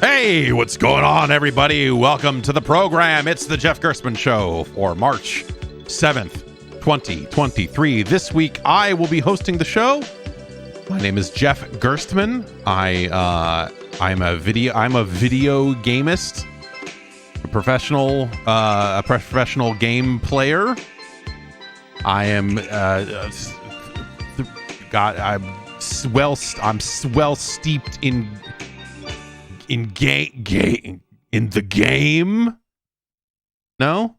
Hey, what's going on, everybody? Welcome to the program. It's the Jeff Gerstmann Show for March 7th, 2023. This week, I will be hosting the show. My name is Jeff Gerstmann. I'm a video gamist, a professional game player. I'm well steeped in the game. No,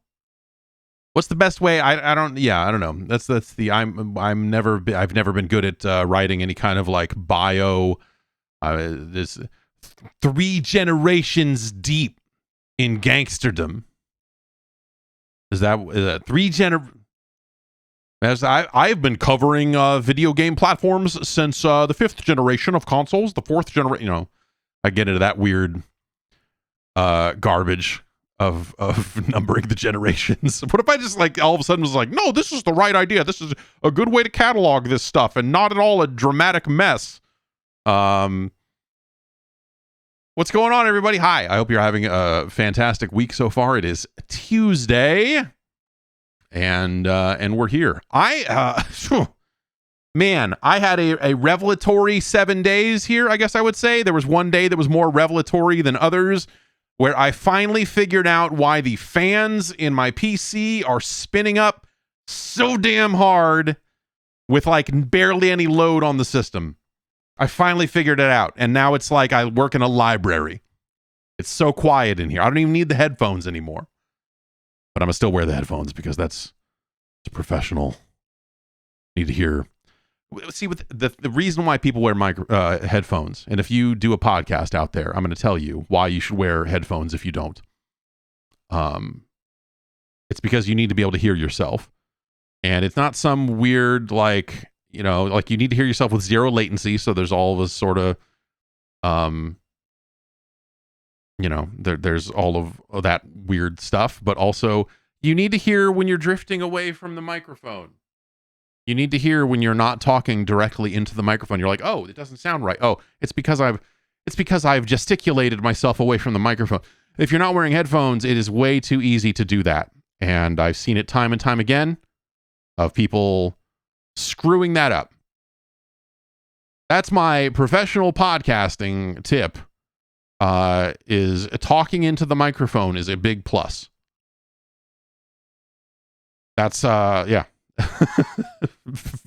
what's the best way? I don't know. That's the I've never been good at writing any kind of like bio. This 3 generations deep in gangsterdom. Is that 3 As I've been covering video game platforms since the 5th generation of consoles, the 4th generation. I get into that weird garbage of numbering the generations. What if I just like all of a sudden was like, no, this is the right idea. This is a good way to catalog this stuff and not at all a dramatic mess. What's going on, everybody? Hi, I hope you're having a fantastic week so far. It is Tuesday, and we're here. Man, I had a revelatory 7 days here, I guess I would say. There was one day that was more revelatory than others, where I finally figured out why the fans in my PC are spinning up so damn hard with like barely any load on the system. I finally figured it out, and now it's like I work in a library. It's so quiet in here. I don't even need the headphones anymore. But I'm going to still wear the headphones because that's a professional. Need to hear. See, with the reason why people wear headphones, and if you do a podcast out there, I'm going to tell you why you should wear headphones if you don't. It's because you need to be able to hear yourself, and it's not some weird like you need to hear yourself with zero latency. So there's all this sort of, there's all of that weird stuff, but also you need to hear when you're drifting away from the microphone. You need to hear when you're not talking directly into the microphone. You're like, oh, it doesn't sound right. Oh, it's because I've gesticulated myself away from the microphone. If you're not wearing headphones, it is way too easy to do that. And I've seen it time and time again of people screwing that up. That's my professional podcasting tip. Is talking into the microphone is a big plus. That's yeah.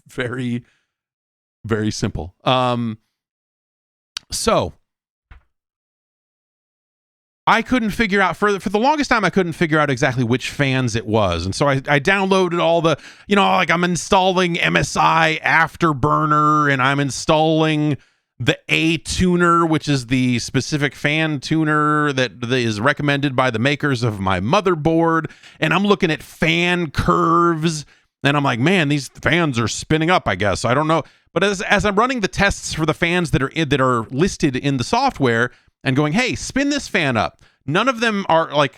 Very, very simple. So I couldn't figure out for the longest time. I couldn't figure out exactly which fans it was, and so I downloaded all the like I'm installing MSI Afterburner, and I'm installing the A tuner, which is the specific fan tuner that is recommended by the makers of my motherboard, and I'm looking at fan curves. And I'm like, man, these fans are spinning up, I guess. I don't know. But as I'm running the tests for the fans that are listed in the software and going, hey, spin this fan up. None of them are like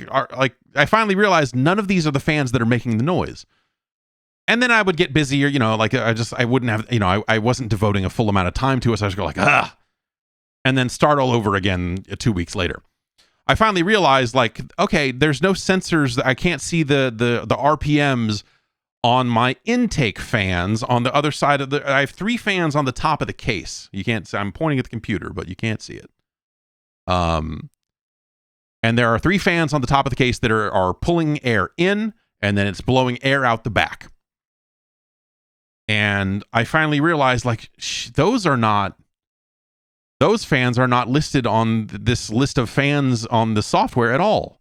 I finally realized none of these are the fans that are making the noise. And then I would get busier, I wouldn't have, I wasn't devoting a full amount of time to it. So I just go like, and then start all over again 2 weeks later. I finally realized like, okay, there's no sensors. I can't see the RPMs on my intake fans on the other side of I have 3 fans on the top of the case. You can't, I'm pointing at the computer, but you can't see it. And there are 3 fans on the top of the case that are pulling air in, and then it's blowing air out the back. And I finally realized like, those fans are not listed on this list of fans on the software at all.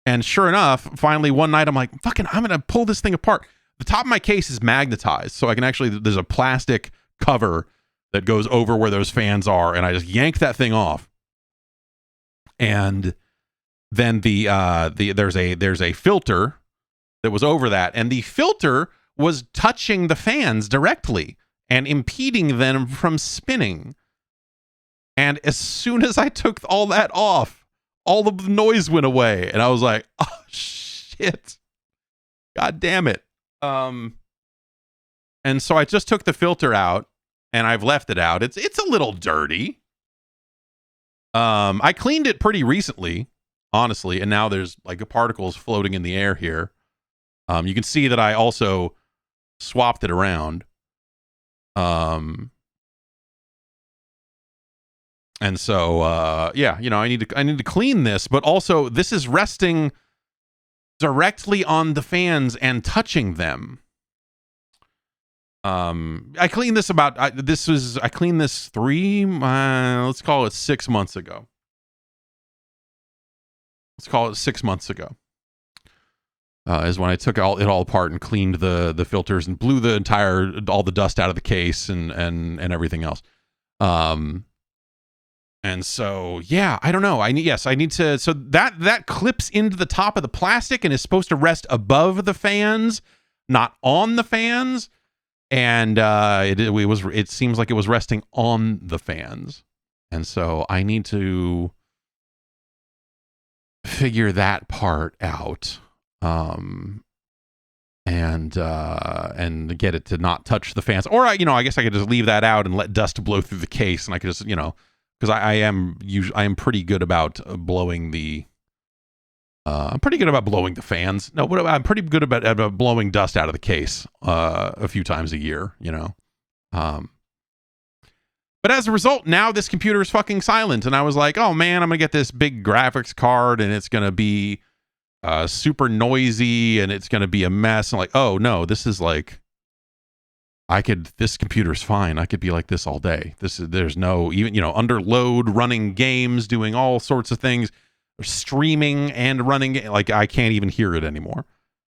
And sure enough, finally one night I'm like, I'm going to pull this thing apart. The top of my case is magnetized, so I can actually, there's a plastic cover that goes over where those fans are, and I just yanked that thing off. And then there's a filter that was over that, and the filter was touching the fans directly and impeding them from spinning. And as soon as I took all that off, all of the noise went away, and I was like, oh shit, god damn it. And so I just took the filter out, and I've left it out. It's a little dirty. I cleaned it pretty recently, honestly, and now there's like particles floating in the air here. You can see that I also swapped it around. And so yeah, you know, I need to clean this, but also this is resting directly on the fans and touching them. I cleaned this I cleaned this 6 months ago. Let's call it 6 months ago. Is when I took it all apart and cleaned the filters and blew all the dust out of the case and everything else. And so, yeah, I don't know. I need to, so that clips into the top of the plastic and is supposed to rest above the fans, not on the fans. And it seems like it was resting on the fans. And so I need to figure that part out. And get it to not touch the fans. Or I guess I could just leave that out and let dust blow through the case, and I could just, because I am pretty good about blowing the I'm pretty good about blowing the fans. No, I'm pretty good about blowing dust out of the case a few times a year, but as a result, now this computer is fucking silent, and I was like, oh man, I'm gonna get this big graphics card and it's gonna be super noisy and it's gonna be a mess. I'm like, oh no, this is like, this computer's fine. I could be like this all day. There's no, even, under load, running games, doing all sorts of things, streaming and running, like I can't even hear it anymore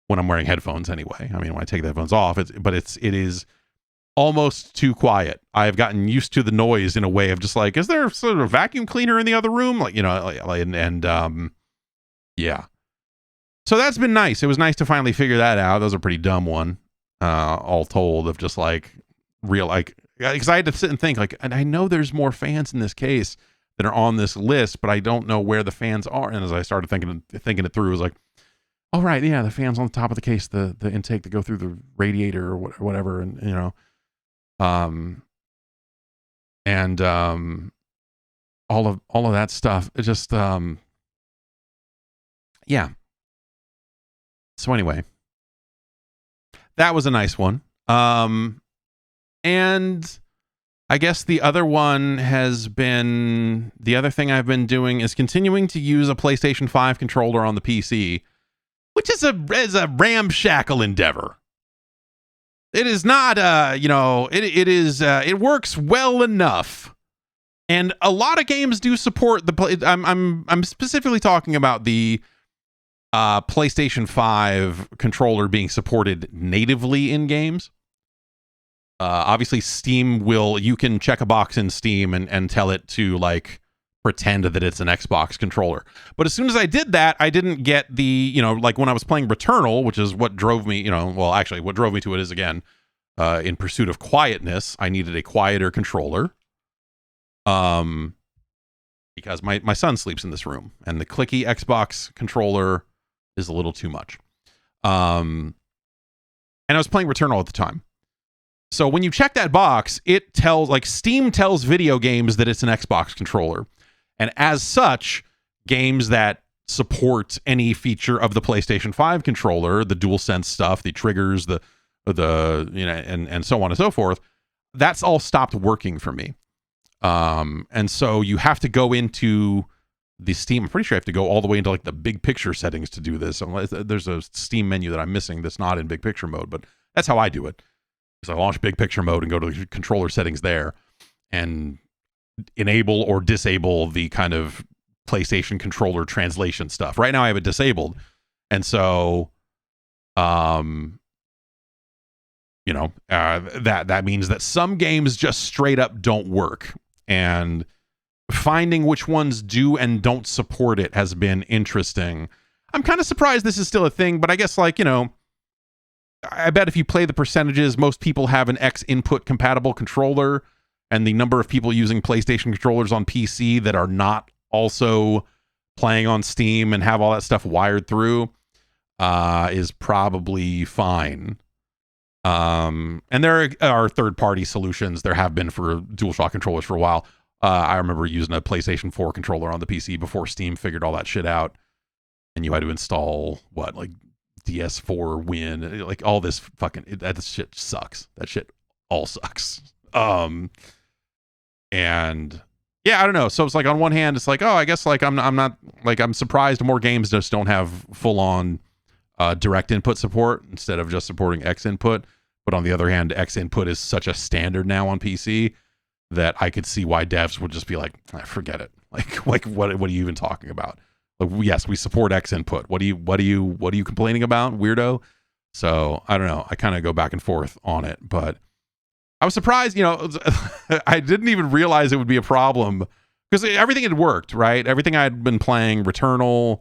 when I'm wearing headphones anyway. I mean, when I take the headphones off, it is almost too quiet. I've gotten used to the noise in a way of just like, is there sort of a vacuum cleaner in the other room? Like, yeah. So that's been nice. It was nice to finally figure that out. That was a pretty dumb one. All told, of just like real, like, because I had to sit and think, like, and I know there's more fans in this case that are on this list, but I don't know where the fans are. And as I started thinking it through, it was like, oh right, yeah, the fans on the top of the case, the intake that go through the radiator or whatever, and all of that stuff. It just yeah. So anyway, that was a nice one. And I guess the other thing I've been doing is continuing to use a PlayStation 5 controller on the PC, which is a ramshackle endeavor. It is not, it works well enough. And a lot of games do support I'm specifically talking about the PlayStation 5 controller being supported natively in games. Obviously Steam you can check a box in Steam and tell it to like pretend that it's an Xbox controller. But as soon as I did that, I didn't get the, like when I was playing Returnal, which is what drove me, what drove me to it is, again, in pursuit of quietness, I needed a quieter controller. Because my son sleeps in this room and the clicky Xbox controller is a little too much. And I was playing Returnal at the time. So when you check that box, it tells, like, Steam tells video games that it's an Xbox controller. And as such, games that support any feature of the PlayStation 5 controller, the DualSense stuff, the triggers, and so on and so forth, that's all stopped working for me. And so you have to go into the Steam. I'm pretty sure I have to go all the way into like the big picture settings to do this. Unless there's a Steam menu that I'm missing that's not in big picture mode, but that's how I do it. So I launch big picture mode and go to the controller settings there and enable or disable the kind of PlayStation controller translation stuff. Right now I have it disabled. And so, that means that some games just straight up don't work, and finding which ones do and don't support it has been interesting. I'm kind of surprised this is still a thing, but I guess, like, I bet if you play the percentages, most people have an X input compatible controller, and the number of people using PlayStation controllers on PC that are not also playing on Steam and have all that stuff wired through is probably fine. And there are third-party solutions. There have been for DualShock controllers for a while. I remember using a PlayStation 4 controller on the PC before Steam figured all that shit out. And you had to install, like DS4 Win, like all this fucking, that shit sucks. That shit all sucks. And yeah, I don't know. So it's like, on one hand, it's like, oh, I guess, like, I'm not, like, I'm surprised more games just don't have full-on direct input support instead of just supporting X input. But on the other hand, X input is such a standard now on PC that I could see why devs would just be like, forget it. Like what are you even talking about? Like, yes, we support X input. What are you complaining about, weirdo? So I don't know. I kind of go back and forth on it, but I was surprised. I didn't even realize it would be a problem because everything had worked, right? Everything I had been playing, Returnal,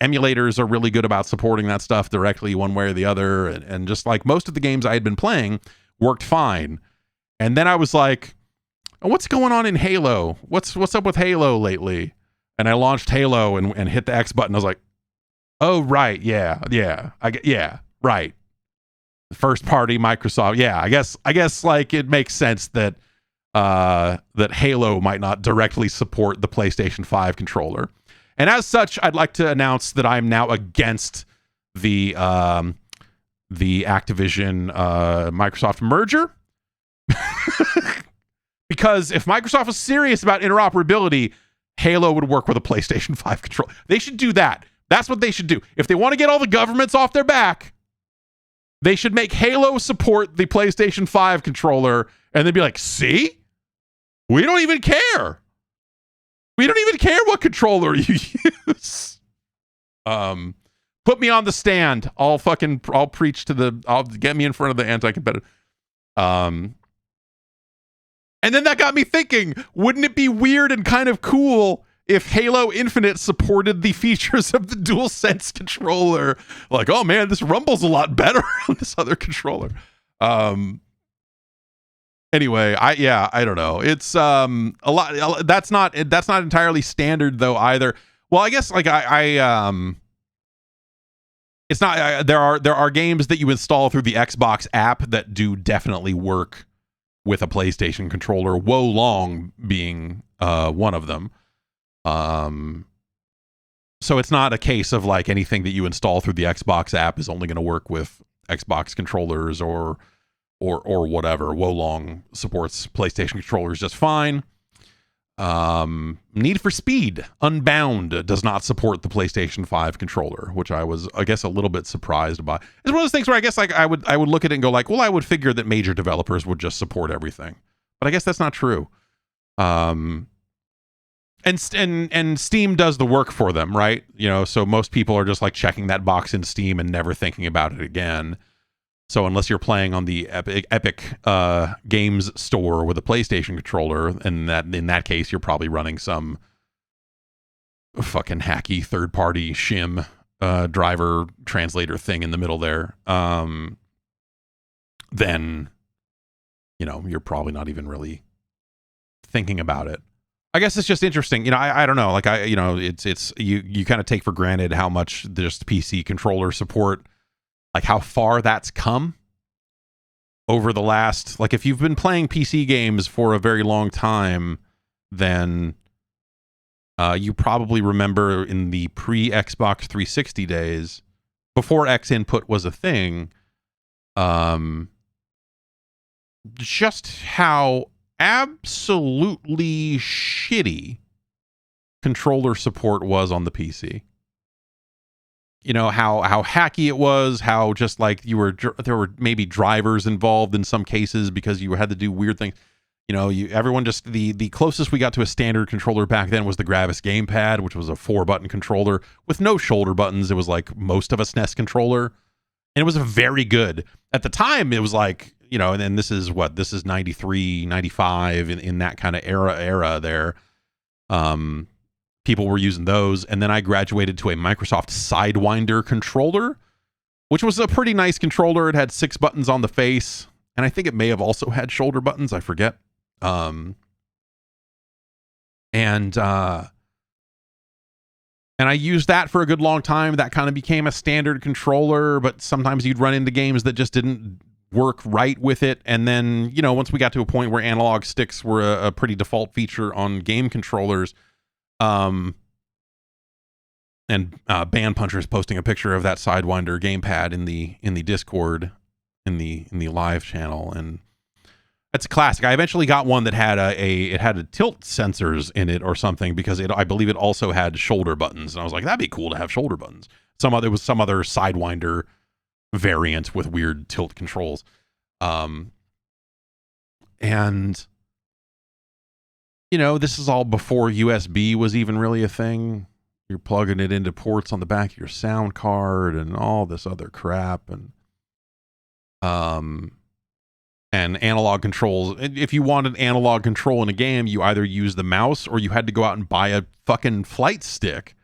emulators are really good about supporting that stuff directly one way or the other, and just like most of the games I had been playing worked fine. And then I was like, what's going on in Halo? What's up with Halo lately? And I launched Halo and hit the X button. I was like, oh, right. Yeah. Right. First party Microsoft. Yeah. I guess like it makes sense that Halo might not directly support the PlayStation 5 controller. And as such, I'd like to announce that I'm now against the Activision Microsoft merger. Because if Microsoft was serious about interoperability, Halo would work with a PlayStation 5 controller. They should do that. That's what they should do. If they want to get all the governments off their back, they should make Halo support the PlayStation 5 controller, and they'd be like, see? We don't even care. We don't even care what controller you use. Put me on the stand. I'll preach I'll get me in front of the anti-competitive. And then that got me thinking, wouldn't it be weird and kind of cool if Halo Infinite supported the features of the DualSense controller? Like, oh man, this rumbles a lot better on this other controller. Anyway, I don't know. It's a lot. That's not entirely standard though either. Well, I guess like it's not. There are games that you install through the Xbox app that do definitely work with a PlayStation controller, Wo Long being one of them. So it's not a case of like anything that you install through the Xbox app is only going to work with Xbox controllers or whatever. Wo Long supports PlayStation controllers just fine. Need for Speed Unbound does not support the PlayStation 5 controller, which I was, I guess, a little bit surprised by. It's one of those things where I guess like I would look at it and go like, well, I would figure that major developers would just support everything, but I guess that's not true. And Steam does the work for them, right? So most people are just like checking that box in Steam and never thinking about it again. So unless you're playing on the Epic Games Store with a PlayStation controller, and in that case, you're probably running some fucking hacky third-party shim driver translator thing in the middle there, then you're probably not even really thinking about it. I guess it's just interesting. I don't know. Like it's you kind of take for granted how much just PC controller support, like how far that's come over the last, like if you've been playing PC games for a very long time, then you probably remember in the pre-Xbox 360 days, before X input was a thing, just how absolutely shitty controller support was on the PC. How hacky it was, how just like there were maybe drivers involved in some cases because you had to do weird things. Everyone just, the closest we got to a standard controller back then was the Gravis gamepad, which was a 4-button controller with no shoulder buttons. It was like most of a SNES controller. And it was very good. At the time, it was like, you know, and then this is 93, 95 in that kind of era there. People were using those. And then I graduated to a Microsoft Sidewinder controller, which was a pretty nice controller. It had 6 buttons on the face. And I think it may have also had shoulder buttons. I forget. And I used that for a good long time. That kind of became a standard controller, but sometimes you'd run into games that just didn't work right with it. And then, you know, once we got to a point where analog sticks were a pretty default feature on game controllers, and Band Puncher is posting a picture of that Sidewinder gamepad in the Discord, in the live channel, and that's a classic. I eventually got one that had it had tilt sensors in it or something, because I believe it also had shoulder buttons, and I was like, that'd be cool to have shoulder buttons. Some other Sidewinder variant with weird tilt controls, and you know, this is all before USB was even really a thing. You're plugging it into ports on the back of your sound card and all this other crap, and analog controls. If you wanted analog control in a game, you either use the mouse or you had to go out and buy a fucking flight stick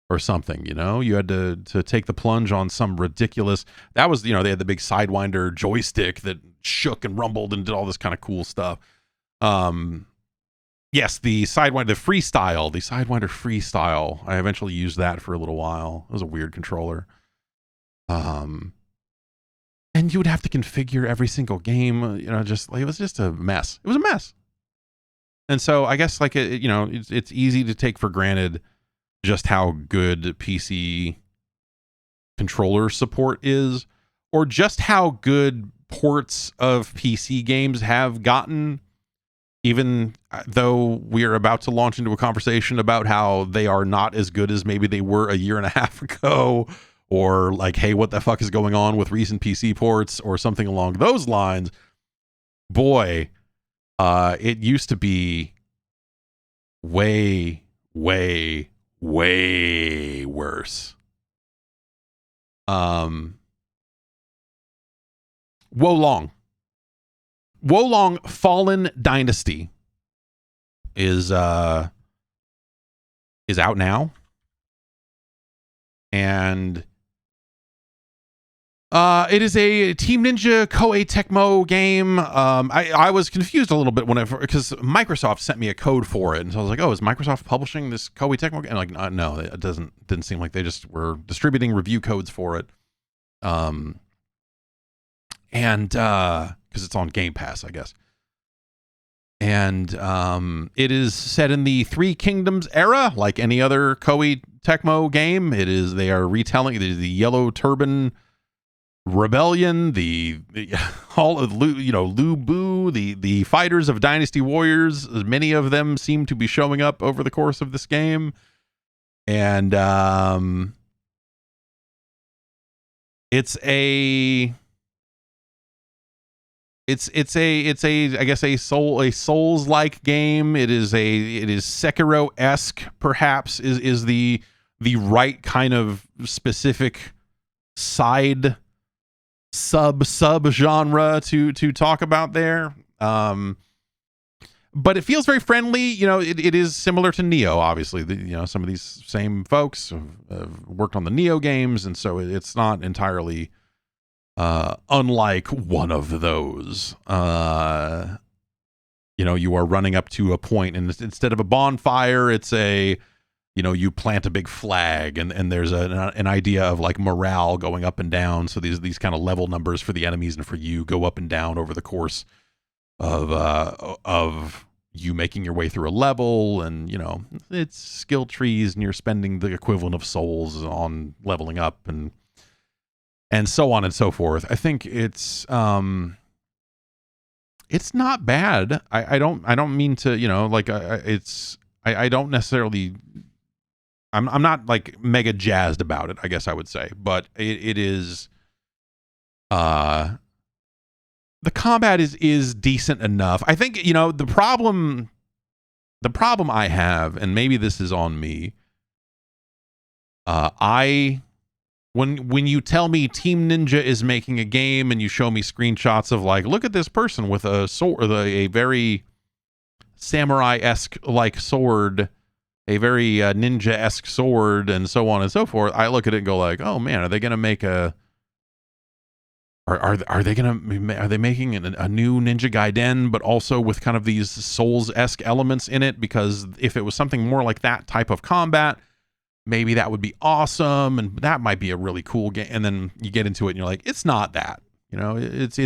or something, you know? You had to take the plunge on some ridiculous... That was, you know, they had the big Sidewinder joystick that shook and rumbled and did all this kind of cool stuff. Yes, the Sidewinder Freestyle. I eventually used that for a little while. It was a weird controller. And you would have to configure every single game, you know, just like, it was just a mess. It was a mess. And so I guess, like, you know, it's easy to take for granted just how good PC controller support is, or just how good ports of PC games have gotten, even though we are about to launch into a conversation about how they are not as good as maybe they were a year and a half ago. Or like, hey, what the fuck is going on with recent PC ports, or something along those lines. Boy, it used to be way, way, way worse. Wolong Fallen Dynasty is out now. And it is a Team Ninja Koei Tecmo game. I was confused a little bit because Microsoft sent me a code for it, and so I was like, "Oh, is Microsoft publishing this Koei Tecmo game?" And like, no, it didn't seem like they just were distributing review codes for it. And because it's on Game Pass, I guess. And it is set in the Three Kingdoms era, like any other Koei Tecmo game. They are retelling the Yellow Turban Rebellion, the all of Lu Bu, the fighters of Dynasty Warriors. Many of them seem to be showing up over the course of this game, and it's a I guess a Souls-like game. It is Sekiro-esque, perhaps is the right kind of specific side sub genre to talk about there. But it feels very friendly. You know, it is similar to Neo, obviously. Some of these same folks have worked on the Neo games, and so it's not entirely unlike one of those. You are running up to a point, and instead of a bonfire, it's you plant a big flag, and there's an idea of like morale going up and down. So these kind of level numbers for the enemies and for you go up and down over the course of you making your way through a level, and it's skill trees, and you're spending the equivalent of souls on leveling up, and so on and so forth. I think it's not bad. I don't mean to I don't necessarily. I'm not like mega jazzed about it, I guess I would say, but it is. The combat is decent enough. I think the problem I have, and maybe this is on me. I when you tell me Team Ninja is making a game and you show me screenshots of like, look at this person with a sword, a very samurai-esque like sword, a very ninja-esque sword, and so on and so forth, I look at it and go like, oh man, are they gonna make a are they making a new Ninja Gaiden, but also with kind of these Souls-esque elements in it? Because if it was something more like that type of combat, maybe that would be awesome, and that might be a really cool game. And then you get into it and you're like, it's not that. You know, it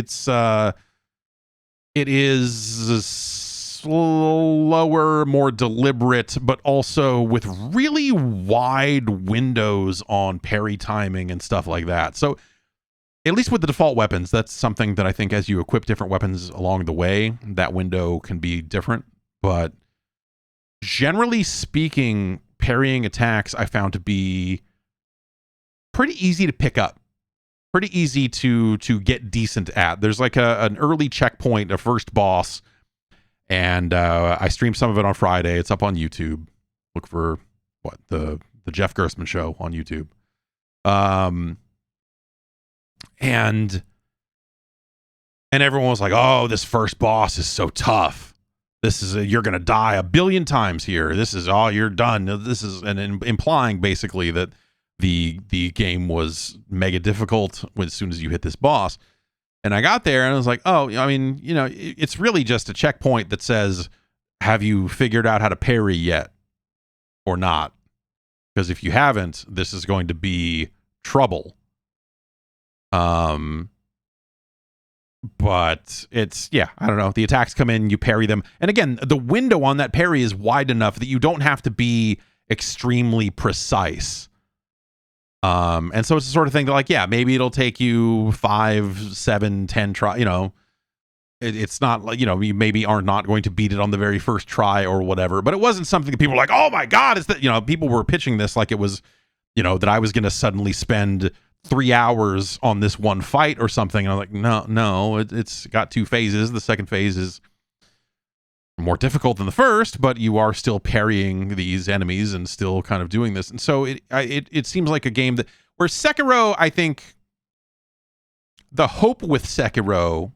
is slower, more deliberate, but also with really wide windows on parry timing and stuff like that. So at least with the default weapons, that's something that I think as you equip different weapons along the way, that window can be different. But generally speaking, parrying attacks I found to be pretty easy to pick up, pretty easy to get decent at. There's like an early checkpoint, a first boss, and I streamed some of it on Friday. It's up on YouTube. Look for the Jeff Gerstmann show on YouTube. And everyone was like, oh, this first boss is so tough. This is you're going to die a billion times here. This is you're done. This is implying basically that the game was mega difficult as soon as you hit this boss. And I got there and I was like, oh, I mean, you know, it's really just a checkpoint that says, have you figured out how to parry yet or not? Because if you haven't, this is going to be trouble. But it's, yeah, I don't know. The attacks come in, you parry them. And again, the window on that parry is wide enough that you don't have to be extremely precise. And so it's the sort of thing that like, yeah, maybe it'll take you 5, 7, 10 try, you know, it's not like, you know, you maybe are not going to beat it on the very first try or whatever, but it wasn't something that people were like, oh my God, is that, you know, people were pitching this like it was, you know, that I was going to suddenly spend 3 hours on this one fight or something. And I'm like, no, it's got 2 phases. The second phase is more difficult than the first, but you are still parrying these enemies and still kind of doing this. And so it seems like a game that where Sekiro, I think the hope with Sekiro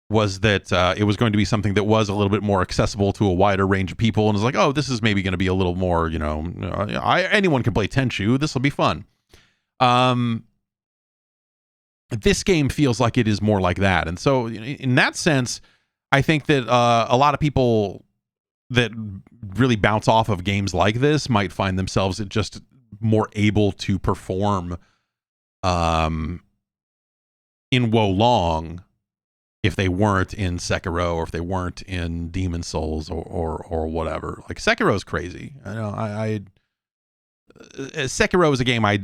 was that it was going to be something that was a little bit more accessible to a wider range of people. And it's like, oh, this is maybe going to be a little more, you know, anyone can play Tenchu. This will be fun. This game feels like it is more like that. And so in that sense, I think that a lot of people that really bounce off of games like this might find themselves just more able to perform in Wolong if they weren't in Sekiro or if they weren't in Demon Souls or whatever. Like Sekiro is crazy. I know Sekiro is a game I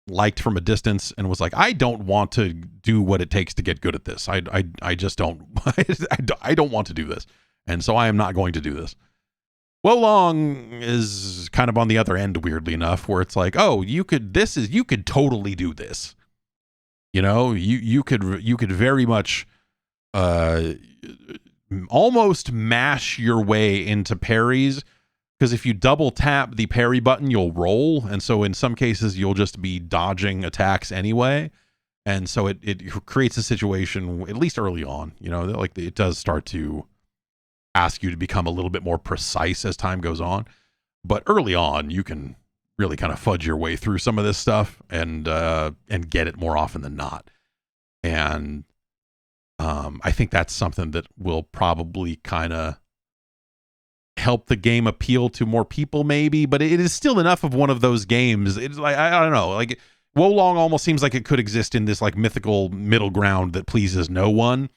liked from a distance and was like, I don't want to do what it takes to get good at this. I just don't I don't want to do this. And so I am not going to do this. Wolong is kind of on the other end, weirdly enough, where it's like, oh, you could totally do this. You know, you could very much almost mash your way into parries, because if you double tap the parry button, you'll roll. And so in some cases, you'll just be dodging attacks anyway. And so it creates a situation, at least early on, you know, like it does start to ask you to become a little bit more precise as time goes on. But early on, you can really kind of fudge your way through some of this stuff and get it more often than not. And I think that's something that will probably kind of help the game appeal to more people, maybe, but it is still enough of one of those games. It's like, I don't know, like Wolong almost seems like it could exist in this like mythical middle ground that pleases no one,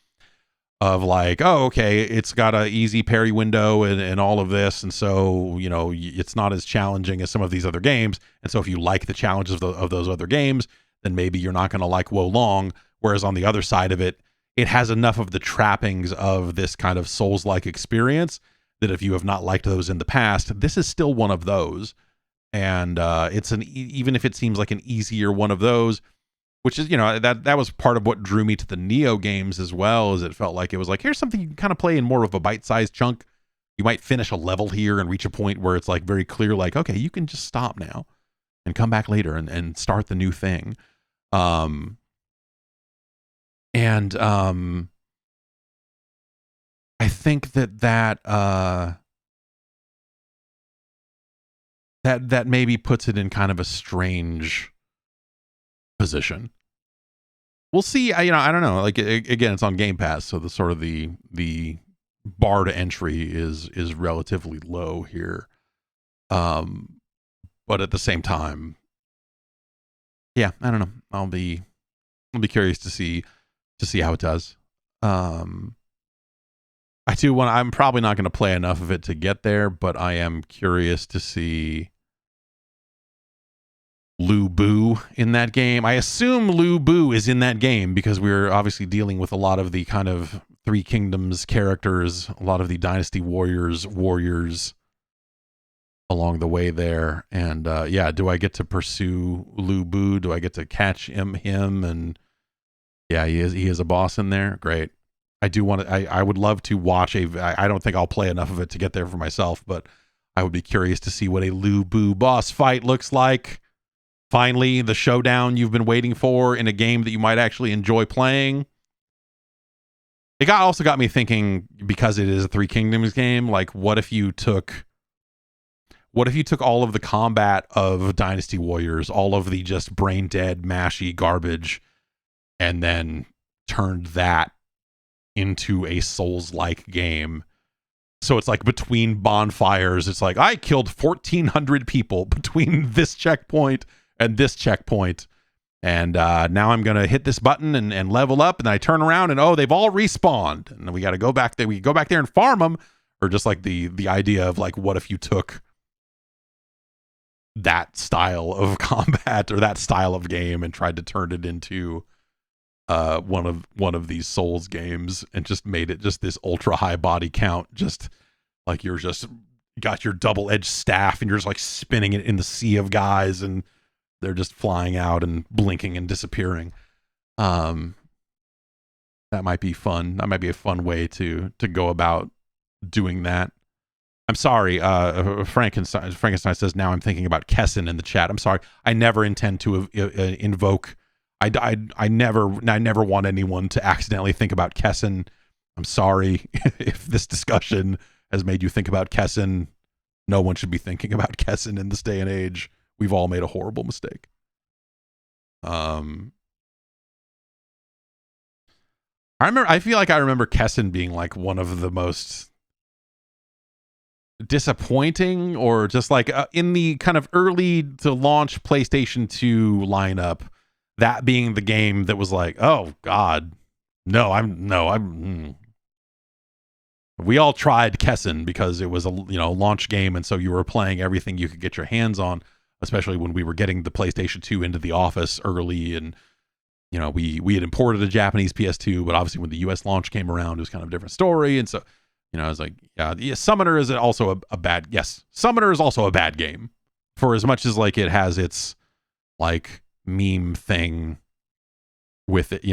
of like, oh, okay, it's got a easy parry window and all of this, and so, you know, it's not as challenging as some of these other games, and so if you like the challenges of those other games, then maybe you're not going to like Wolong. Whereas on the other side of it, it has enough of the trappings of this kind of Souls-like experience that if you have not liked those in the past, this is still one of those. And it's even if it seems like an easier one of those, which is, you know, that was part of what drew me to the Neo games as well, is it felt like it was like, here's something you can kind of play in more of a bite-sized chunk. You might finish a level here and reach a point where it's like very clear, like, okay, you can just stop now and come back later and start the new thing. I think that maybe puts it in kind of a strange position. We'll see. I don't know. Like, again, it's on Game Pass, so the sort of the bar to entry is relatively low here. But at the same time, yeah, I don't know. I'll be curious to see how it does. I'm probably not going to play enough of it to get there, but I am curious to see Lu Bu in that game. I assume Lu Bu is in that game because we're obviously dealing with a lot of the kind of Three Kingdoms characters, a lot of the Dynasty warriors along the way there. And yeah, do I get to pursue Lu Bu? Do I get to catch him? And yeah, he is a boss in there. Great. I do want to. I would love to watch I don't think I'll play enough of it to get there for myself, but I would be curious to see what a Lu Bu boss fight looks like. Finally, the showdown you've been waiting for in a game that you might actually enjoy playing. It also got me thinking, because it is a Three Kingdoms game, like what if you took all of the combat of Dynasty Warriors, all of the just brain dead, mashy garbage, and then turned that into a Souls-like game. So it's like between bonfires, it's like I killed 1,400 people between this checkpoint and this checkpoint. And now I'm going to hit this button and level up, and I turn around and, oh, they've all respawned. And we got to go back there. We go back there and farm them. Or just like the idea of like, what if you took that style of combat or that style of game and tried to turn it into one of these Souls games and just made it just this ultra high body count, just like you're just got your double-edged staff and you're just like spinning it in the sea of guys and they're just flying out and blinking and disappearing. That might be fun. That might be a fun way to go about doing that. I'm sorry, Frankenstein says, now I'm thinking about Kessin in the chat. I'm sorry. I never intend to invoke. I never want anyone to accidentally think about Kessin. I'm sorry if this discussion has made you think about Kessin. No one should be thinking about Kessin in this day and age. We've all made a horrible mistake. I feel like I remember Kessin being like one of the most disappointing, or just like in the kind of early to launch PlayStation 2 lineup, that being the game that was like, oh God, we all tried Kessin because it was a launch game, and so you were playing everything you could get your hands on, especially when we were getting the PlayStation 2 into the office early, and we had imported a Japanese PS2, but obviously when the US launch came around, it was kind of a different story. And so I was like, yeah, Summoner is also a bad, yes, Summoner is also a bad game, for as much as like it has its like meme thing with it,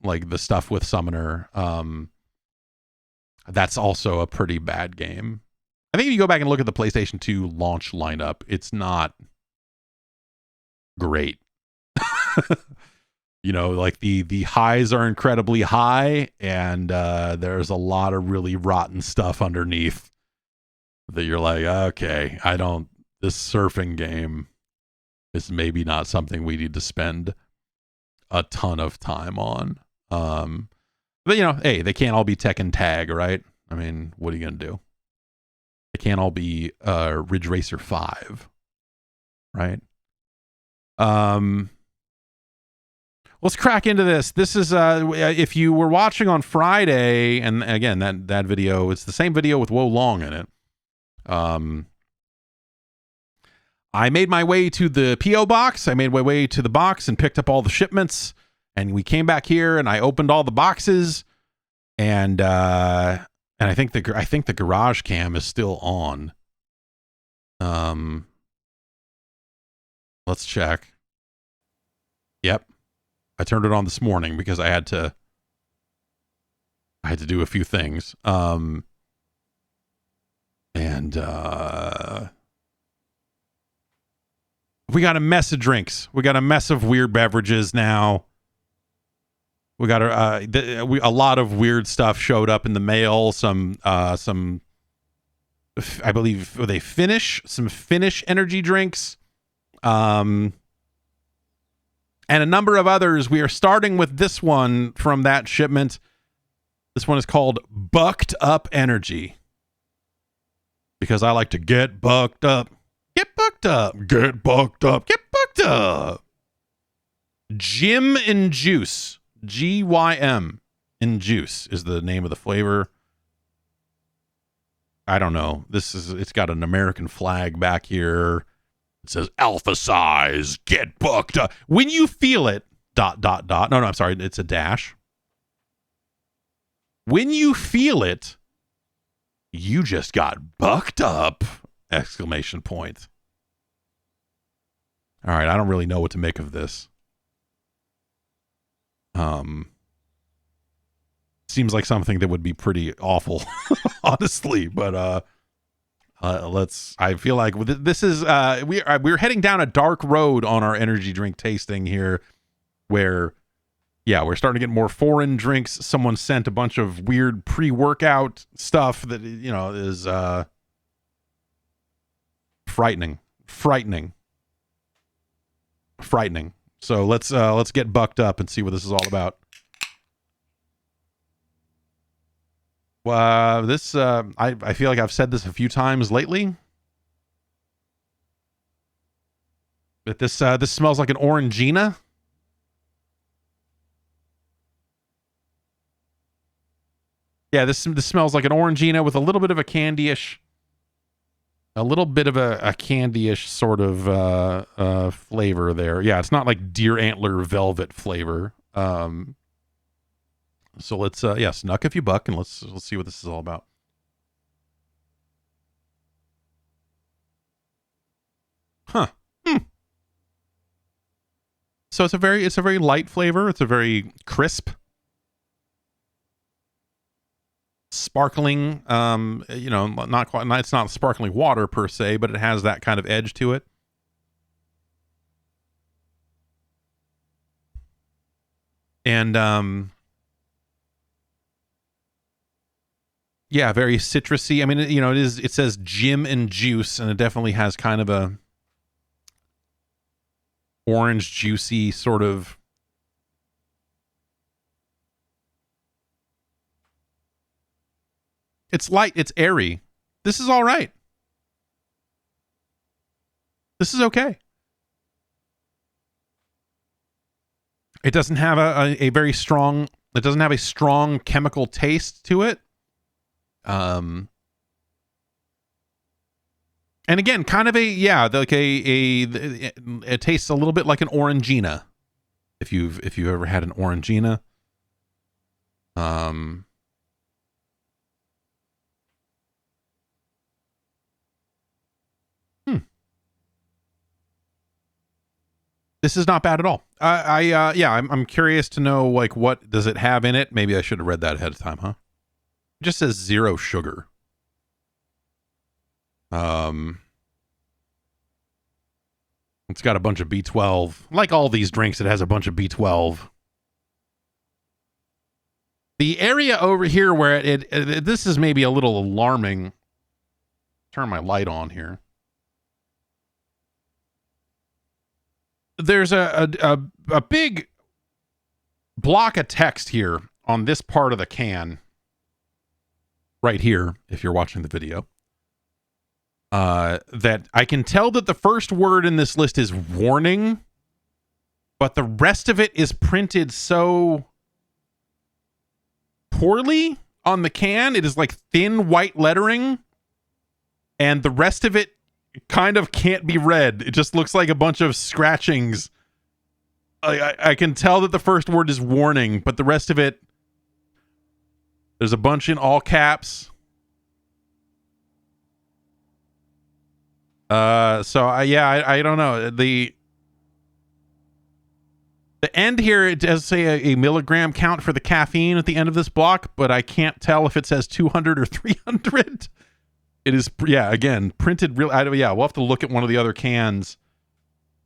like the stuff with Summoner. That's also a pretty bad game. I think if you go back and look at the PlayStation 2 launch lineup, it's not great. Like the highs are incredibly high, and there's a lot of really rotten stuff underneath that you're like, okay, this surfing game is maybe not something we need to spend a ton of time on. But hey, they can't all be Tekken Tag, right? I mean, what are you gonna do? They can't all be Ridge Racer 5, right? Let's crack into this. This is if you were watching on Friday, and again that video, it's the same video with Wo Long in it. I made my way to the PO box. I made my way to the box and picked up all the shipments. And we came back here, and I opened all the boxes, and I think the garage cam is still on. Let's check. Yep, I turned it on this morning because I had to do a few things. And we got a mess of drinks. We got a mess of weird beverages now. We got a lot of weird stuff showed up in the mail. Some I believe some Finnish energy drinks, and a number of others. We are starting with this one from that shipment. This one is called Bucked Up Energy, because I like to get bucked up. Get bucked up. Get bucked up. Get bucked up. Gym and Juice. GYM and Juice is the name of the flavor. I don't know. It's got an American flag back here. It says alpha size. Get bucked up. When you feel it, ... No, I'm sorry. It's a dash. When you feel it, you just got bucked up! ! All right, I don't really know what to make of this. Seems like something that would be pretty awful, honestly. But I feel like this is we're heading down a dark road on our energy drink tasting here, where we're starting to get more foreign drinks. Someone sent a bunch of weird pre-workout stuff that is frightening. So let's get bucked up and see what this is all about. I feel like I've said this a few times lately, but this smells like an Orangina. Yeah, this smells like an Orangina with a little bit of a candyish sort of flavor there. Yeah, it's not like deer antler velvet flavor. So let's snuck if you buck, and let's see what this is all about. Huh. So it's a very light flavor. It's a very crisp, sparkling, not quite, it's not sparkling water per se, but it has that kind of edge to it. And very citrusy. I mean, it says gym and juice, and it definitely has kind of a orange juicy sort of. It's light, it's airy. This is all right. This is okay. It doesn't have a very strong, it doesn't have a strong chemical taste to it. And again, kind of it tastes a little bit like an Orangina. If you've ever had an Orangina. This is not bad at all. I'm curious to know, like, what does it have in it? Maybe I should have read that ahead of time, huh? It just says 0 sugar. It's got a bunch of B12. Like all these drinks, it has a bunch of B12. The area over here where this is maybe a little alarming. Turn my light on here. There's a big block of text here on this part of the can. Right here, if you're watching the video. That I can tell that the first word in this list is warning, but the rest of it is printed so poorly on the can. It is like thin white lettering, and the rest of it kind of can't be read. It just looks like a bunch of scratchings. I can tell that the first word is warning, but the rest of it, there's a bunch in all caps. I don't know. The end here, it does say a milligram count for the caffeine at the end of this block, but I can't tell if it says 200 or 300. It is, yeah, again, printed real. Yeah, we'll have to look at one of the other cans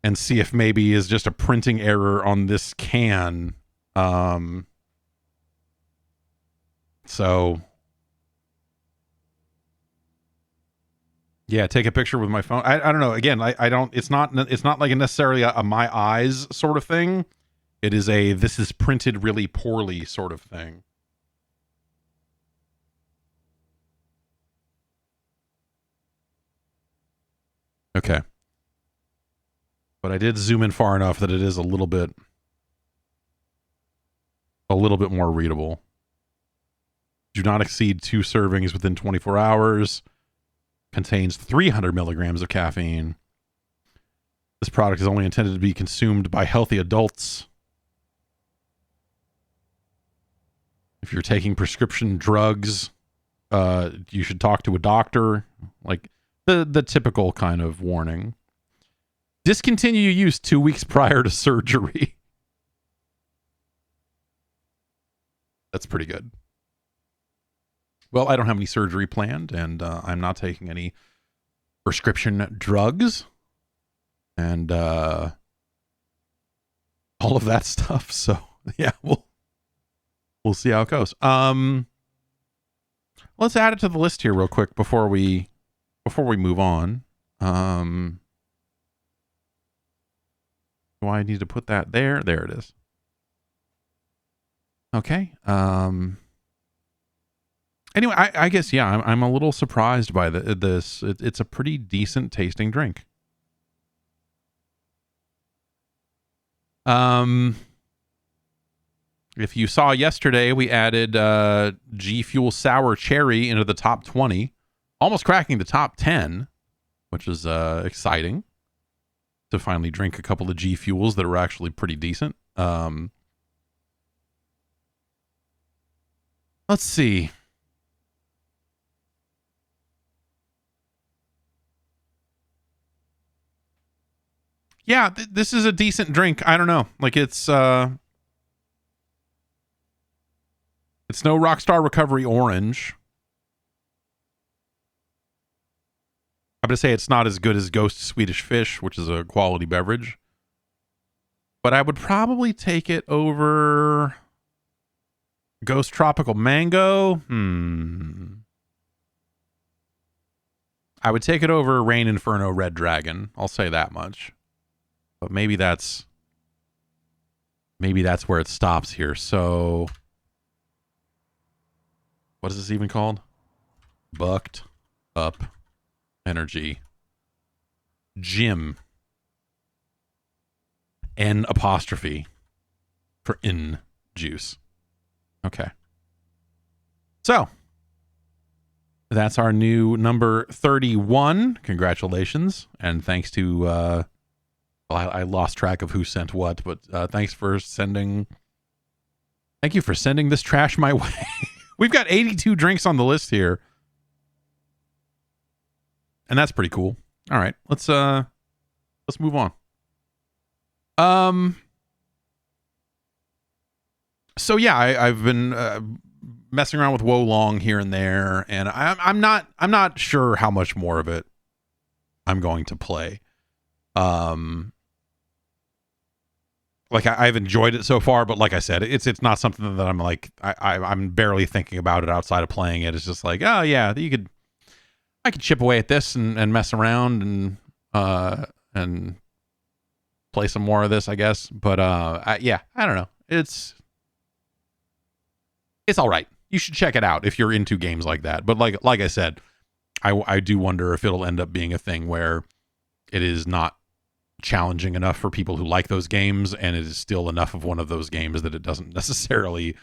and see if maybe is just a printing error on this can. So yeah, take a picture with my phone. I don't know. Again, I don't. It's not like a necessarily a my eyes sort of thing. It is a this is printed really poorly sort of thing. Okay. But I did zoom in far enough that it is a little bit more readable. Do not exceed 2 servings within 24 hours. Contains 300 milligrams of caffeine. This product is only intended to be consumed by healthy adults. If you're taking prescription drugs, you should talk to a doctor. Like the typical kind of warning. Discontinue use 2 weeks prior to surgery. That's pretty good. Well, I don't have any surgery planned, and I'm not taking any prescription drugs and all of that stuff. So yeah, we'll see how it goes. Let's add it to the list here real quick before we move on. Do I need to put that there? There it is. Okay. Anyway, I guess, yeah, I'm a little surprised by this. It's a pretty decent tasting drink. If you saw yesterday, we added G Fuel Sour Cherry into the top 20, almost cracking the top 10, which is exciting to finally drink a couple of G Fuels that are actually pretty decent. Let's see. Yeah, this is a decent drink. I don't know. Like it's no Rockstar Recovery Orange. I'm going to say it's not as good as Ghost Swedish Fish, which is a quality beverage. But I would probably take it over Ghost Tropical Mango. I would take it over Rain Inferno Red Dragon. I'll say that much. But maybe that's where it stops here. So what is this even called? Bucked Up Energy Gym. N apostrophe for in juice. Okay. So that's our new number 31. Congratulations. And thanks to I lost track of who sent what, but thank you for sending this trash my way. We've got 82 drinks on the list here. And that's pretty cool. All right, let's move on. So yeah, I've been messing around with Wo Long here and there, and I'm not sure how much more of it I'm going to play. Like I've enjoyed it so far, but like I said, it's not something that I'm like I'm barely thinking about it outside of playing it. It's just like, oh yeah, I could chip away at this and mess around and play some more of this, I guess. But yeah, I don't know. It's all right. You should check it out if you're into games like that. But like I said, I do wonder if it'll end up being a thing where it is not challenging enough for people who like those games, and it is still enough of one of those games that it doesn't necessarily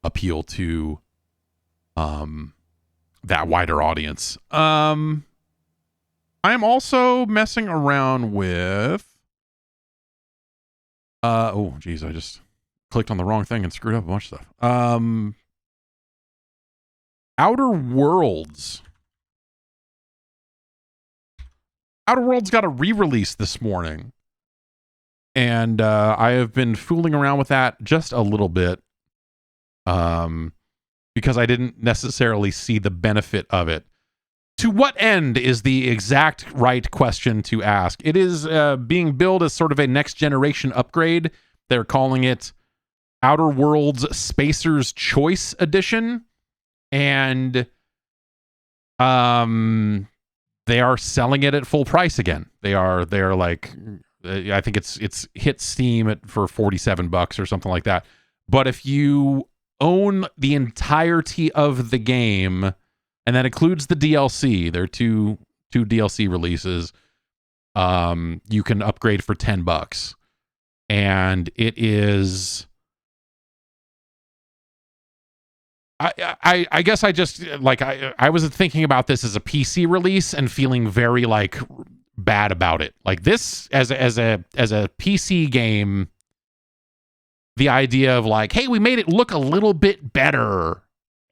appeal to that wider audience. I am also messing around with oh geez, I just clicked on the wrong thing and screwed up a bunch of stuff. Outer Worlds got a re-release this morning, and I have been fooling around with that just a little bit because I didn't necessarily see the benefit of it To what end is the exact right question to ask. It is being billed as sort of a next generation upgrade. They're calling it Outer Worlds Spacer's Choice Edition. And they are selling it at full price again. They're like, I think it's hit Steam for $47 or something like that. But if you own the entirety of the game, and that includes the DLC, there are two DLC releases, you can upgrade for $10. And it is, I guess I just, like, I was thinking about this as a PC release and feeling very, like, bad about it. Like, this as a PC game, the idea of, like, hey, we made it look a little bit better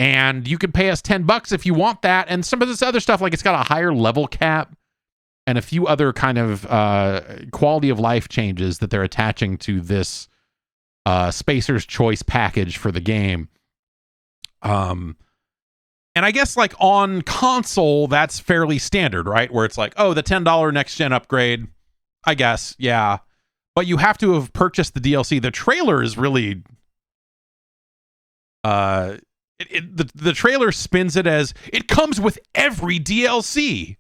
and you can pay us $10 if you want that. And some of this other stuff, like, it's got a higher level cap and a few other kind of quality of life changes that they're attaching to this Spacer's Choice package for the game. And I guess, like, on console, that's fairly standard, right? Where it's like, oh, the $10 next gen upgrade, I guess, yeah. But you have to have purchased the DLC. The trailer is really, the trailer spins it as it comes with every DLC.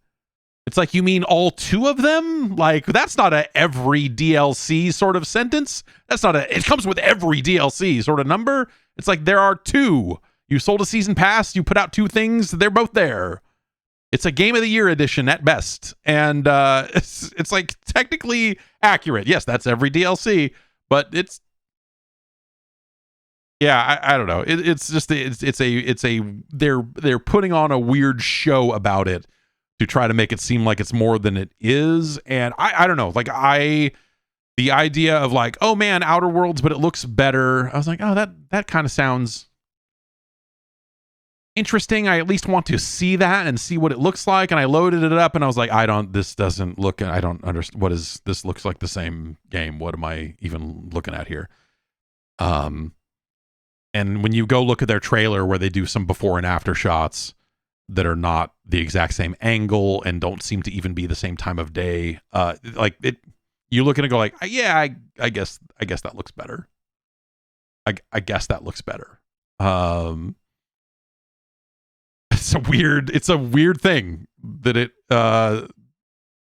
It's like, you mean all 2 of them? Like, that's not a every DLC sort of sentence. That's not it comes with every DLC sort of number. It's like, there are 2. You sold a season pass, you put out 2 things, they're both there. It's a Game of the Year edition at best. And it's like technically accurate. Yes, that's every DLC, but it's, yeah, I don't know. It's just, they're putting on a weird show about it to try to make it seem like it's more than it is. And I don't know, like, the idea of, like, oh man, Outer Worlds, but it looks better. I was like, oh, that kind of sounds interesting. I at least want to see that and see what it looks like. And I loaded it up and I was like, I don't understand. This looks like the same game. What am I even looking at here? And when you go look at their trailer where they do some before and after shots that are not the exact same angle and don't seem to even be the same time of day, you look at it and go like, yeah, I guess that looks better. I guess that looks better. It's a weird thing that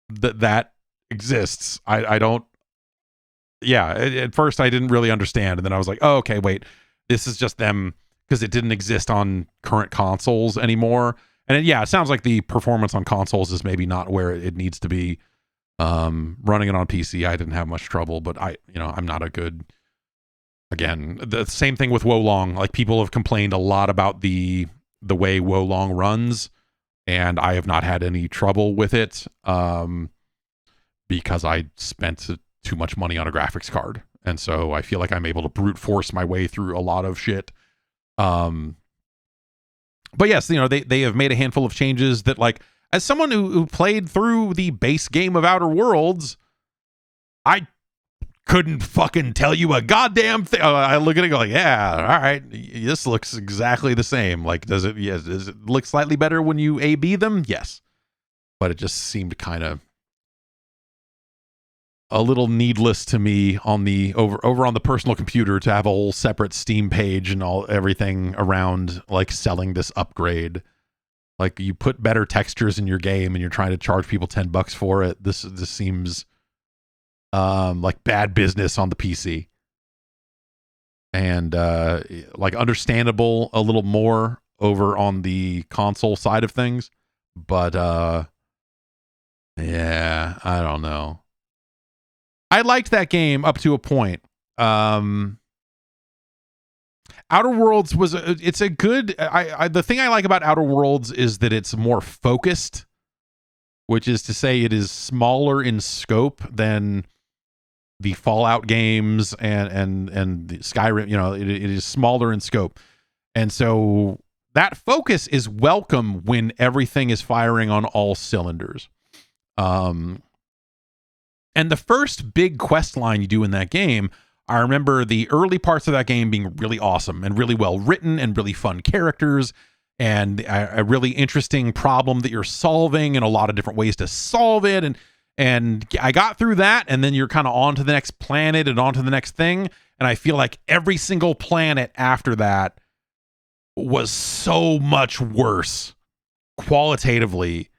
that exists. I don't, yeah, at first I didn't really understand. And then I was like, oh, okay, wait, this is just them because it didn't exist on current consoles anymore. And it sounds like the performance on consoles is maybe not where it needs to be. Running it on PC, I didn't have much trouble, but I'm not a good, again, the same thing with Wolong. Like, people have complained a lot about the way Wolong runs, and I have not had any trouble with it because I spent too much money on a graphics card. And so I feel like I'm able to brute force my way through a lot of shit. But yes, they have made a handful of changes that, like, as someone who played through the base game of Outer Worlds, I couldn't fucking tell you a goddamn thing. I look at it and go like, yeah, all right, this looks exactly the same. Like, does it look slightly better when you A/B them? Yes. But it just seemed kind of a little needless to me on the over on the personal computer to have a whole separate Steam page and everything around, like, selling this upgrade. Like, you put better textures in your game and you're trying to charge people $10 for it. This seems like bad business on the PC. And like, understandable a little more over on the console side of things. But yeah, I don't know. I liked that game up to a point. Outer Worlds was it's a good. The thing I like about Outer Worlds is that it's more focused, which is to say, it is smaller in scope than the Fallout games and the Skyrim. It is smaller in scope, and so that focus is welcome when everything is firing on all cylinders. And the first big quest line you do in that game, I remember the early parts of that game being really awesome and really well written and really fun characters and a really interesting problem that you're solving and a lot of different ways to solve it. And I got through that, and then you're kind of on to the next planet and on to the next thing. And I feel like every single planet after that was so much worse qualitatively.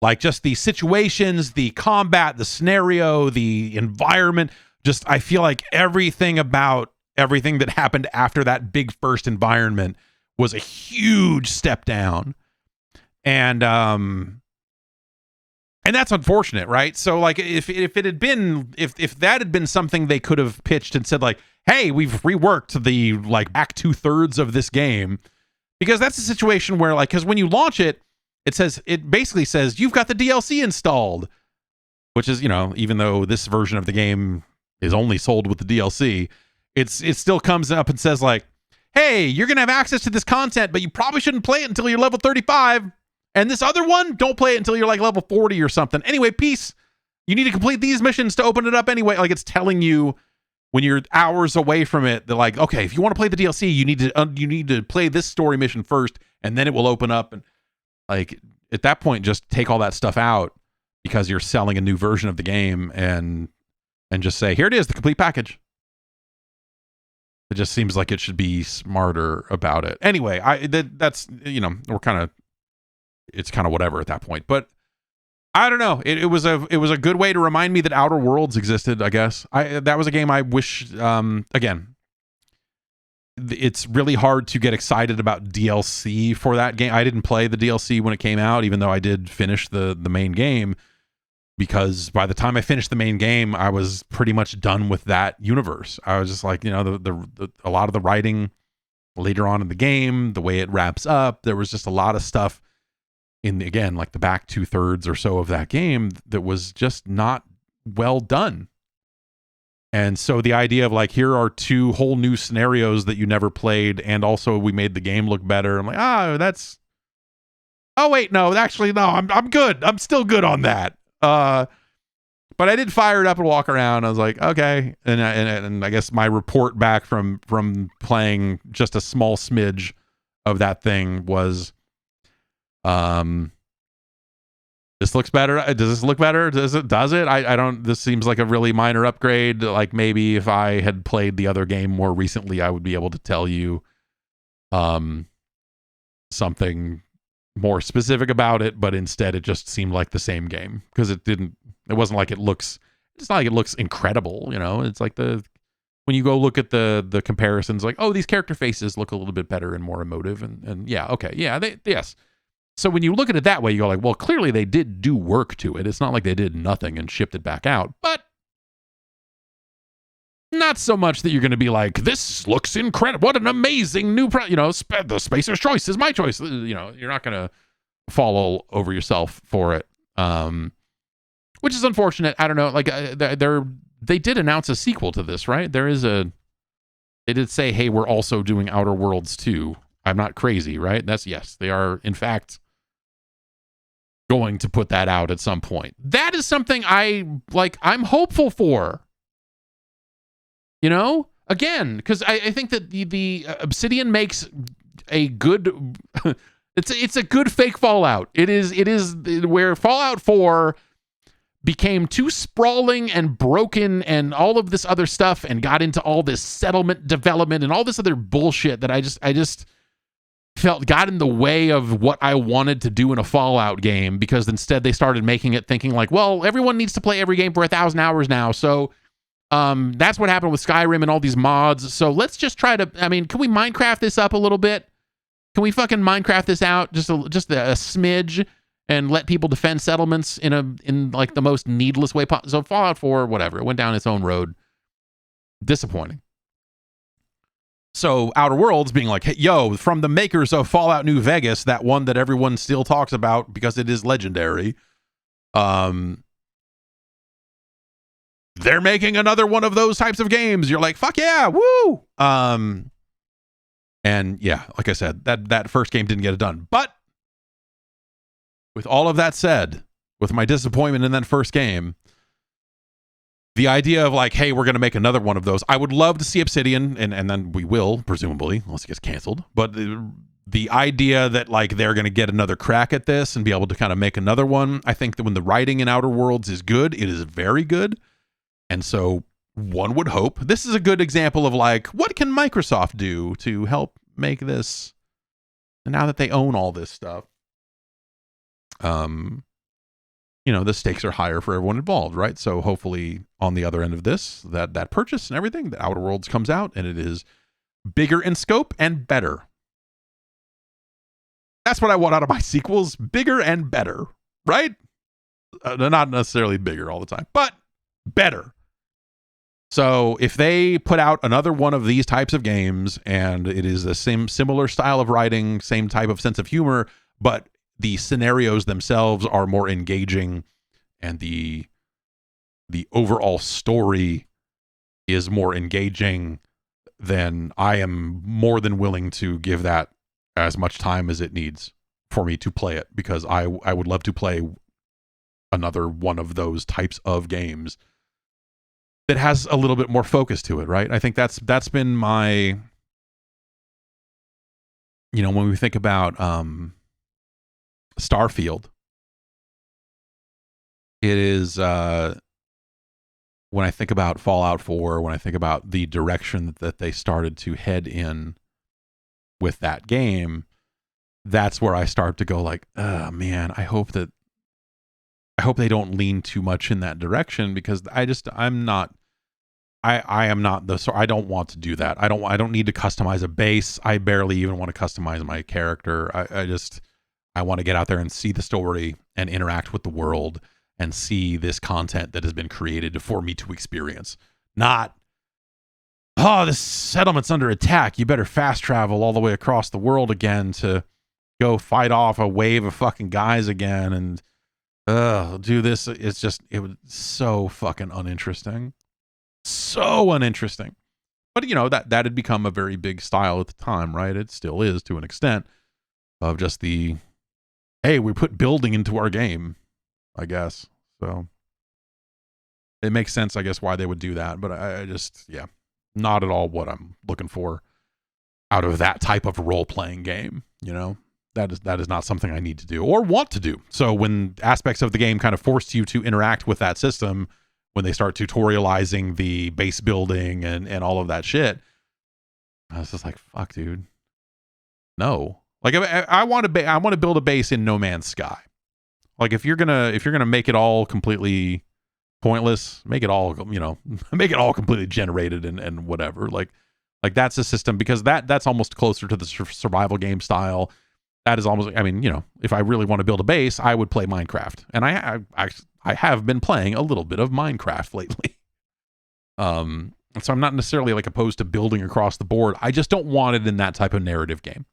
Like just the situations, the combat, the scenario, the environment, just I feel like everything that happened after that big first environment was a huge step down. And that's unfortunate, right? So like if that had been something they could have pitched and said like, hey, we've reworked the like back 2/3 of this game, because that's a situation where like, because when you launch it, it basically says you've got the DLC installed, which is, you know, even though this version of the game is only sold with the DLC, it still comes up and says like, hey, you're going to have access to this content, but you probably shouldn't play it until you're level 35. And this other one, don't play it until you're like level 40 or something. Anyway, peace. You need to complete these missions to open it up anyway. Like it's telling you when you're hours away from it, they're like, okay, if you want to play the DLC, you need to play this story mission first, and then it will open up. And like at that point, just take all that stuff out because you're selling a new version of the game, and just say, here it is, the complete package. It just seems like it should be smarter about it. Anyway, that's, you know, it's kind of whatever at that point. But I don't know. It was a good way to remind me that Outer Worlds existed, I guess. That was a game I wish, again, it's really hard to get excited about DLC for that game. I didn't play the DLC when it came out, even though I did finish the main game, because by the time I finished the main game, I was pretty much done with that universe. I was just like, you know, a lot of the writing later on in the game, the way it wraps up, there was just a lot of stuff in, again, like the back 2/3 or so of that game that was just not well done. And so the idea of like, here are 2 whole new scenarios that you never played, and also we made the game look better. I'm like, I'm good. I'm still good on that. But I did fire it up and walk around. I was like, okay. And I guess my report back from playing just a small smidge of that thing was, this looks better. Does this look better? Does it? I don't, this seems like a really minor upgrade. Like maybe if I had played the other game more recently, I would be able to tell you, something more specific about it, but instead it just seemed like the same game, because it's not like it looks incredible, you know. It's like when you go look at the comparisons, like, oh, these character faces look a little bit better and more emotive, and yeah, okay, yeah, yes. So when you look at it that way, you go like, well, clearly they did do work to it. It's not like they did nothing and shipped it back out, but not so much that you're going to be like, this looks incredible. What an amazing new, the Spacer's choice is my choice. You know, you're not going to fall all over yourself for it, which is unfortunate. I don't know. Like they did announce a sequel to this, right? They did say, hey, we're also doing Outer Worlds 2. I'm not crazy, right? Yes, they are in fact going to put that out at some point. That is something I'm hopeful for. You know, again, because I think that the Obsidian makes a good, it's a good fake Fallout. It is where Fallout 4 became too sprawling and broken and all of this other stuff, and got into all this settlement development and all this other bullshit that I just felt got in the way of what I wanted to do in a Fallout game, because instead they started making it thinking like, well, everyone needs to play every game for 1,000 hours now, so that's what happened with Skyrim and all these mods. So let's just try to, can we Minecraft this up a little bit? Can we fucking Minecraft this out just a smidge and let people defend settlements in like the most needless way possible? So Fallout 4, whatever, it went down its own road. Disappointing. So Outer Worlds being like, hey, yo, from the makers of Fallout New Vegas, that one that everyone still talks about because it is legendary, they're making another one of those types of games. You're like, fuck yeah, woo! And yeah, like I said, that first game didn't get it done. But with all of that said, with my disappointment in that first game, the idea of like, hey, we're going to make another one of those. I would love to see Obsidian, and then we will, presumably, unless it gets canceled. But the idea that like they're going to get another crack at this and be able to kind of make another one. I think that when the writing in Outer Worlds is good, it is very good. And so one would hope this is a good example of like, what can Microsoft do to help make this? And now that they own all this stuff, the stakes are higher for everyone involved, right? So hopefully on the other end of this, that purchase and everything, the Outer Worlds comes out and it is bigger in scope and better. That's what I want out of my sequels, bigger and better, right? Not necessarily bigger all the time, but better. So if they put out another one of these types of games and it is the similar style of writing, same type of sense of humor, but the scenarios themselves are more engaging and the overall story is more engaging, then I am more than willing to give that as much time as it needs for me to play it, because I would love to play another one of those types of games that has a little bit more focus to it, right? I think that's been my, when we think about Starfield, it is when I think about Fallout 4, when I think about the direction that they started to head in with that game, that's where I start to go like, oh man, I hope they don't lean too much in that direction, because I am not I don't want to do that. I don't need to customize a base. I barely even want to customize my character. I want to get out there and see the story and interact with the world and see this content that has been created for me to experience. Not, oh, this settlement's under attack, you better fast travel all the way across the world again to go fight off a wave of fucking guys again and do this. It was so fucking uninteresting. So uninteresting. But that had become a very big style at the time, right? It still is to an extent, of just the, hey, we put building into our game, I guess. So it makes sense, I guess, why they would do that. But I just, not at all what I'm looking for out of that type of role-playing game. That is not something I need to do or want to do. So when aspects of the game kind of force you to interact with that system, when they start tutorializing the base building and all of that shit, I was just like, fuck, dude. No. Like, I want to build a base in No Man's Sky. Like, if you're gonna make it all completely pointless, make it all make it all completely generated and whatever. Like that's a system, because that's almost closer to the survival game style. That is almost, if I really want to build a base, I would play Minecraft, and I have been playing a little bit of Minecraft lately. So I'm not necessarily like opposed to building across the board. I just don't want it in that type of narrative game.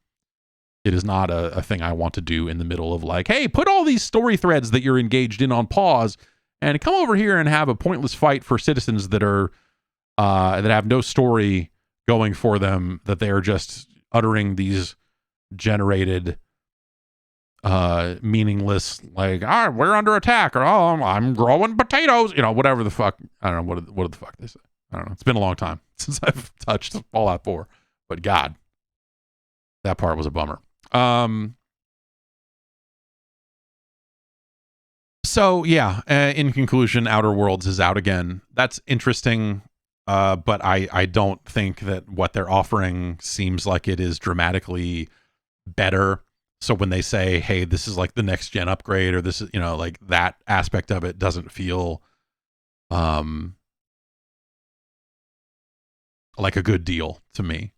It is not a thing I want to do in the middle of like, hey, put all these story threads that you're engaged in on pause and come over here and have a pointless fight for citizens that are that have no story going for them, that they are just uttering these generated meaningless, like, we're under attack, or I'm growing potatoes, whatever the fuck. I don't know what the fuck they say. I don't know. It's been a long time since I've touched Fallout 4, but God, that part was a bummer. So yeah, in conclusion, Outer Worlds is out again. That's interesting, but I don't think that what they're offering seems like it is dramatically better. So when they say, hey, this is like the next gen upgrade, or this is, like that aspect of it doesn't feel like a good deal to me,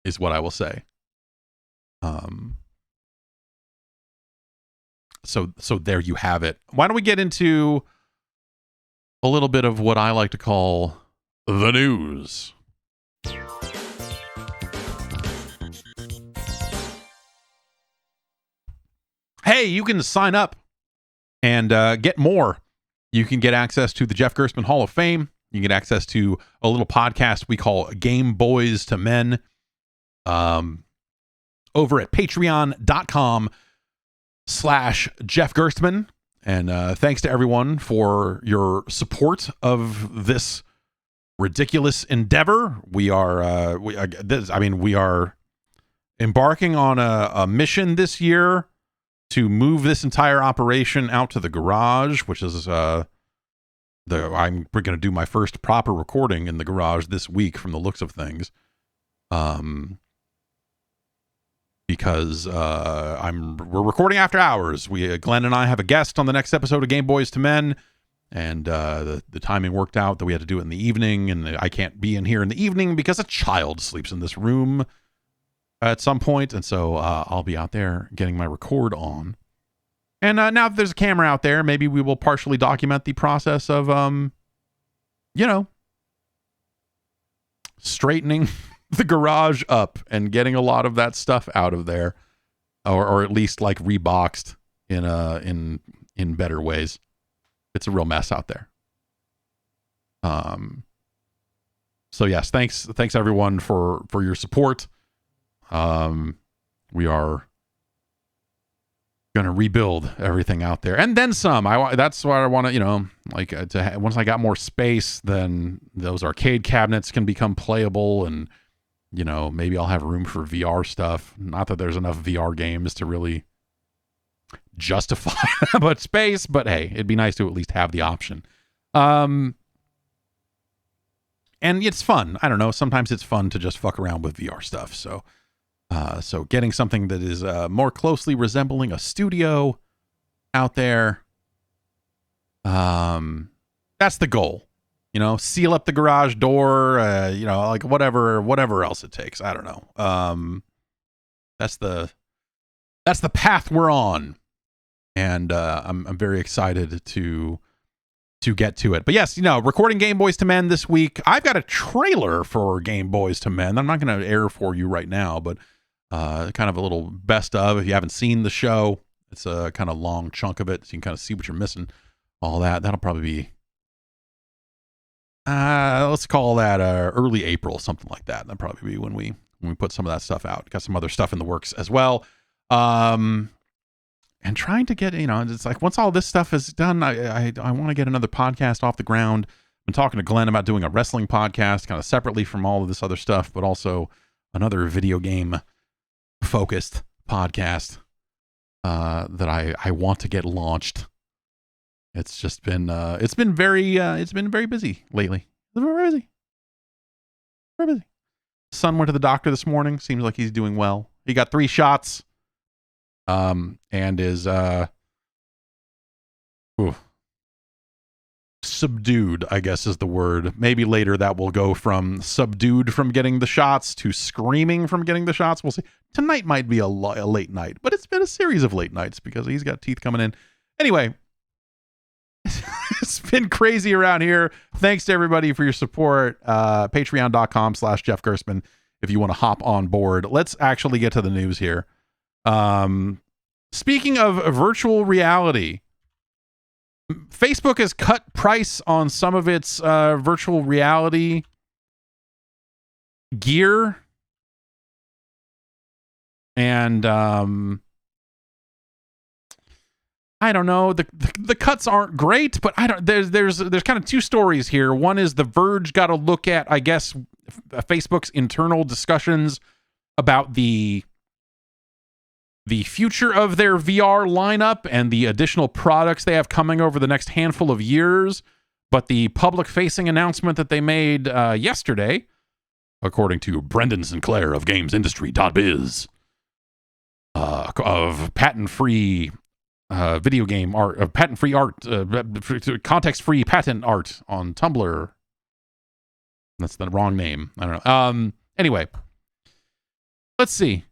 is what I will say. So there you have it. Why don't we get into a little bit of what I like to call the news? Hey, you can sign up and get more. You can get access to the Jeff Gerstmann Hall of Fame. You can get access to a little podcast we call Game Boys to Men over at patreon.com/Jeff Gerstmann. And thanks to everyone for your support of this ridiculous endeavor. We are embarking on a mission this year to move this entire operation out to the garage, which is I'm going to do my first proper recording in the garage this week from the looks of things. Because we're recording after hours. Glenn and I have a guest on the next episode of Game Boys to Men, and the timing worked out that we had to do it in the evening, and I can't be in here in the evening because a child sleeps in this room at some point, and so I'll be out there getting my record on. And now that there's a camera out there, maybe we will partially document the process of, straightening the garage up and getting a lot of that stuff out of there, or at least like reboxed in better ways. It's a real mess out there. So yes, thanks everyone for your support. We are going to rebuild everything out there, and then some. That's what I want to, once I got more space, then those arcade cabinets can become playable, and maybe I'll have room for VR stuff. Not that there's enough VR games to really justify but space, but hey, it'd be nice to at least have the option. And it's fun. I don't know. Sometimes it's fun to just fuck around with VR stuff. So getting something that is more closely resembling a studio out there, that's the goal. Seal up the garage door, like whatever else it takes. I don't know. That's the path we're on. And I'm very excited to get to it. But yes, recording Game Boys to Men this week. I've got a trailer for Game Boys to Men. I'm not going to air for you right now, but kind of a little best of. If you haven't seen the show, it's a kind of long chunk of it, so you can kind of see what you're missing. All that. That'll probably be, let's call that early April, something like that. That'll probably be when we put some of that stuff out. Got some other stuff in the works as well. And trying to get, it's like once all this stuff is done, I want to get another podcast off the ground. I've been talking to Glenn about doing a wrestling podcast kind of separately from all of this other stuff, but also another video game focused podcast that I want to get launched. It's just been very busy lately. Very busy. Son went to the doctor this morning. Seems like he's doing well. He got 3 shots. And is subdued, I guess is the word. Maybe later that will go from subdued from getting the shots to screaming from getting the shots. We'll see. Tonight might be a late night, but it's been a series of late nights because he's got teeth coming in. Anyway, it's been crazy around here. Thanks to everybody for your support. Patreon.com/Jeff Gerstmann if you want to hop on board. Let's actually get to the news here. Speaking of virtual reality, Facebook has cut price on some of its virtual reality gear, and I don't know, the cuts aren't great, but there's kind of 2 stories here. One is The Verge got a look at, I guess, Facebook's internal discussions about the future of their VR lineup and the additional products they have coming over the next handful of years. But the public-facing announcement that they made yesterday, according to Brendan Sinclair of GamesIndustry.biz, of patent-free video game art, of patent-free art, context-free patent art on Tumblr. That's the wrong name. I don't know. Anyway, let's see.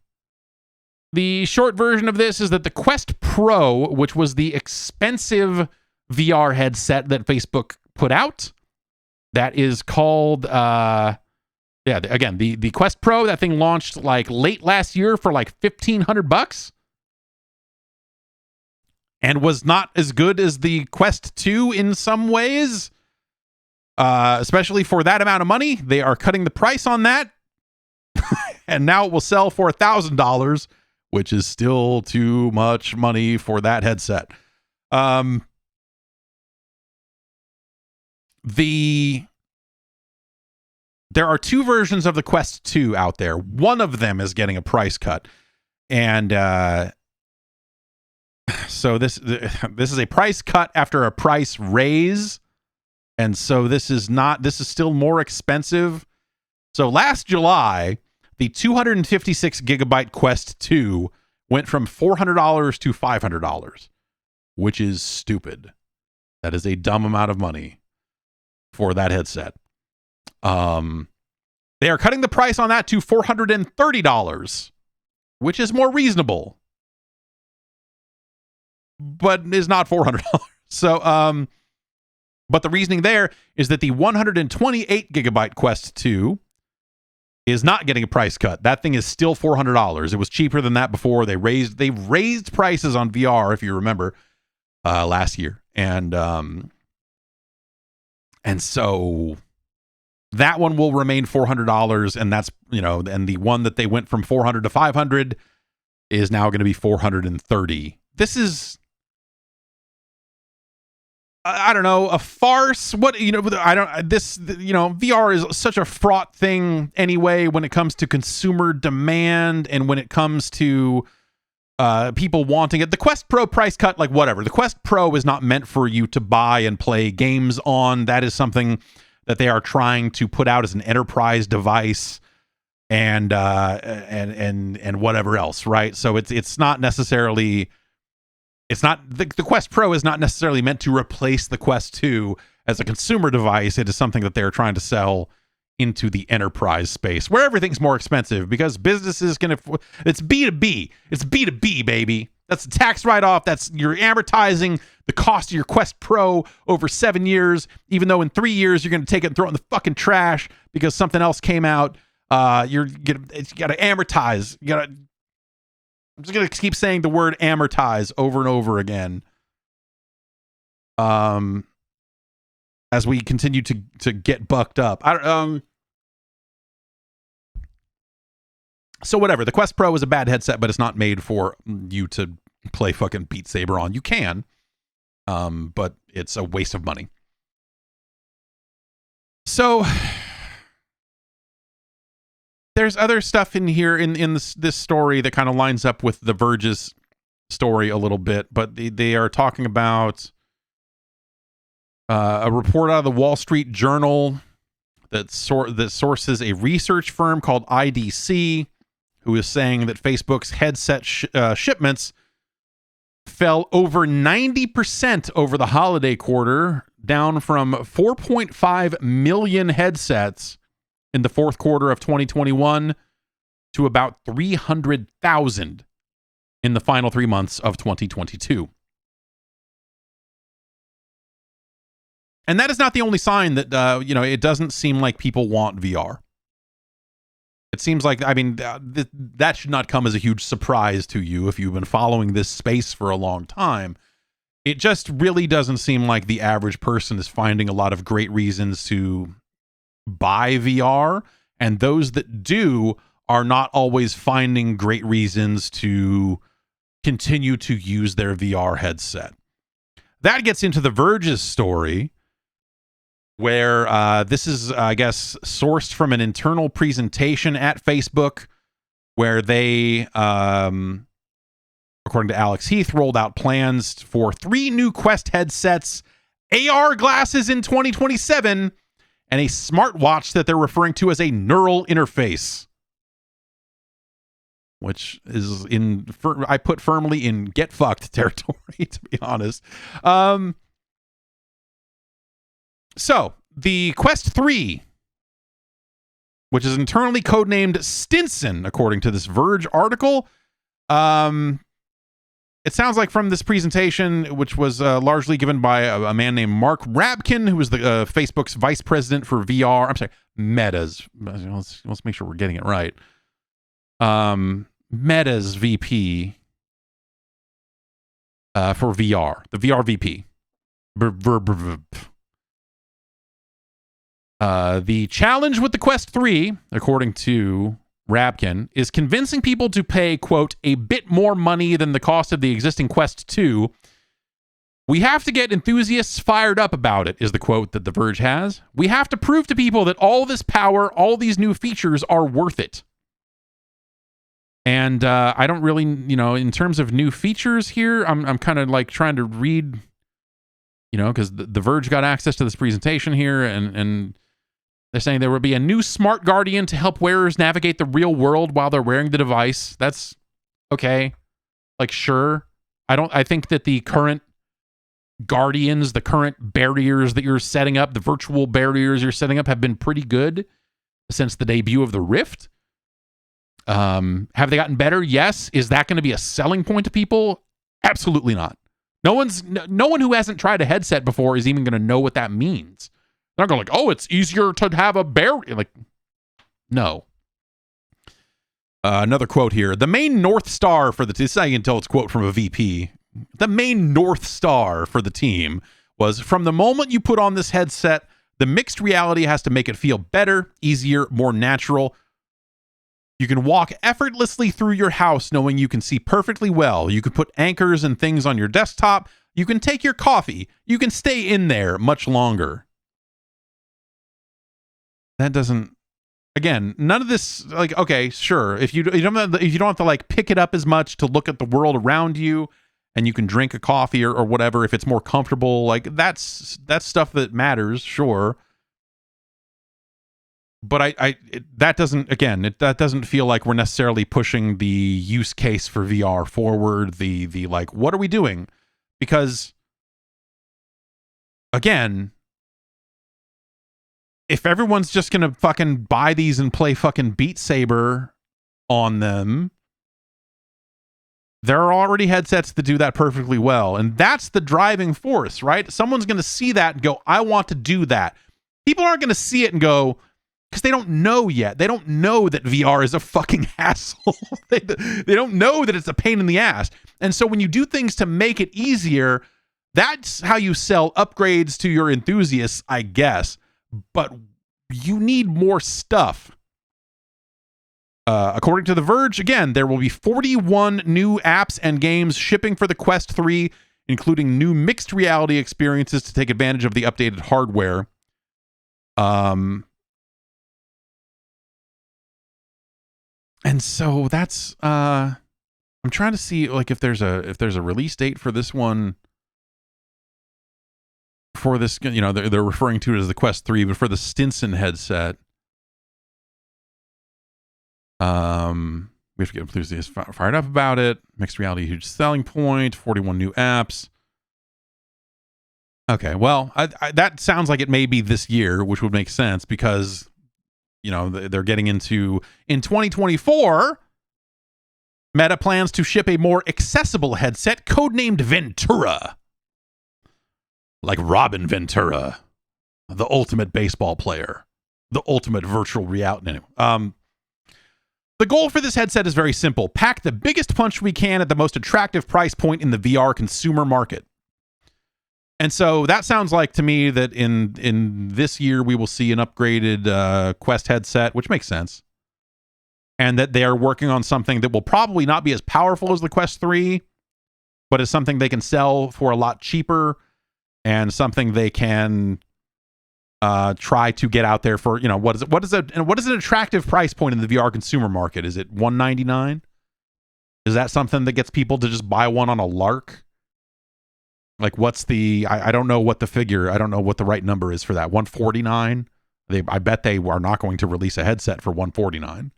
The short version of this is that the Quest Pro, which was the expensive VR headset that Facebook put out, that is called, the Quest Pro, that thing launched like late last year for like $1,500 and was not as good as the Quest 2 in some ways, especially for that amount of money. They are cutting the price on that, and now it will sell for $1,000, which is still too much money for that headset. The there are two versions of the Quest 2 out there. One of them is getting a price cut. And so this is a price cut after a price raise. And so this is still more expensive. So last July, the 256 gigabyte Quest 2 went from $400 to $500, which is stupid. That is a dumb amount of money for that headset. They are cutting the price on that to $430, which is more reasonable, but is not $400. So, but the reasoning there is that the 128 gigabyte Quest 2 is not getting a price cut. That thing is still $400. It was cheaper than that before. They raised prices on VR, if you remember, last year, and so that one will remain $400, and that's, and the one that they went from $400 to $500 is now going to be $430. This is, I don't know, a farce. VR is such a fraught thing anyway when it comes to consumer demand and when it comes to people wanting it. The Quest Pro price cut, like whatever. The Quest Pro is not meant for you to buy and play games on. That is something that they are trying to put out as an enterprise device and whatever else, right? So it's not necessarily, the Quest Pro is not necessarily meant to replace the Quest 2 as a consumer device. It is something that they're trying to sell into the enterprise space where everything's more expensive because businesses it's B2B. It's B2B, baby. That's a tax write-off. You're amortizing the cost of your Quest Pro over 7 years, even though in 3 years you're going to take it and throw it in the fucking trash because something else came out. You got to amortize. I'm just going to keep saying the word amortize over and over again. As we continue to get bucked up. So whatever, the Quest Pro is a bad headset, but it's not made for you to play fucking Beat Saber on. You can, but it's a waste of money. So there's other stuff in here in this story that kind of lines up with The Verge's story a little bit, but they are talking about a report out of the Wall Street Journal that sources a research firm called IDC, who is saying that Facebook's headset shipments fell over 90% over the holiday quarter, down from 4.5 million headsets in the fourth quarter of 2021 to about 300,000 in the final 3 months of 2022. And that is not the only sign that, it doesn't seem like people want VR. It seems like, that should not come as a huge surprise to you if you've been following this space for a long time. It just really doesn't seem like the average person is finding a lot of great reasons to buy VR, and those that do are not always finding great reasons to continue to use their VR headset. That gets into The Verge's story, where this is, I guess, sourced from an internal presentation at Facebook, where they, according to Alex Heath, rolled out plans for 3 new Quest headsets, AR glasses in 2027, and a smartwatch that they're referring to as a neural interface, which is I put firmly in get fucked territory, to be honest. So, the Quest 3, which is internally codenamed Stinson, according to this Verge article, it sounds like from this presentation, which was largely given by a man named Mark Rabkin, who was the Facebook's vice president for VR. I'm sorry, Meta's. Let's make sure we're getting it right. Meta's VP for VR, the VR VP. The challenge with the Quest 3, according to Rabkin, is convincing people to pay, quote, a bit more money than the cost of the existing Quest 2, We have to get enthusiasts fired up about it, is the quote that The Verge has. We have to prove to people that all this power, all these new features are worth it. And I don't really, in terms of new features here, I'm kind of like trying to read, because the Verge got access to this presentation here, and they're saying there will be a new smart guardian to help wearers navigate the real world while they're wearing the device. That's okay. Like, sure. I think that the current guardians, the current barriers that you're setting up, the virtual barriers you're setting up have been pretty good since the debut of the Rift. Have they gotten better? Yes. Is that going to be a selling point to people? Absolutely not. No one who hasn't tried a headset before is even going to know what that means. They're not going to it's easier to have a barrier. Like, no. Another quote here. The main North Star for this is how you can tell it's a quote from a VP. The main North Star for the team was, from the moment you put on this headset, the mixed reality has to make it feel better, easier, more natural. You can walk effortlessly through your house knowing you can see perfectly well. You can put anchors and things on your desktop. You can take your coffee. You can stay in there much longer. That doesn't... Again, none of this, like, okay, sure. If you don't have to like pick it up as much to look at the world around you, and you can drink a coffee or whatever, if it's more comfortable, like that's stuff that matters, sure. But that doesn't feel like we're necessarily pushing the use case for VR forward. The like, what are we doing? Because again, if everyone's just gonna fucking buy these and play fucking Beat Saber on them, there are already headsets that do that perfectly well. And that's the driving force, right? Someone's gonna see that and go, I want to do that. People aren't gonna see it and go, because they don't know yet. They don't know that VR is a fucking hassle. They don't know that it's a pain in the ass. And so when you do things to make it easier, that's how you sell upgrades to your enthusiasts, I guess. But you need more stuff. According to The Verge, again, there will be 41 new apps and games shipping for the Quest 3, including new mixed reality experiences to take advantage of the updated hardware. And so that's I'm trying to see like if there's a release date for this one, for this, they're referring to it as the Quest 3, but for the Stinson headset, we have to get enthusiasts fired up about it. Mixed reality, huge selling point. 41 new apps. Okay, well, that sounds like it may be this year, which would make sense because they're getting into, in 2024, Meta plans to ship a more accessible headset codenamed Ventura. Like Robin Ventura, the ultimate baseball player, the ultimate virtual reality. Anyway, the goal for this headset is very simple. Pack the biggest punch we can at the most attractive price point in the VR consumer market. And so that sounds like to me that in this year we will see an upgraded Quest headset, which makes sense. And that they are working on something that will probably not be as powerful as the Quest 3, but is something they can sell for a lot cheaper and something they can try to get out there for, what is an attractive price point in the VR consumer market? Is it $199? Is that something that gets people to just buy one on a lark? Like, what's the, I don't know what the figure, I don't know what the right number is for that. 149? I bet they are not going to release a headset for 149.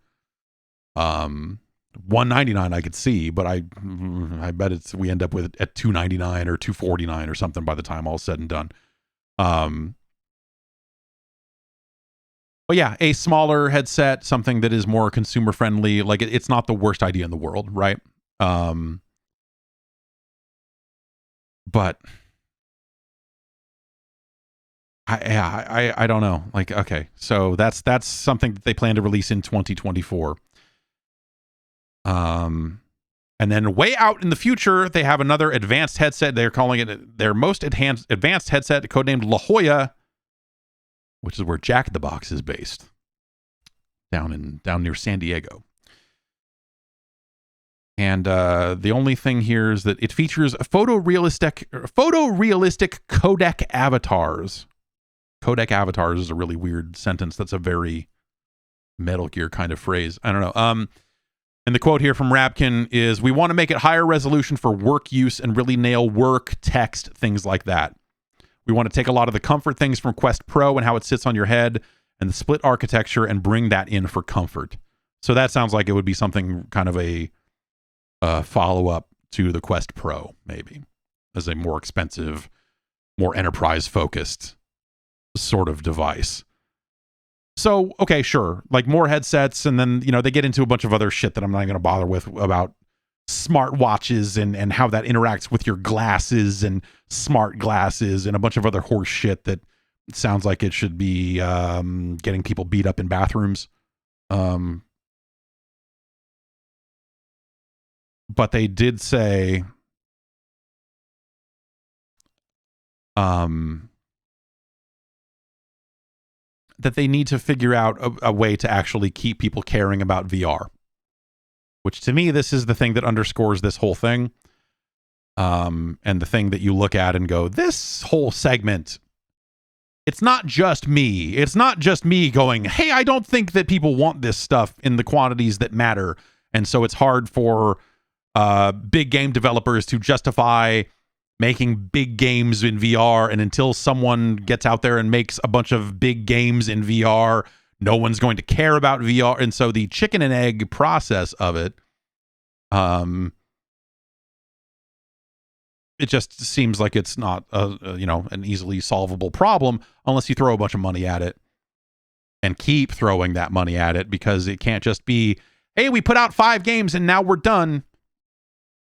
199 I could see, but I bet we end up with it at 299 or 249 or something by the time all's said and done. But yeah, a smaller headset, something that is more consumer friendly. Like it's not the worst idea in the world, right? But I don't know. Like, okay, so that's something that they plan to release in 2024. And then way out in the future, they have another advanced headset. They're calling it their most advanced headset, codenamed La Jolla, which is where Jack in the Box is based, down near San Diego. And the only thing here is that it features photorealistic codec avatars. Codec avatars is a really weird sentence. That's a very Metal Gear kind of phrase. I don't know. And the quote here from Rabkin is, "We want to make it higher resolution for work use and really nail work, text, things like that. We want to take a lot of the comfort things from Quest Pro and how it sits on your head and the split architecture and bring that in for comfort." So that sounds like it would be something kind of a follow-up to the Quest Pro, maybe, as a more expensive, more enterprise-focused sort of device. So, okay, sure. Like more headsets, and then, they get into a bunch of other shit that I'm not going to bother with about smart watches and how that interacts with your glasses and smart glasses and a bunch of other horse shit that sounds like it should be getting people beat up in bathrooms. But they did say that they need to figure out a way to actually keep people caring about VR, which to me, this is the thing that underscores this whole thing. And the thing that you look at and go, this whole segment, it's not just me. It's not just me going, hey, I don't think that people want this stuff in the quantities that matter. And so it's hard for big game developers to justify making big games in VR, and until someone gets out there and makes a bunch of big games in VR, no one's going to care about VR. And so the chicken and egg process of it, it just seems like it's not an easily solvable problem unless you throw a bunch of money at it and keep throwing that money at it, because it can't just be, hey, we put out 5 games and now we're done.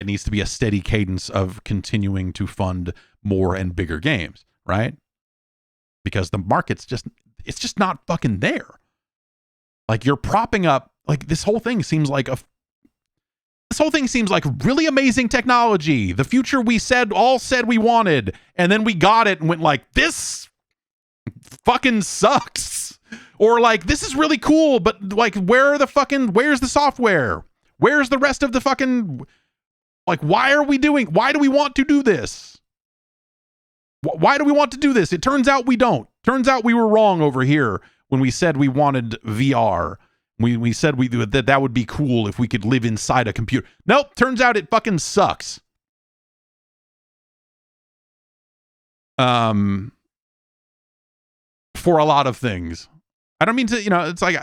It needs to be a steady cadence of continuing to fund more and bigger games, right? Because the market's just not fucking there. Like, you're propping up, like, this whole thing seems like really amazing technology. The future we all said we wanted, and then we got it and went like, this fucking sucks. Or like, this is really cool, but like, where's the software? Where's the rest of the fucking, like, why do we want to do this? Why do we want to do this? It turns out we don't. Turns out we were wrong over here when we said we wanted VR. We said that would be cool if we could live inside a computer. Nope, turns out it fucking sucks. For a lot of things. I don't mean to, it's like,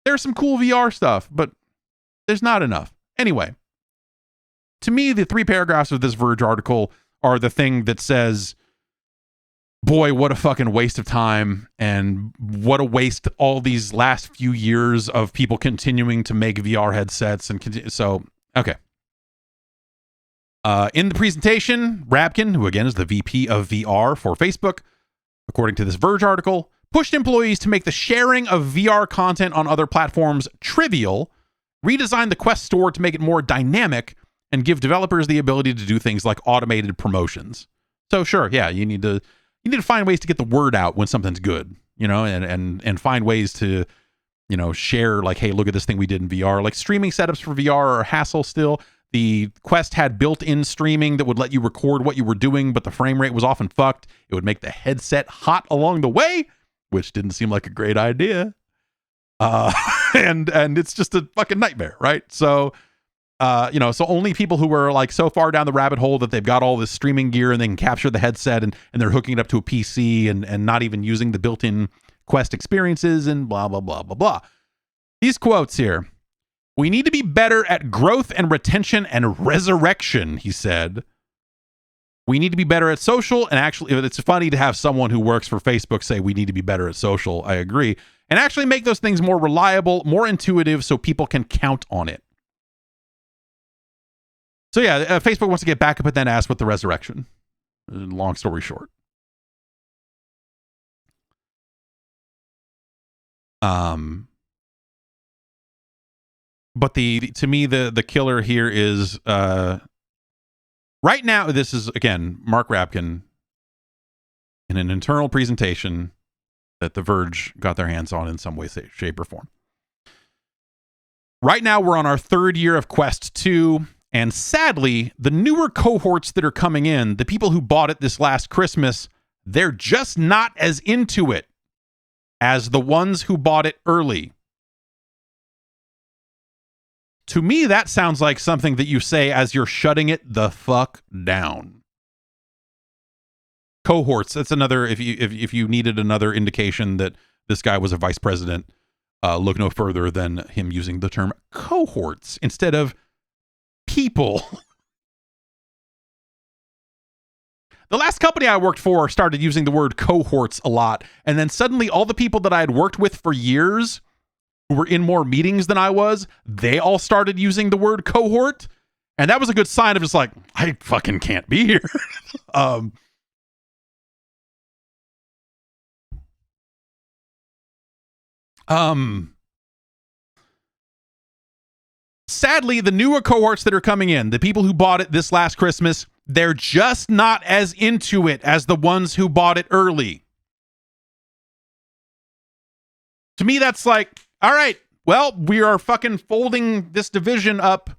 there's some cool VR stuff, but there's not enough. Anyway, to me, the 3 paragraphs of this Verge article are the thing that says, boy, what a fucking waste of time, and what a waste all these last few years of people continuing to make VR headsets. And so, okay. In the presentation, Rabkin, who again is the VP of VR for Facebook, according to this Verge article, pushed employees to make the sharing of VR content on other platforms trivial, redesigned the Quest store to make it more dynamic, and give developers the ability to do things like automated promotions. So sure, yeah, you need to find ways to get the word out when something's good, and find ways to, share, like, hey, look at this thing we did in VR. Like, streaming setups for VR are a hassle still. The Quest had built-in streaming that would let you record what you were doing, but the frame rate was often fucked. It would make the headset hot along the way, which didn't seem like a great idea. And it's just a fucking nightmare, right? So, so only people who were like so far down the rabbit hole that they've got all this streaming gear and they can capture the headset and they're hooking it up to a PC and not even using the built-in Quest experiences and blah, blah, blah, blah, blah. These quotes here. We need to be better at growth and retention and resurrection, he said. We need to be better at social. And actually, it's funny to have someone who works for Facebook say we need to be better at social. I agree. And actually make those things more reliable, more intuitive, so people can count on it. So yeah, Facebook wants to get back up and then ask what the resurrection. Long story short. But to me, the killer here is right now, this is, again, Mark Rabkin in an internal presentation that The Verge got their hands on in some way, shape, or form. Right now, we're on our third year of Quest 2, and sadly, the newer cohorts that are coming in, the people who bought it this last Christmas, they're just not as into it as the ones who bought it early. To me, that sounds like something that you say as you're shutting it the fuck down. Cohorts, that's another, if you needed another indication that this guy was a vice president, look no further than him using the term cohorts instead of people. The last company I worked for started using the word cohorts a lot, and then suddenly all the people that I had worked with for years who were in more meetings than I was, they all started using the word cohort, and that was a good sign of just like, I fucking can't be here. Sadly, the newer cohorts that are coming in, the people who bought it this last Christmas, they're just not as into it as the ones who bought it early. To me, that's like, all right, well, we are fucking folding this division up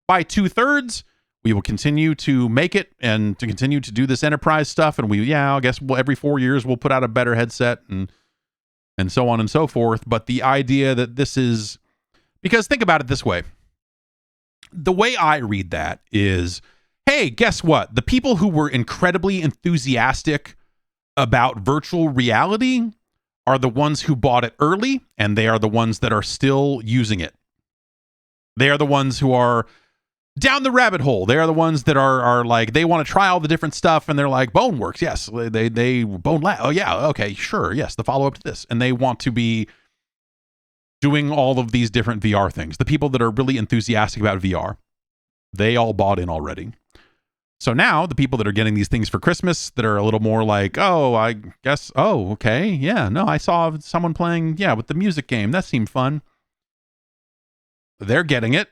by 2/3. We will continue to make it and to continue to do this enterprise stuff. And I guess every 4 years we'll put out a better headset and so on and so forth. But the idea that this is, because think about it this way. The way I read that is, hey, guess what? The people who were incredibly enthusiastic about virtual reality are the ones who bought it early, and they are the ones that are still using it. They are the ones who are down the rabbit hole. They are the ones that are like, they want to try all the different stuff, and they're like, Boneworks, yes. They Bone Lab, oh yeah, okay, sure, yes, the follow-up to this. And they want to be doing all of these different VR things. The people that are really enthusiastic about VR, they all bought in already. So now the people that are getting these things for Christmas that are a little more like, oh, I guess, oh, okay, yeah, no, I saw someone playing, with the music game. That seemed fun. They're getting it.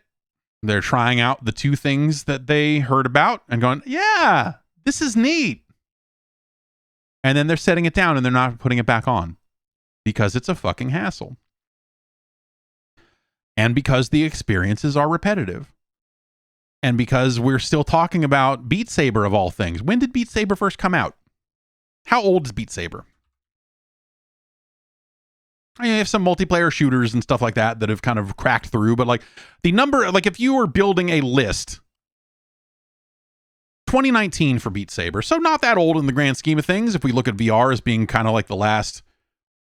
They're trying out the two things that they heard about and going, yeah, this is neat. And then they're setting it down and they're not putting it back on because it's a fucking hassle. And because the experiences are repetitive. And because we're still talking about Beat Saber of all things. When did Beat Saber first come out? How old is Beat Saber? I mean, you have some multiplayer shooters and stuff like that have kind of cracked through, but like the number, like if you were building a list, 2019 for Beat Saber, so not that old in the grand scheme of things. If we look at VR as being kind of like the last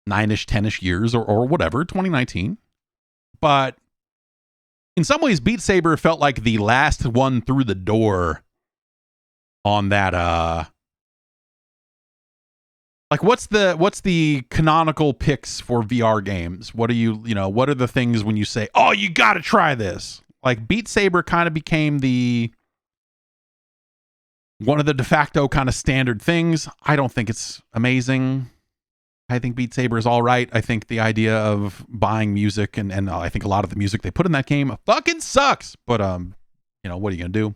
9-ish, 10-ish years or whatever, 2019. But in some ways, Beat Saber felt like the last one through the door on that, like what's the canonical picks for VR games? What are what are the things when you say, oh, you got to try this? Like Beat Saber kind of became one of the de facto kind of standard things. I don't think it's amazing. I think Beat Saber is all right. I think the idea of buying music and I think a lot of the music they put in that game fucking sucks. But what are you gonna do?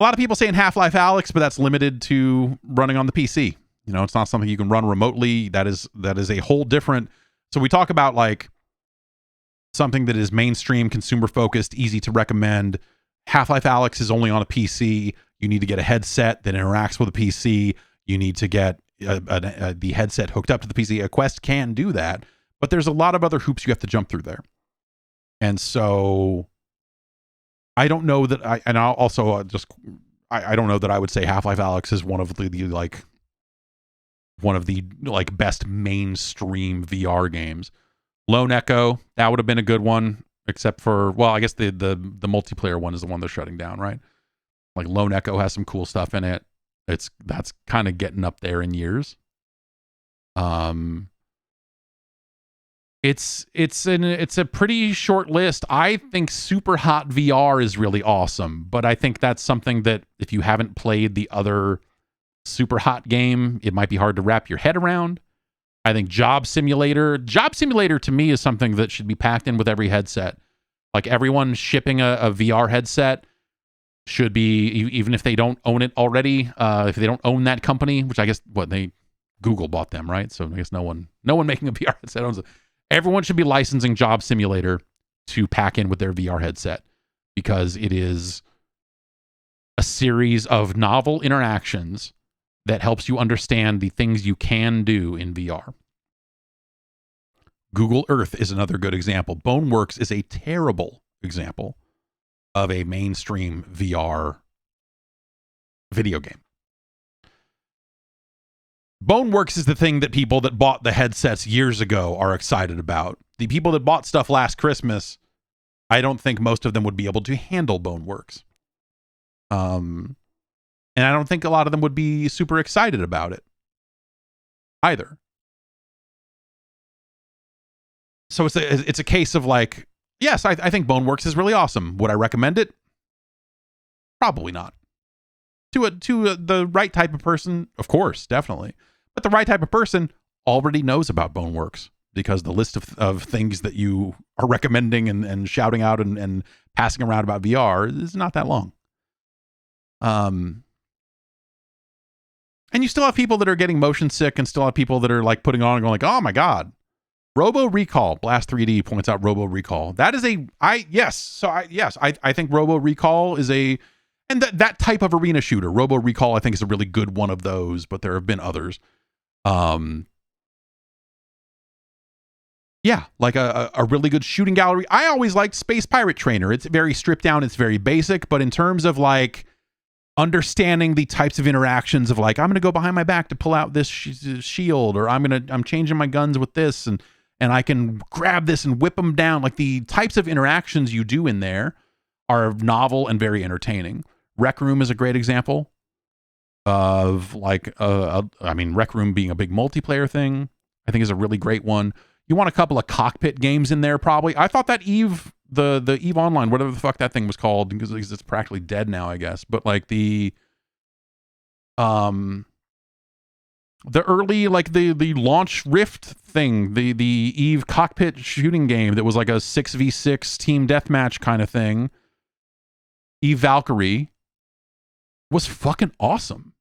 A lot of people saying Half-Life Alyx, but that's limited to running on the PC. It's not something you can run remotely. That is a whole different. So we talk about like something that is mainstream, consumer focused, easy to recommend. Half-Life Alyx is only on a PC. You need to get a headset that interacts with a PC. You need to get the headset hooked up to the PC. A Quest can do that, but there's a lot of other hoops you have to jump through there. And so I don't know that I don't know that I would say Half-Life Alyx is one of the best mainstream VR games. Lone Echo, that would have been a good one, except for, well, I guess the multiplayer one is the one they're shutting down, right? Like Lone Echo has some cool stuff in it. That's kind of getting up there in years. It's a pretty short list. I think Super Hot VR is really awesome, but I think that's something that if you haven't played the other Super Hot game, it might be hard to wrap your head around. I think Job Simulator to me is something that should be packed in with every headset. Like everyone shipping a VR headset should be, even if they don't own it already, if they don't own that company, which I guess Google bought them, right? So I guess no one making a VR headset owns it. Everyone should be licensing Job Simulator to pack in with their VR headset, because it is a series of novel interactions that helps you understand the things you can do in VR. Google Earth is another good example. Boneworks is a terrible example of a mainstream VR video game. Boneworks is the thing that people that bought the headsets years ago are excited about. The people that bought stuff last Christmas, I don't think most of them would be able to handle Boneworks. And I don't think a lot of them would be super excited about it either. So it's a case of like, yes, I think Boneworks is really awesome. Would I recommend it? Probably not. To the right type of person, of course, definitely. But the right type of person already knows about Boneworks, because the list of things that you are recommending and shouting out and passing around about VR is not that long. And you still have people that are getting motion sick, and still have people that are like putting on and going like, oh my God. Robo Recall, Blast 3D points out Robo Recall. That is I think Robo Recall is and that type of arena shooter. Robo Recall, I think, is a really good one of those, but there have been others. Yeah, like a really good shooting gallery. I always liked Space Pirate Trainer. It's very stripped down, it's very basic, but in terms of like understanding the types of interactions of like, I'm going to go behind my back to pull out this shield, or I'm changing my guns with this, and I can grab this and whip them down. Like the types of interactions you do in there are novel and very entertaining. Rec Room is a great example of like, Rec Room being a big multiplayer thing, I think is a really great one. You want a couple of cockpit games in there, probably. I thought that Eve, the Eve Online, whatever the fuck that thing was called, because it's practically dead now, I guess. But like the early, like the launch Rift thing, the Eve cockpit shooting game that was like a 6v6 team deathmatch kind of thing, Eve Valkyrie, was fucking awesome.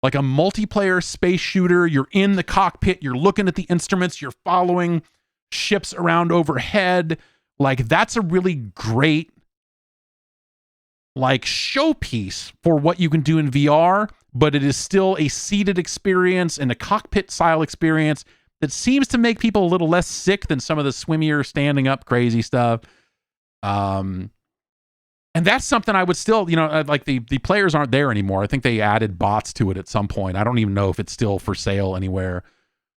Like a multiplayer space shooter. You're in the cockpit, you're looking at the instruments, you're following ships around overhead. Like that's a really great like showpiece for what you can do in VR, but it is still a seated experience and a cockpit style experience that seems to make people a little less sick than some of the swimmier standing up crazy stuff. And that's something I would still, like the players aren't there anymore. I think they added bots to it at some point. I don't even know if it's still for sale anywhere.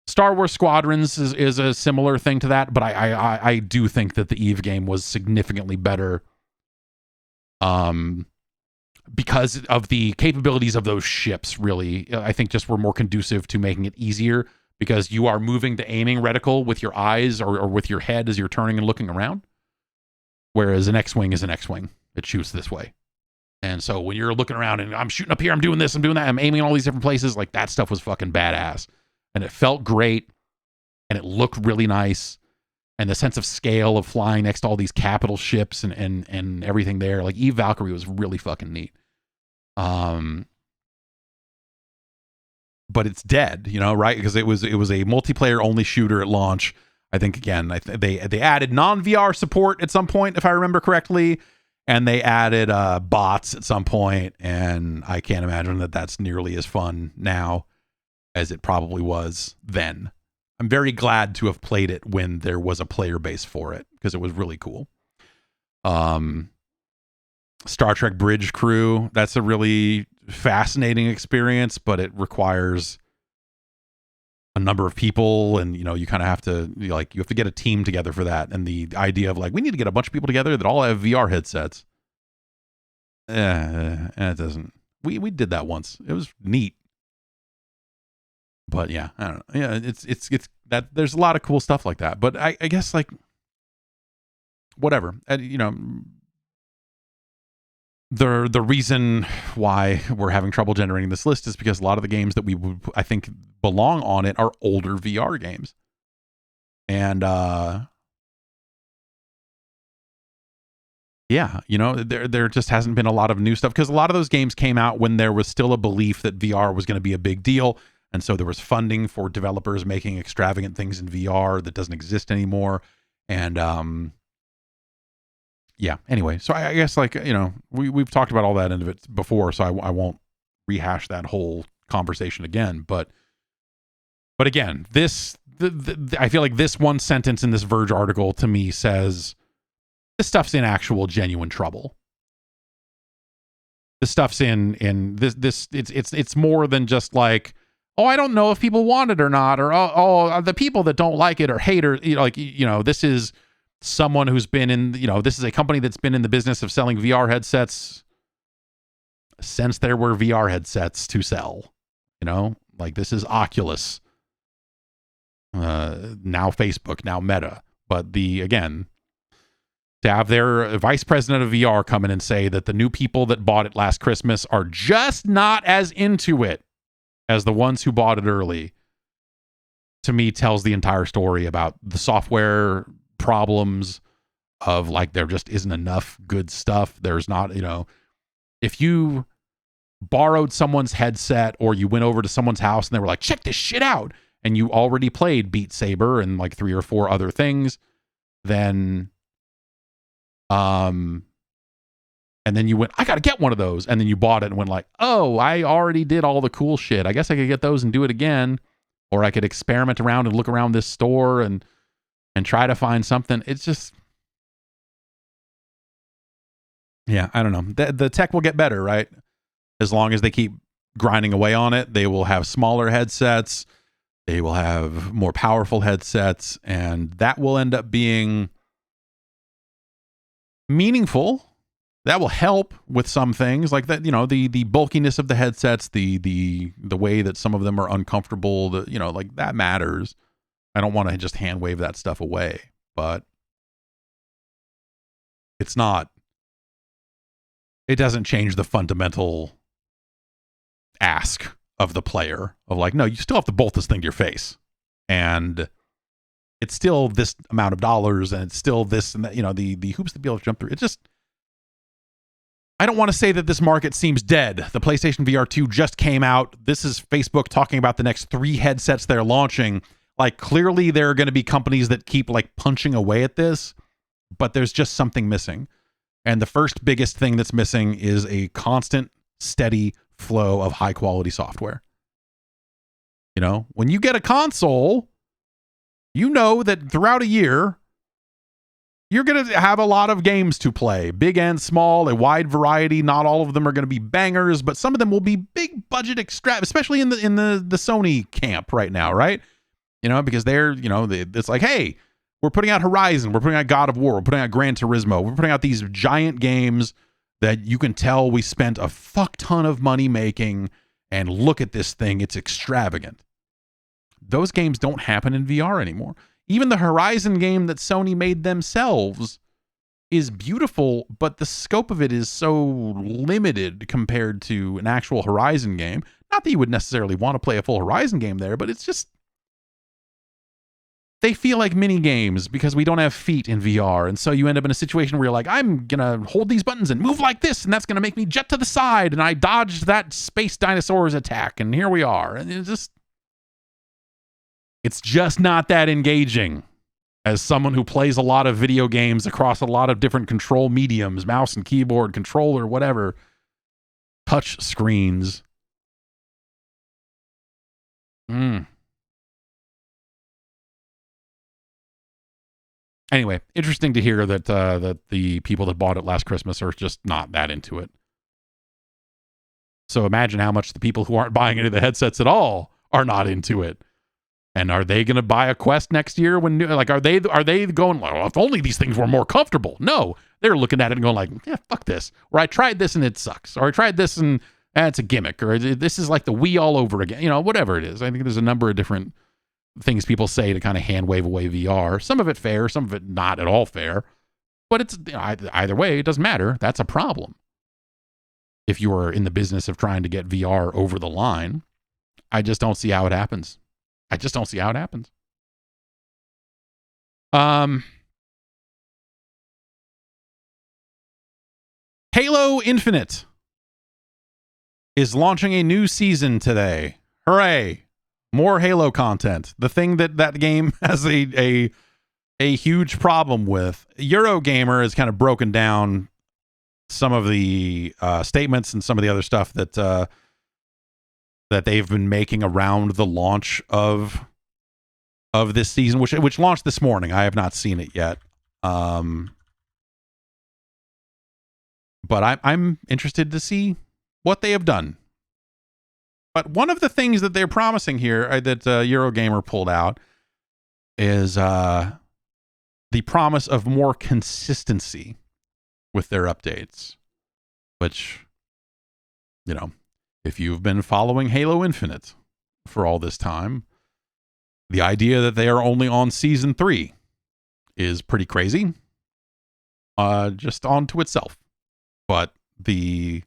Star Wars Squadrons is a similar thing to that, but I do think that the Eve game was significantly better because of the capabilities of those ships, really. I think just were more conducive to making it easier, because you are moving the aiming reticle with your eyes or with your head as you're turning and looking around. Whereas an X-Wing is an X-Wing. It shoots this way. And so when you're looking around and I'm shooting up here, I'm doing this, I'm doing that, I'm aiming in all these different places, like that stuff was fucking badass. And it felt great. And it looked really nice. And the sense of scale of flying next to all these capital ships and everything there. Like Eve Valkyrie was really fucking neat. But it's dead, right? Because it was a multiplayer only shooter at launch. I think, again, they added non-VR support at some point, if I remember correctly. And they added bots at some point, and I can't imagine that that's nearly as fun now as it probably was then. I'm very glad to have played it when there was a player base for it, because it was really cool. Star Trek Bridge Crew, that's a really fascinating experience, but it requires a number of people, and you kind of have to you have to get a team together for that. And the idea of like, we need to get a bunch of people together that all have VR headsets, it doesn't. We did that once. It was neat, but yeah, I don't know. Yeah, it's that there's a lot of cool stuff like that. But I guess like whatever, the reason why we're having trouble generating this list is because a lot of the games that we would, I think, belong on it are older VR games. And there just hasn't been a lot of new stuff, because a lot of those games came out when there was still a belief that VR was going to be a big deal. And so there was funding for developers making extravagant things in VR that doesn't exist anymore. And yeah, anyway, so I guess, like, we've talked about all that end of it before, so I won't rehash that whole conversation again. But again, I feel like this one sentence in this Verge article to me says this stuff's in actual genuine trouble. This stuff's in this it's more than just like, oh, I don't know if people want it or not, or oh, the people that don't like it or hate or this is someone who's been in, this is a company that's been in the business of selling VR headsets since there were VR headsets to sell. Like, this is Oculus, now Facebook, now Meta. But again, to have their vice president of VR come in and say that the new people that bought it last Christmas are just not as into it as the ones who bought it early, to me tells the entire story about the software problems of, like, there just isn't enough good stuff. There's not, if you borrowed someone's headset or you went over to someone's house and they were like, check this shit out, and you already played Beat Saber and like 3 or 4 other things, then and then you went, I gotta get one of those, and then you bought it and went like, oh, I already did all the cool shit, I guess I could get those and do it again, or I could experiment around and look around this store and try to find something. It's just, yeah, I don't know. The tech will get better, right? As long as they keep grinding away on it, they will have smaller headsets, they will have more powerful headsets, and that will end up being meaningful. That will help with some things, like that, the bulkiness of the headsets, the way that some of them are uncomfortable, like, that matters. I don't want to just hand wave that stuff away, but it doesn't change the fundamental ask of the player of, like, no, you still have to bolt this thing to your face, and it's still this amount of dollars, and it's still this, and that, the hoops to be able to jump through. It just, I don't want to say that this market seems dead. The PlayStation VR 2 just came out. This is Facebook talking about the next 3 headsets they're launching. Like, clearly there are going to be companies that keep, like, punching away at this, but there's just something missing. And the first biggest thing that's missing is a constant, steady flow of high quality software. When you get a console, that throughout a year, you're going to have a lot of games to play, big and small, a wide variety. Not all of them are going to be bangers, but some of them will be big budget especially in the Sony camp right now, right? Because they're, it's like, hey, we're putting out Horizon, we're putting out God of War, we're putting out Gran Turismo, we're putting out these giant games that you can tell we spent a fuck ton of money making, and look at this thing, it's extravagant. Those games don't happen in VR anymore. Even the Horizon game that Sony made themselves is beautiful, but the scope of it is so limited compared to an actual Horizon game. Not that you would necessarily want to play a full Horizon game there, but it's just, they feel like mini games because we don't have feet in VR. And so you end up in a situation where you're like, I'm going to hold these buttons and move like this, and that's going to make me jet to the side, and I dodged that space dinosaur's attack, and here we are. And it's just not that engaging. As someone who plays a lot of video games across a lot of different control mediums, mouse and keyboard, controller, whatever, touch screens. Anyway, interesting to hear that that the people that bought it last Christmas are just not that into it. So imagine how much the people who aren't buying any of the headsets at all are not into it. And are they going to buy a Quest next year? Are they going, well, if only these things were more comfortable? No, they're looking at it and going like, yeah, fuck this. Or I tried this and it sucks. Or I tried this and it's a gimmick. Or this is like the Wii all over again. Whatever it is. I think there's a number of different things people say to kind of hand wave away VR. Some of it fair, some of it not at all fair. But it's either way, it doesn't matter. That's a problem. If you are in the business of trying to get VR over the line, I just don't see how it happens. Halo Infinite is launching a new season today. Hooray. More Halo content. The thing that game has a a huge problem with. Eurogamer has kind of broken down some of the statements and some of the other stuff that that they've been making around the launch of this season, which launched this morning. I have not seen it yet, but I'm interested to see what they have done. But one of the things that they're promising here that Eurogamer pulled out is the promise of more consistency with their updates, which, you know, if you've been following Halo Infinite for all this time, the idea that they are only on season 3 is pretty crazy, just onto itself. But the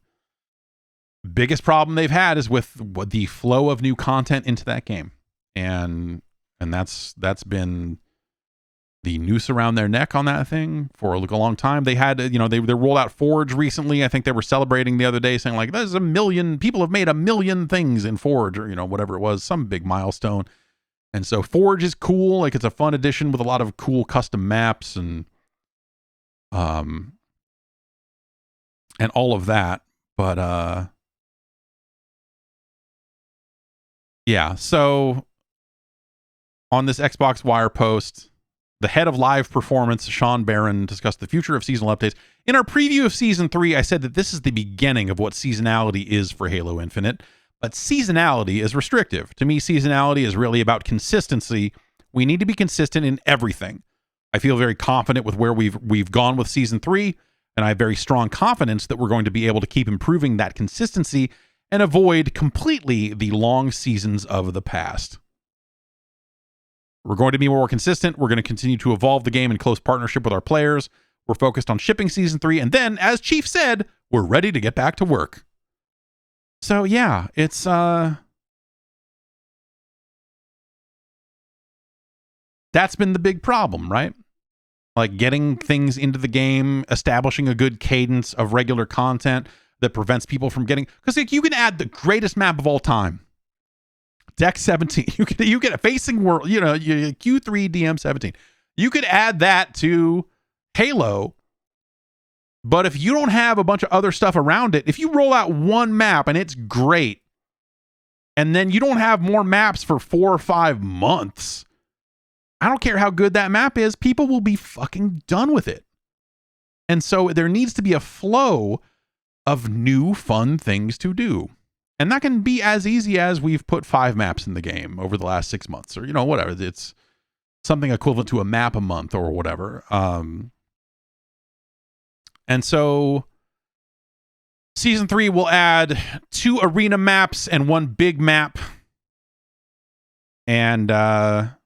biggest problem they've had is with the flow of new content into that game, and that's been the noose around their neck on that thing for a long time. They had, you know, they rolled out Forge recently. I think they were celebrating the other day, saying like, "There's 1 million people have made 1 million things in Forge," or, you know, whatever it was, some big milestone. And so Forge is cool. Like, it's a fun addition with a lot of cool custom maps and all of that. But yeah. So on this Xbox Wire post, the head of live performance, Sean Barron, discussed the future of seasonal updates. In our preview of Season 3, I said that this is the beginning of what seasonality is for Halo Infinite, but seasonality is restrictive. To me, seasonality is really about consistency. We need to be consistent in everything. I feel very confident with where we've gone with Season 3, and I have very strong confidence that we're going to be able to keep improving that consistency and avoid completely the long seasons of the past. We're going to be more consistent. We're going to continue to evolve the game in close partnership with our players. We're focused on shipping Season 3. And then, as Chief said, we're ready to get back to work. So, yeah, it's... that's been the big problem, right? Like, getting things into the game, establishing a good cadence of regular content that prevents people from getting... Because like, you can add the greatest map of all time. Deck 17, you get a facing world, you know, Q3 DM 17. You could add that to Halo, but if you don't have a bunch of other stuff around it, if you roll out one map and it's great, and then you don't have more maps for 4 or 5 months, I don't care how good that map is, people will be fucking done with it. And so there needs to be a flow of new fun things to do. And that can be as easy as we've put 5 maps in the game over the last 6 months, or, you know, whatever. It's something equivalent to a map a month or whatever. And so Season 3 will add 2 arena maps and 1 big map. And that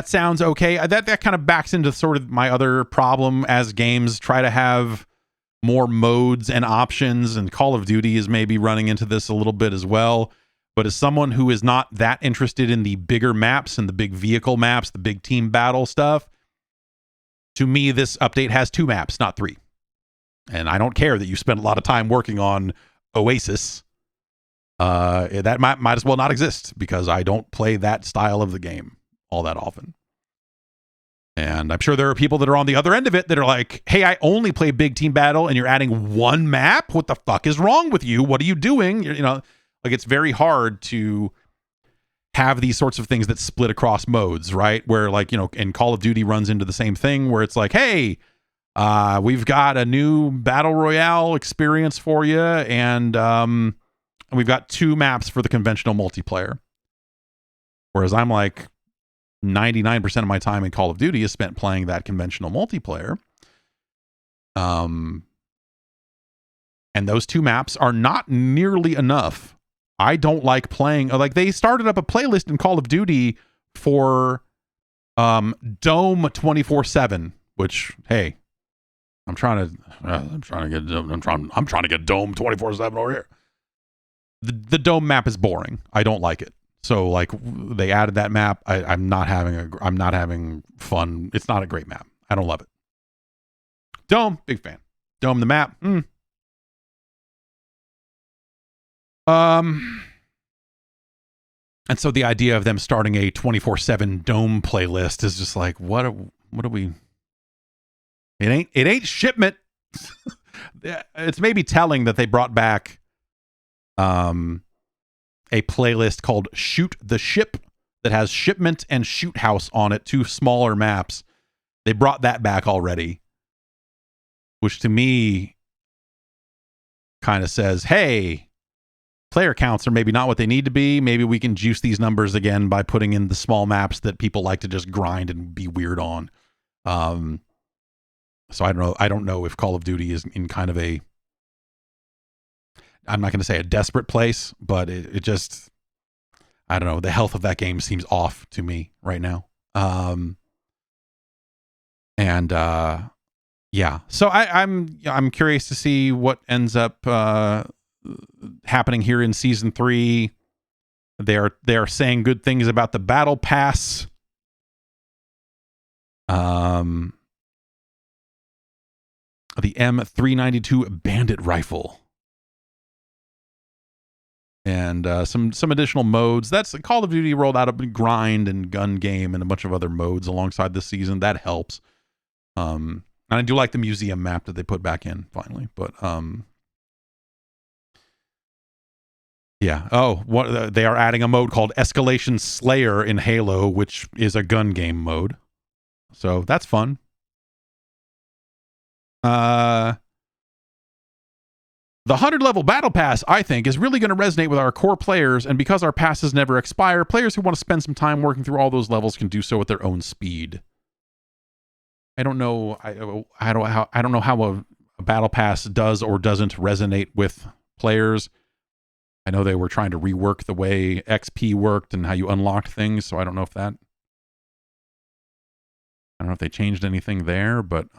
sounds okay. That kind of backs into sort of my other problem as games try to have more modes and options, and Call of Duty is maybe running into this a little bit as well. But as someone who is not that interested in the bigger maps and the big vehicle maps, the big team battle stuff, to me, this update has 2 maps, not 3. And I don't care that you spent a lot of time working on Oasis. That might as well not exist, because I don't play that style of the game all that often. And I'm sure there are people that are on the other end of it that are like, hey, I only play big team battle and you're adding 1 map? What the fuck is wrong with you? What are you doing? You know, like, it's very hard to have these sorts of things that split across modes, right? Where, like, you know, and Call of Duty runs into the same thing where it's like, hey, we've got a new battle royale experience for you, and we've got 2 maps for the conventional multiplayer. Whereas I'm like, 99% of my time in Call of Duty is spent playing that conventional multiplayer. And those 2 maps are not nearly enough. I don't like playing, like, they started up a playlist in Call of Duty for Dome 24/7, which, hey, I'm trying to get Dome 24/7 over here. The Dome map is boring. I don't like it. So, like, they added that map. I'm not having fun. It's not a great map. I don't love it. Dome, big fan. Dome, the map. And so the idea of them starting a 24/7 Dome playlist is just like, what are we? It ain't Shipment. It's maybe telling that they brought back a playlist called Shoot the Ship that has Shipment and Shoot House on it, 2 smaller maps. They brought that back already, which to me kind of says, hey, player counts are maybe not what they need to be. Maybe we can juice these numbers again by putting in the small maps that people like to just grind and be weird on. So I don't know if Call of Duty is in kind of a, I'm not going to say a desperate place, but it just, I don't know. The health of that game seems off to me right now. Yeah. So I'm curious to see what ends up happening here in season 3. They are saying good things about the battle pass. The M392 Bandit rifle. And some additional modes. That's Call of Duty rolled out a grind and gun game and a bunch of other modes alongside this season. That helps. And I do like the museum map that they put back in finally. But yeah. Oh, they are adding a mode called Escalation Slayer in Halo, which is a gun game mode. So that's fun. The 100 level battle pass, I think, is really going to resonate with our core players, and because our passes never expire, players who want to spend some time working through all those levels can do so at their own speed. I don't know. I don't know how a battle pass does or doesn't resonate with players. I know they were trying to rework the way XP worked and how you unlocked things, so I don't know if that. I don't know if they changed anything there, but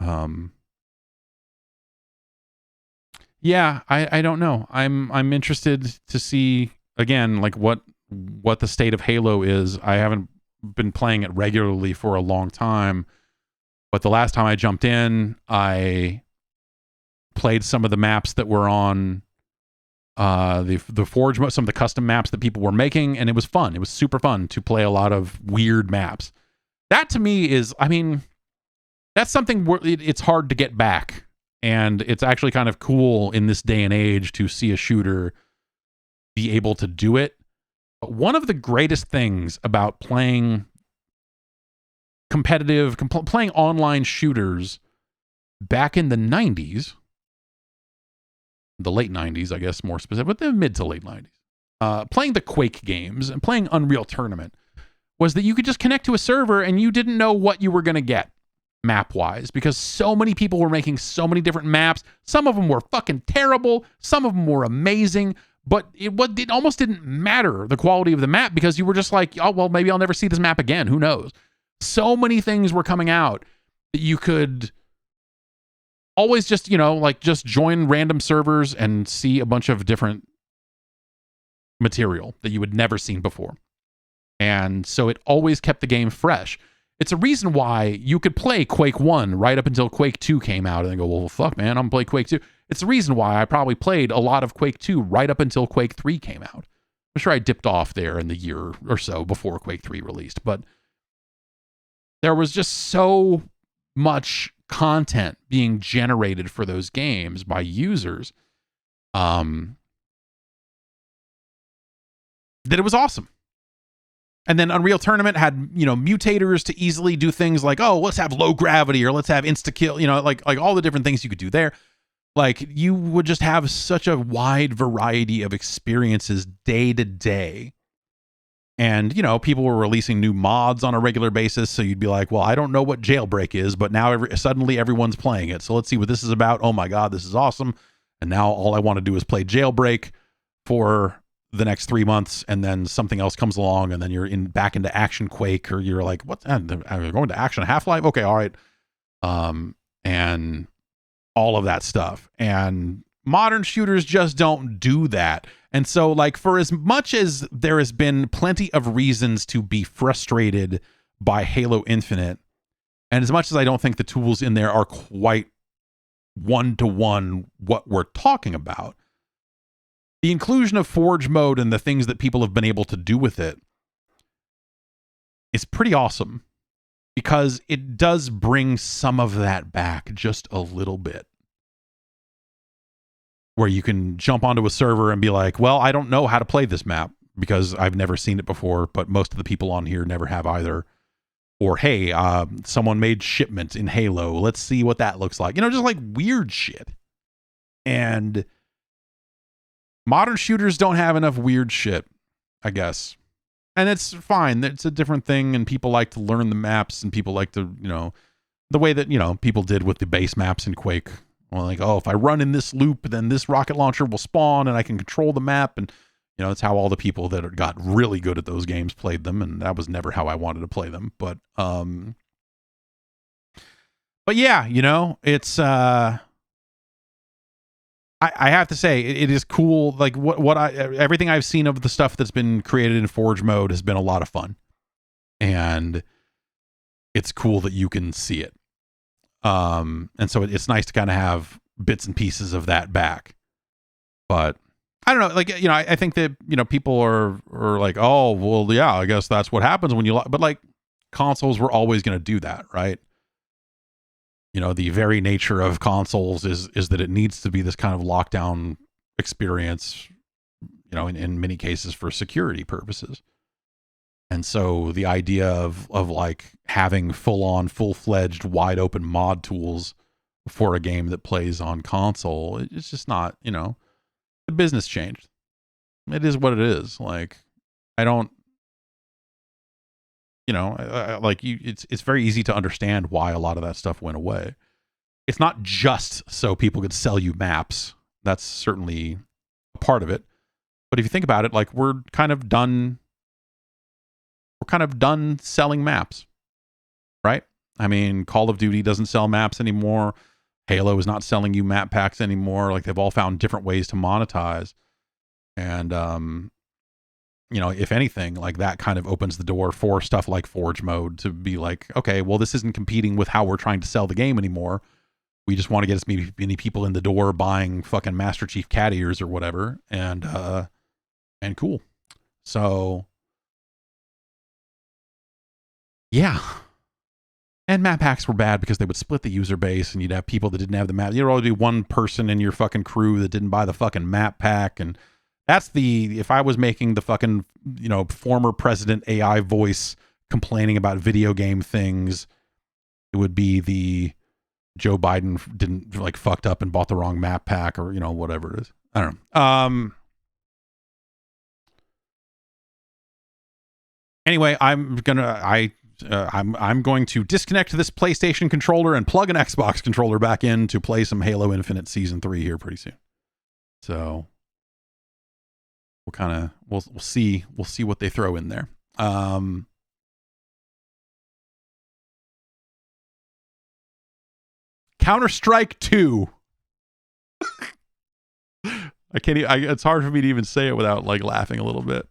yeah, I don't know. I'm interested to see again, like what the state of Halo is. I haven't been playing it regularly for a long time, but the last time I jumped in, I played some of the maps that were on the Forge, some of the custom maps that people were making, and it was fun. It was super fun to play a lot of weird maps. That to me is, I mean, that's something where it's hard to get back. And it's actually kind of cool in this day and age to see a shooter be able to do it. But one of the greatest things about playing playing online shooters back in the 90s, the late 90s, I guess more specific, but the mid to late 90s, playing the Quake games and playing Unreal Tournament was that you could just connect to a server and you didn't know what you were going to get. Map-wise, because so many people were making so many different maps. Some of them were fucking terrible. Some of them were amazing, but it almost didn't matter the quality of the map because you were just like, oh, well, maybe I'll never see this map again. Who knows? So many things were coming out that you could always just, just join random servers and see a bunch of different material that you had never seen before. And so it always kept the game fresh. It's a reason why you could play Quake 1 right up until Quake 2 came out and then go, well, fuck, man, I'm going to play Quake 2. It's the reason why I probably played a lot of Quake 2 right up until Quake 3 came out. I'm sure I dipped off there in the year or so before Quake 3 released, but there was just so much content being generated for those games by users that it was awesome. And then Unreal Tournament had, mutators to easily do things like, oh, let's have low gravity or let's have insta-kill, like all the different things you could do there. Like, you would just have such a wide variety of experiences day to day. And, people were releasing new mods on a regular basis. So you'd be like, well, I don't know what Jailbreak is, but now suddenly everyone's playing it. So let's see what this is about. Oh my God, this is awesome. And now all I want to do is play Jailbreak for the next 3 months, and then something else comes along, and then you're back into Action Quake, or you're like, what? I'm going to Action Half-Life? Okay, all right. And all of that stuff. And modern shooters just don't do that. And so, like, for as much as there has been plenty of reasons to be frustrated by Halo Infinite, and as much as I don't think the tools in there are quite one-to-one what we're talking about, the inclusion of Forge mode and the things that people have been able to do with it is pretty awesome because it does bring some of that back just a little bit. Where you can jump onto a server and be like, well, I don't know how to play this map because I've never seen it before, but most of the people on here never have either. Or, hey, someone made shipment in Halo. Let's see what that looks like. You know, just like weird shit. And modern shooters don't have enough weird shit, I guess. And it's fine. It's a different thing, and people like to learn the maps, and people like to, you know, the way that, you know, people did with the base maps in Quake. Well, like, oh, if I run in this loop, then this rocket launcher will spawn, and I can control the map. And, you know, it's how all the people that got really good at those games played them, and that was never how I wanted to play them. But yeah, you know, it's I have to say it is cool. Like everything I've seen of the stuff that's been created in Forge mode has been a lot of fun, and it's cool that you can see it. And so it's nice to kind of have bits and pieces of that back. But I don't know, like, you know, I think that, you know, people are like, oh, well, yeah, I guess that's what happens when you, but like consoles were always going to do that, right? You know, the very nature of consoles is that it needs to be this kind of lockdown experience, you know, in many cases for security purposes. And so the idea of like having full-fledged, wide open mod tools for a game that plays on console, it's just not, you know, the business changed. It is what it is. Like, I don't, you know, like it's very easy to understand why a lot of that stuff went away. It's not just so people could sell you maps. That's certainly a part of it. But if you think about it, like, we're kind of done selling maps, right? I mean, Call of Duty doesn't sell maps anymore. Halo is not selling you map packs anymore. Like, they've all found different ways to monetize. And, you know, if anything, like, that kind of opens the door for stuff like Forge mode to be like, okay, well, this isn't competing with how we're trying to sell the game anymore. We just want to get as many people in the door buying fucking Master Chief cat ears or whatever. And cool. So, yeah. And map packs were bad because they would split the user base, and you'd have people that didn't have the map. You'd already be one person in your fucking crew that didn't buy the fucking map pack. And that's if I was making the fucking, you know, former president AI voice complaining about video game things, it would be the Joe Biden didn't, like, fucked up and bought the wrong map pack, or, you know, whatever it is. I don't know. Anyway, I'm going to disconnect this PlayStation controller and plug an Xbox controller back in to play some Halo Infinite Season 3 here pretty soon. So we'll see what they throw in there. Counter-Strike 2. It's hard for me to even say it without, like, laughing a little bit.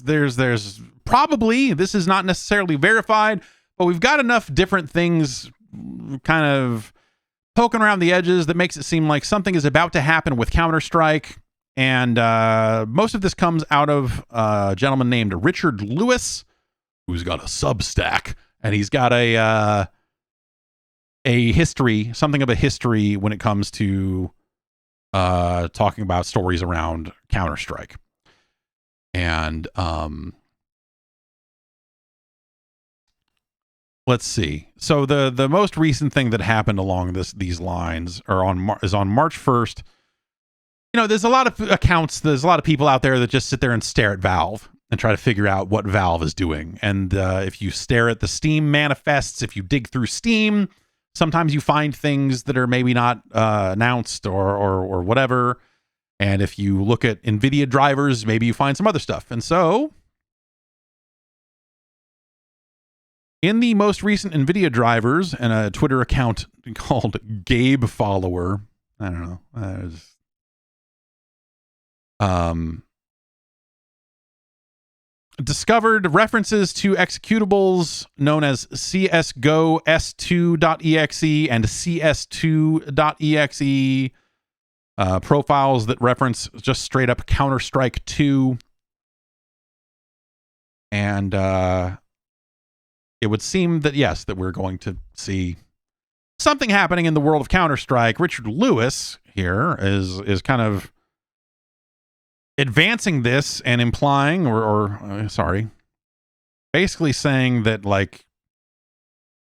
There's probably, this is not necessarily verified, but we've got enough different things kind of poking around the edges that makes it seem like something is about to happen with Counter-Strike. And most of this comes out of a gentleman named Richard Lewis, who's got a Substack, and he's got a history, something of a history when it comes to talking about stories around Counter-Strike. And let's see. So the most recent thing that happened along these lines is on March 1st. You know, there's a lot of accounts, there's a lot of people out there that just sit there and stare at Valve and try to figure out what Valve is doing. And if you stare at the Steam manifests, if you dig through Steam, sometimes you find things that are maybe not announced or whatever. And if you look at NVIDIA drivers, maybe you find some other stuff. And so, in the most recent NVIDIA drivers and a Twitter account called Gabe Follower, I don't know, discovered references to executables known as CSGO S2.exe and CS2.exe, profiles that reference just straight up Counter-Strike 2. And it would seem that, yes, that we're going to see something happening in the world of Counter-Strike. Richard Lewis here is kind of advancing this and implying, basically saying that, like,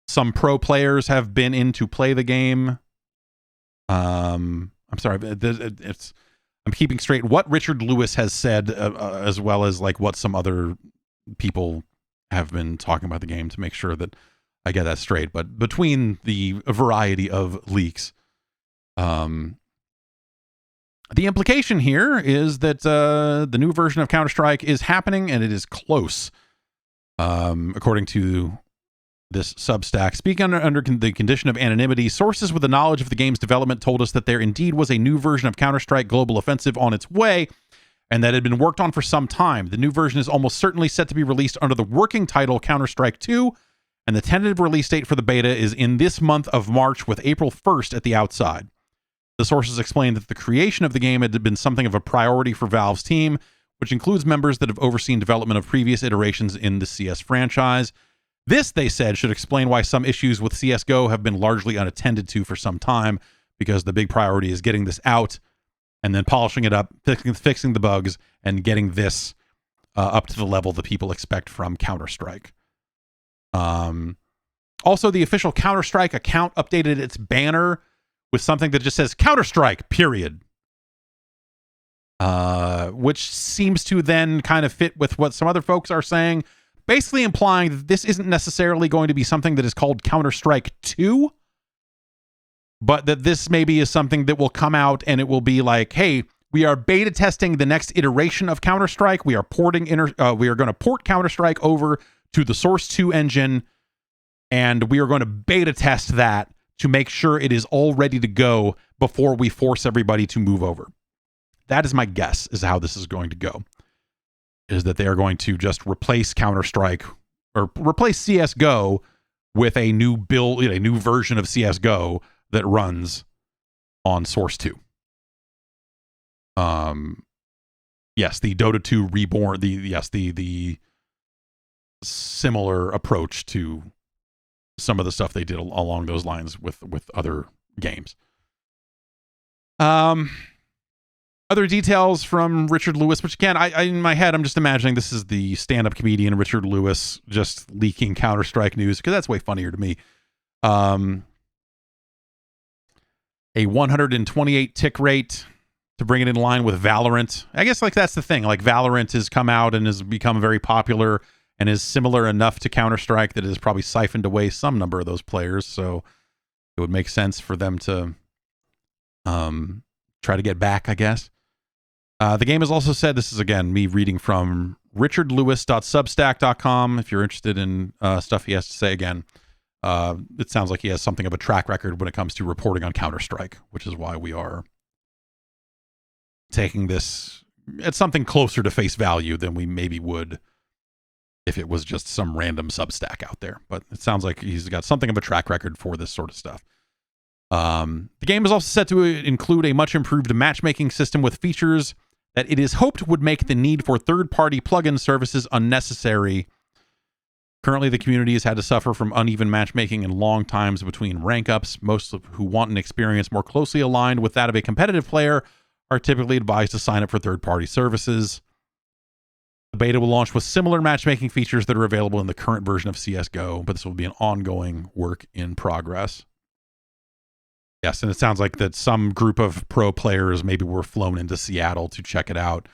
some pro players have been in to play the game. I'm keeping straight what Richard Lewis has said, as well as like what some other people have been talking about the game, to make sure that I get that straight. But between the variety of leaks, the implication here is that the new version of Counter-Strike is happening, and it is close. According to this Substack, speaking under the condition of anonymity, sources with the knowledge of the game's development told us that there indeed was a new version of Counter-Strike Global Offensive on its way, and that had been worked on for some time. The new version is almost certainly set to be released under the working title Counter-Strike 2, and the tentative release date for the beta is in this month of March, with April 1st at the outside. The sources explained that the creation of the game had been something of a priority for Valve's team, which includes members that have overseen development of previous iterations in the CS franchise. This, they said, should explain why some issues with CSGO have been largely unattended to for some time, because the big priority is getting this out and then polishing it up, fixing the bugs, and getting this up to the level that people expect from Counter-Strike. Also, the official Counter-Strike account updated its banner with something that just says Counter-Strike, period. Which seems to then kind of fit with what some other folks are saying, basically implying that this isn't necessarily going to be something that is called Counter-Strike 2, but that this maybe is something that will come out and it will be like, hey, we are beta testing the next iteration of Counter-Strike. We are going to port Counter-Strike over to the Source 2 engine, and we are going to beta test that to make sure it is all ready to go before we force everybody to move over. That is my guess, is how this is going to go. Is that they are going to just replace Counter-Strike, or replace CSGO with a new build, a new version of CSGO that runs on Source 2. Yes, the Dota 2 Reborn, the similar approach to some of the stuff they did along those lines with other games. Other details from Richard Lewis, which again, I in my head, I'm just imagining this is the stand-up comedian Richard Lewis just leaking Counter-Strike news, because that's way funnier to me. A 128 tick rate to bring it in line with Valorant. I guess like that's the thing. Like Valorant has come out and has become very popular and is similar enough to Counter-Strike that it has probably siphoned away some number of those players. So it would make sense for them to try to get back, I guess. The game has also said, this is again me reading from richardlewis.substack.com. If you're interested in stuff he has to say, again, it sounds like he has something of a track record when it comes to reporting on Counter-Strike, which is why we are taking this at something closer to face value than we maybe would if it was just some random Substack out there. But it sounds like he's got something of a track record for this sort of stuff. The game is also set to include a much improved matchmaking system with features that it is hoped would make the need for third-party plugin services unnecessary. Currently, the community has had to suffer from uneven matchmaking and long times between rank ups. Most of who want an experience more closely aligned with that of a competitive player are typically advised to sign up for third-party services. The beta will launch with similar matchmaking features that are available in the current version of CSGO, but this will be an ongoing work in progress. Yes, and it sounds like that some group of pro players maybe were flown into Seattle to check it out.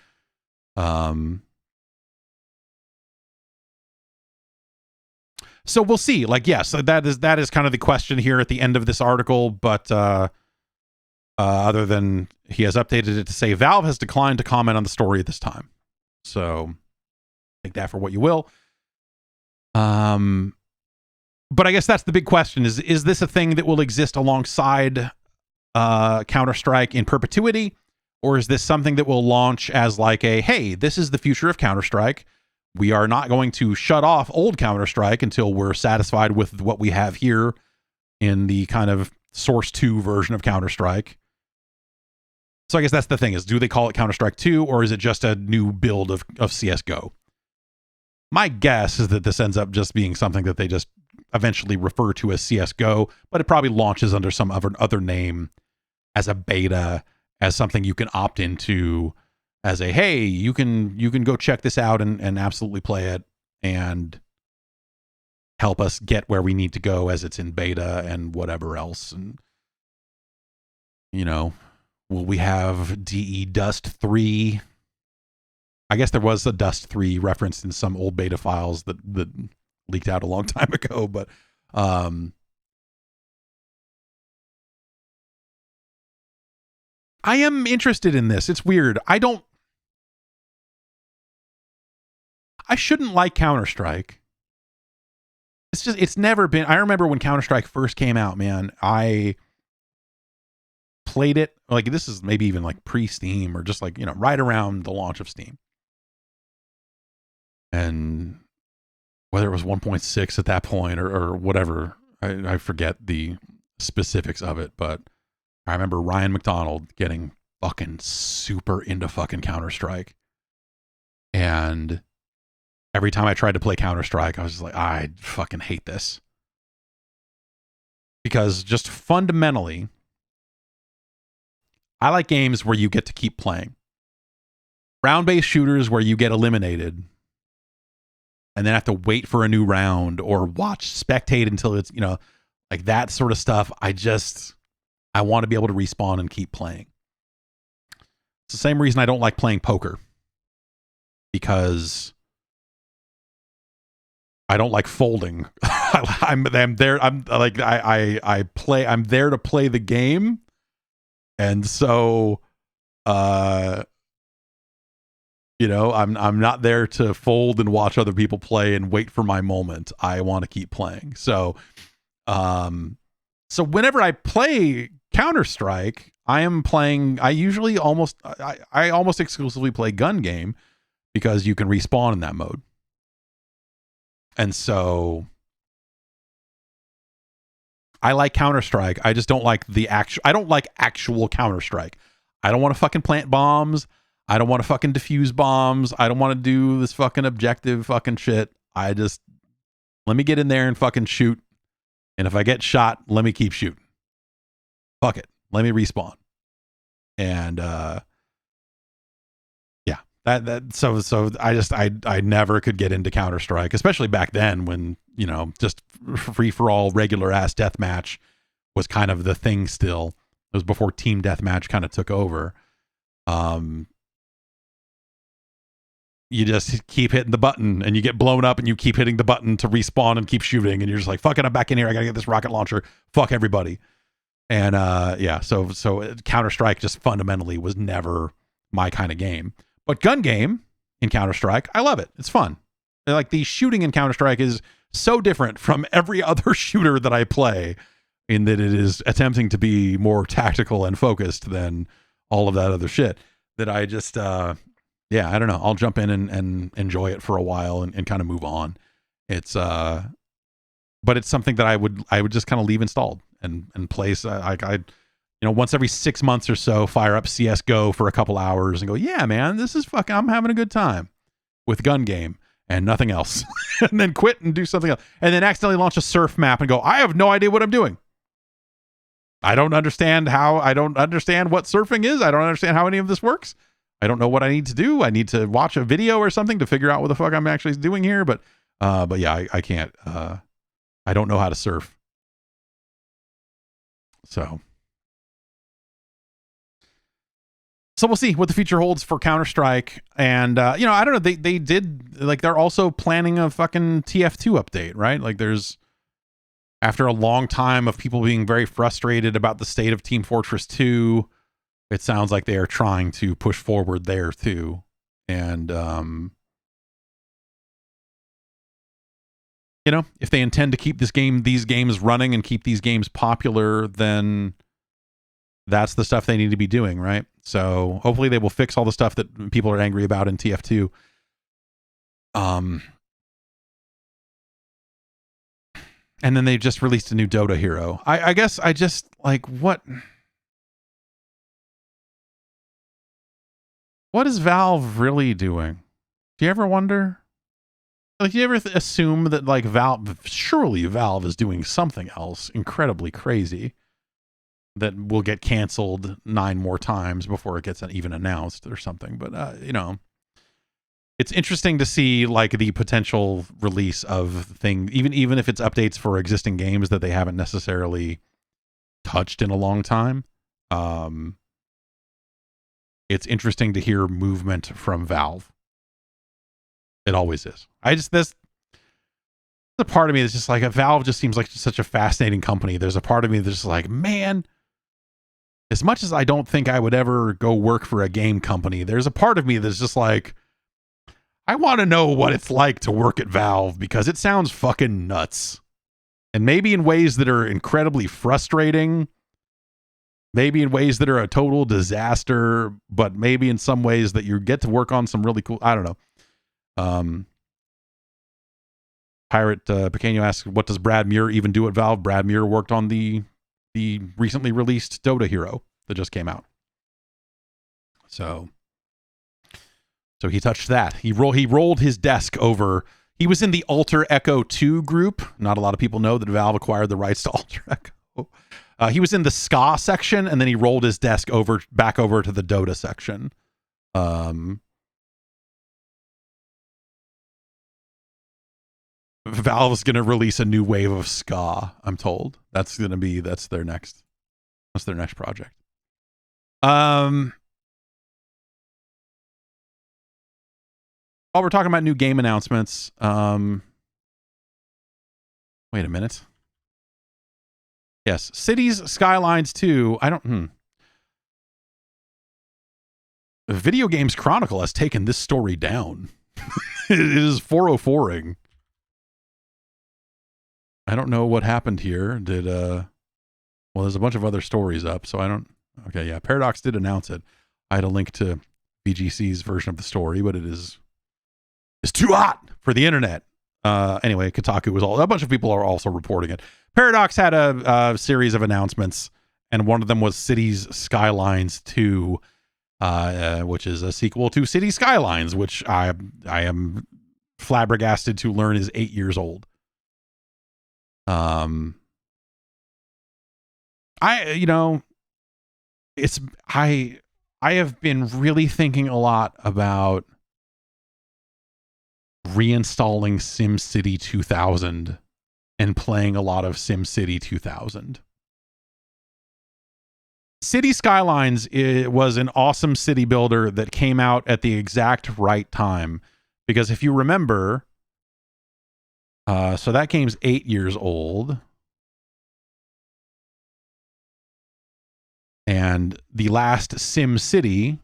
So we'll see. Like, yes, that is kind of the question here at the end of this article. But other than he has updated it to say Valve has declined to comment on the story at this time. So take that for what you will. But I guess that's the big question: is this a thing that will exist alongside Counter-Strike in perpetuity, or is this something that will launch as like a, hey, this is the future of Counter-Strike. we are not going to shut off old Counter-Strike until we're satisfied with what we have here in the kind of Source 2 version of Counter-Strike. So I guess that's the thing, is do they call it Counter-Strike 2, or is it just a new build of CSGO? My guess is that this ends up just being something that they just eventually refer to as CSGO, but it probably launches under some other name as a beta, as something you can opt into, as a, hey, you can go check this out and absolutely play it and help us get where we need to go as it's in beta and whatever else. And, you know, will we have DE Dust 3? I guess there was a Dust 3 referenced in some old beta files that leaked out a long time ago, but I am interested in this. It's weird. I shouldn't like Counter-Strike. It's never been. I remember when Counter-Strike first came out, man, I played it, like, this is maybe even like pre-Steam, or just like, you know, right around the launch of Steam. And whether it was 1.6 at that point or whatever, I forget the specifics of it, but I remember Ryan McDonald getting fucking super into fucking Counter-Strike. And every time I tried to play Counter-Strike, I was just like, I fucking hate this. Because just fundamentally, I like games where you get to keep playing. Round-based shooters where you get eliminated and then have to wait for a new round or spectate until it's, you know, like that sort of stuff. I want to be able to respawn and keep playing. It's the same reason I don't like playing poker, because I don't like folding. I'm there to play the game. And so, you know, I'm not there to fold and watch other people play and wait for my moment. I want to keep playing. So whenever I play Counter-Strike, I almost exclusively play gun game, because you can respawn in that mode. And so I like Counter-Strike. I just don't like actual Counter-Strike. I don't want to fucking plant bombs. I don't want to fucking defuse bombs. I don't want to do this fucking objective fucking shit. Let me get in there and fucking shoot. And if I get shot, let me keep shooting. Fuck it. Let me respawn. And I never could get into Counter-Strike, especially back then when, you know, just free for all regular ass deathmatch was kind of the thing still. It was before team deathmatch kind of took over. You just keep hitting the button and you get blown up and you keep hitting the button to respawn and keep shooting. And you're just like, fuck it, I'm back in here. I gotta get this rocket launcher. Fuck everybody. And so Counter-Strike just fundamentally was never my kind of game. But gun game in Counter-Strike, I love it. It's fun. Like, the shooting in Counter-Strike is so different from every other shooter that I play, in that it is attempting to be more tactical and focused than all of that other shit, that I just, I don't know. I'll jump in and enjoy it for a while and kind of move on. It's, but it's something that I would just kind of leave installed and play. You know, once every 6 months or so, fire up CSGO for a couple hours and go, yeah, man, this is fucking, I'm having a good time with gun game and nothing else. And then quit and do something else. And then accidentally launch a surf map and go, I have no idea what I'm doing. I don't understand what surfing is. I don't understand how any of this works. I don't know what I need to do. I need to watch a video or something to figure out what the fuck I'm actually doing here. But yeah, I can't, I don't know how to surf. So we'll see what the future holds for Counter-Strike. And, you know, I don't know. They did, like, they're also planning a fucking TF2 update, right? Like, after a long time of people being very frustrated about the state of Team Fortress 2, it sounds like they are trying to push forward there too. And, you know, if they intend to keep these games running and keep these games popular, then that's the stuff they need to be doing, right? So hopefully they will fix all the stuff that people are angry about in TF2. And then they just released a new Dota hero. I guess I just like what is Valve really doing? Do you ever wonder? Like, you ever assume that like surely Valve is doing something else incredibly crazy that will get canceled 9 more times before it gets even announced or something. But it's interesting to see like the potential release of things, even if it's updates for existing games that they haven't necessarily touched in a long time. It's interesting to hear movement from Valve. It always is. There's a part of me that's just like, Valve just seems like such a fascinating company. There's a part of me that's just like, man, as much as I don't think I would ever go work for a game company, there's a part of me that's just like, I want to know what it's like to work at Valve because it sounds fucking nuts. And maybe in ways that are incredibly frustrating, maybe in ways that are a total disaster, but maybe in some ways that you get to work on some really cool, I don't know. Pirate Pequeño asks, what does Brad Muir even do at Valve? Brad Muir worked on the recently released Dota hero that just came out. So he touched that. He rolled his desk over. He was in the Alter Echo 2 group. Not a lot of people know that Valve acquired the rights to Alter Echo. He was in the ska section, and then he rolled his desk back over to the Dota section. Valve's going to release a new wave of ska, I'm told. That's their next project. While we're talking about new game announcements, wait a minute. Yes, Cities Skylines 2. Video Games Chronicle has taken this story down. It is 404ing. I don't know what happened here. Well, there's a bunch of other stories up, so I don't. Okay, yeah, Paradox did announce it. I had a link to VGC's version of the story, but it's too hot for the internet. Anyway, Kotaku was a bunch of people are also reporting it. Paradox had a series of announcements, and one of them was Cities Skylines 2, which is a sequel to City Skylines, which I am flabbergasted to learn is 8 years old. I have been really thinking a lot about reinstalling SimCity 2000 and playing a lot of SimCity 2000. City Skylines was an awesome city builder that came out at the exact right time, because if you remember, so that game's 8 years old. And the last SimCity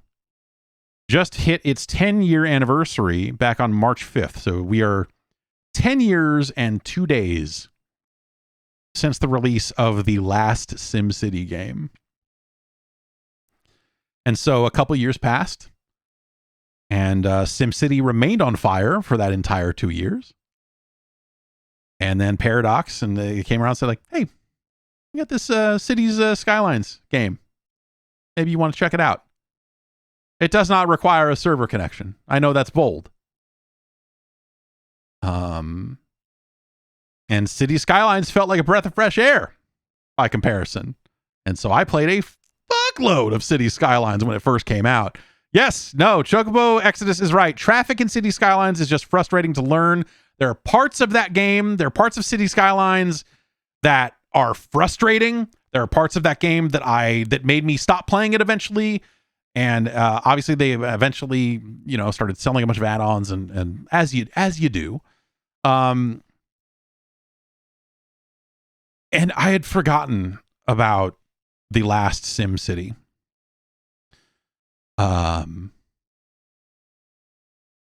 just hit its 10-year anniversary back on March 5th. So we are 10 years and 2 days since the release of the last SimCity game. And so a couple years passed, and SimCity remained on fire for that entire 2 years. And then Paradox, and they came around and said, like, hey, we got this Cities Skylines game. Maybe you want to check it out. It does not require a server connection. I know that's bold. And City Skylines felt like a breath of fresh air by comparison. And so I played a fuckload of City Skylines when it first came out. Yes, no, Chocobo Exodus is right. Traffic in City Skylines is just frustrating to learn. There are parts of that game, there are parts of City Skylines that are frustrating. There are parts of that game that made me stop playing it eventually. And obviously they eventually, started selling a bunch of add-ons and as you do. And I had forgotten about the last SimCity. And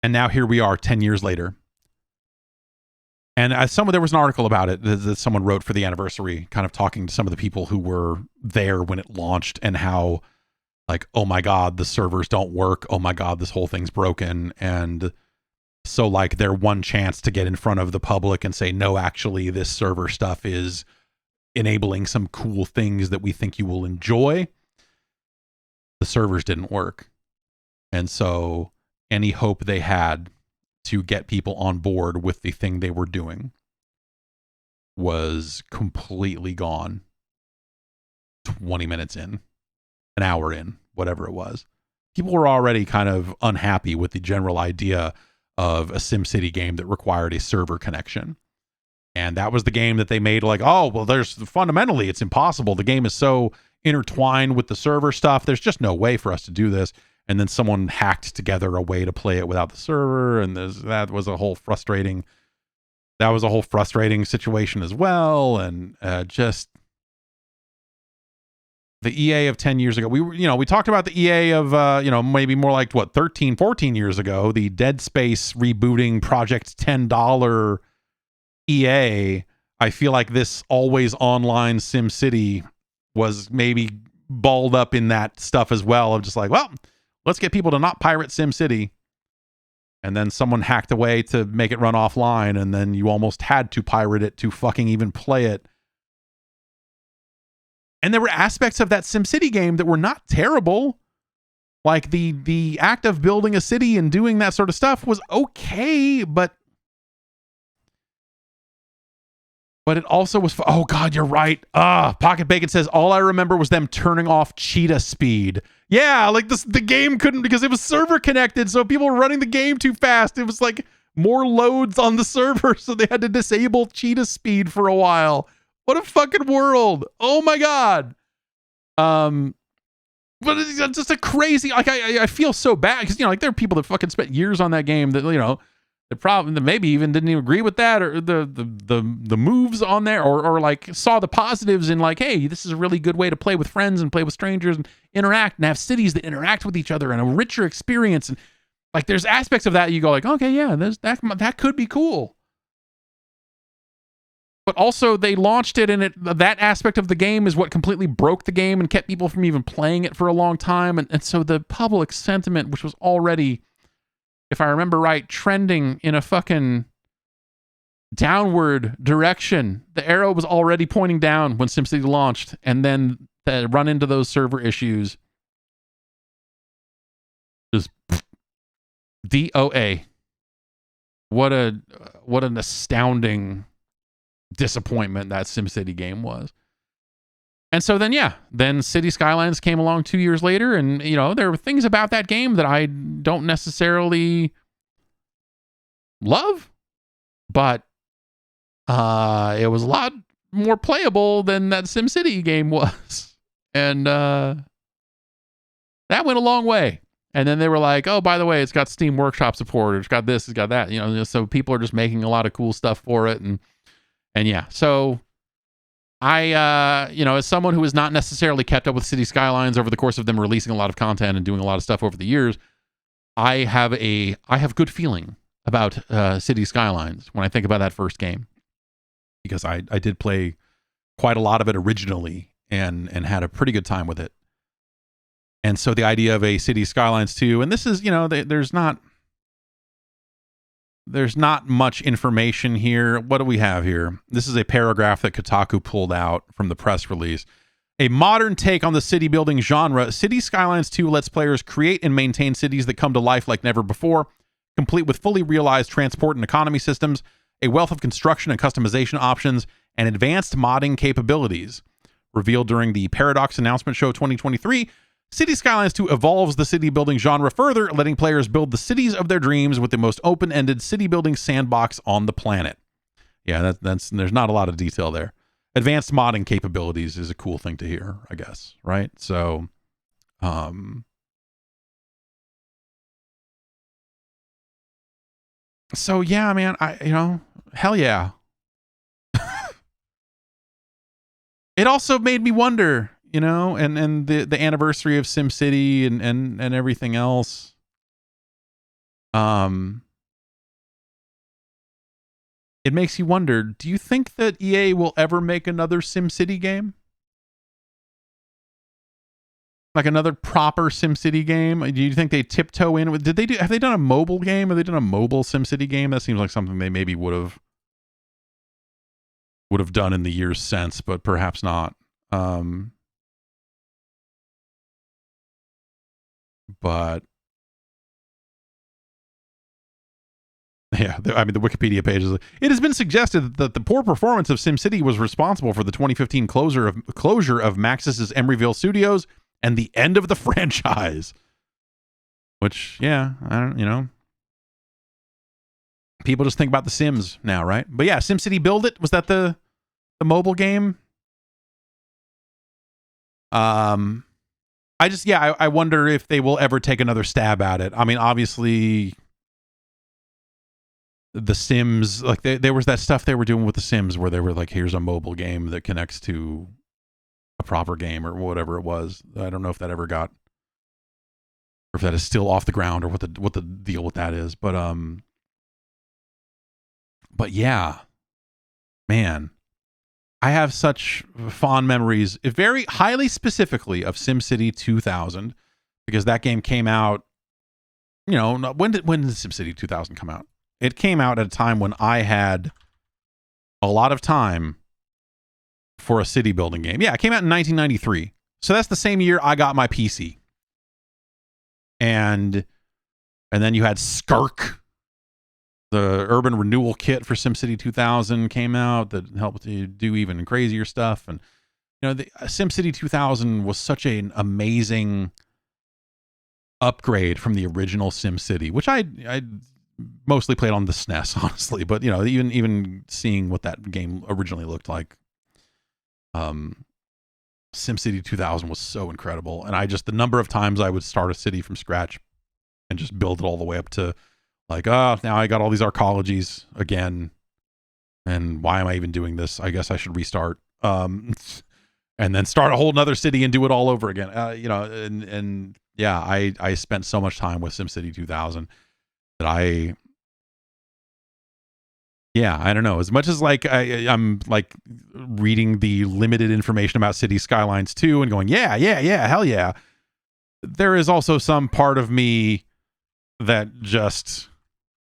now here we are 10 years later. And there was an article about it that someone wrote for the anniversary, kind of talking to some of the people who were there when it launched, and how, like, oh my God, the servers don't work. Oh my God, this whole thing's broken. And So like their one chance to get in front of the public and say, no, actually this server stuff is enabling some cool things that we think you will enjoy. The servers didn't work. And so any hope they had to get people on board with the thing they were doing was completely gone 20 minutes in, an hour in, whatever it was. People were already kind of unhappy with the general idea of a SimCity game that required a server connection. And that was the game that they made like, oh, well, there's fundamentally, it's impossible. The game is so intertwined with the server stuff. There's just no way for us to do this. And then someone hacked together a way to play it without the server. And that was a whole frustrating situation as well. And just the EA of 10 years ago, we talked about the EA of, maybe more like 13, 14 years ago, the Dead Space rebooting Project $10 EA. I feel like this always online SimCity was maybe balled up in that stuff as well, of just like, well, let's get people to not pirate SimCity. And then someone hacked a way to make it run offline, and then you almost had to pirate it to fucking even play it. And there were aspects of that SimCity game that were not terrible. Like the act of building a city and doing that sort of stuff was okay, but it also was, oh God, you're right. Pocket Bacon says, all I remember was them turning off cheetah speed. Yeah, like the game couldn't, because it was server connected, so people were running the game too fast. It was like more loads on the server, so they had to disable cheetah speed for a while. What a fucking world. Oh my God. But it's just a crazy, like, I feel so bad, because, there are people that fucking spent years on that game that, the problem that maybe even didn't even agree with that, or the moves on there, or like saw the positives in like, hey, this is a really good way to play with friends and play with strangers and interact and have cities that interact with each other and a richer experience. And like, there's aspects of that you go like, okay, yeah, that could be cool. But also they launched it, and that aspect of the game is what completely broke the game and kept people from even playing it for a long time. And so the public sentiment, which was already, if I remember right, trending in a fucking downward direction. The arrow was already pointing down when SimCity launched, and then run into those server issues. Just DOA. What an astounding disappointment that SimCity game was. And so then City Skylines came along 2 years later, and there were things about that game that I don't necessarily love, but it was a lot more playable than that SimCity game was. And that went a long way. And then they were like, oh, by the way, it's got Steam Workshop support, or it's got this, it's got that, so people are just making a lot of cool stuff for it. And yeah, so I, as someone who has not necessarily kept up with City Skylines over the course of them releasing a lot of content and doing a lot of stuff over the years, I have good feeling about City Skylines when I think about that first game, because I did play quite a lot of it originally and had a pretty good time with it. And so the idea of a City Skylines 2, and this is, there's not much information here. What do we have here? This is a paragraph that Kotaku pulled out from the press release. A modern take on the city building genre, City Skylines 2 lets players create and maintain cities that come to life like never before, complete with fully realized transport and economy systems, a wealth of construction and customization options, and advanced modding capabilities. Revealed during the Paradox Announcement Show 2023, City Skylines 2 evolves the city building genre further, letting players build the cities of their dreams with the most open-ended city building sandbox on the planet. Yeah, that's there's not a lot of detail there. Advanced modding capabilities is a cool thing to hear, I guess, right? So, yeah, man, hell yeah. It also made me wonder, and the anniversary of SimCity and everything else. It makes you wonder, do you think that EA will ever make another SimCity game? Like another proper SimCity game? Do you think they tiptoe in? Have they done a mobile game? Have they done a mobile SimCity game? That seems like something they maybe would have done in the years since, but perhaps not. But yeah, I mean, the Wikipedia page is. It has been suggested that the poor performance of SimCity was responsible for the 2015 closure of Maxis's Emeryville Studios and the end of the franchise. Which, yeah, I don't. People just think about The Sims now, right? But yeah, SimCity Build It, was that the mobile game? I wonder if they will ever take another stab at it. I mean, obviously, The Sims, like there was that stuff they were doing with The Sims where they were like, here's a mobile game that connects to a proper game or whatever it was. I don't know if that ever got, or if that is still off the ground, or what the deal with that is. But yeah, man, I have such fond memories, very highly specifically, of SimCity 2000, because that game came out, when did SimCity 2000 come out? It came out at a time when I had a lot of time for a city building game. Yeah, it came out in 1993. So that's the same year I got my PC. And then you had Skark, the urban renewal kit for SimCity 2000 came out that helped you do even crazier stuff. And, the SimCity 2000 was such an amazing upgrade from the original SimCity, which I mostly played on the SNES, honestly. But, even seeing what that game originally looked like, SimCity 2000 was so incredible. And the number of times I would start a city from scratch and just build it all the way up to like, now I got all these arcologies again. And why am I even doing this? I guess I should restart. And then start a whole nother city and do it all over again. And yeah, I spent so much time with SimCity 2000 that I don't know. As much as like I'm like reading the limited information about City Skylines 2 and going, yeah, hell yeah. There is also some part of me that just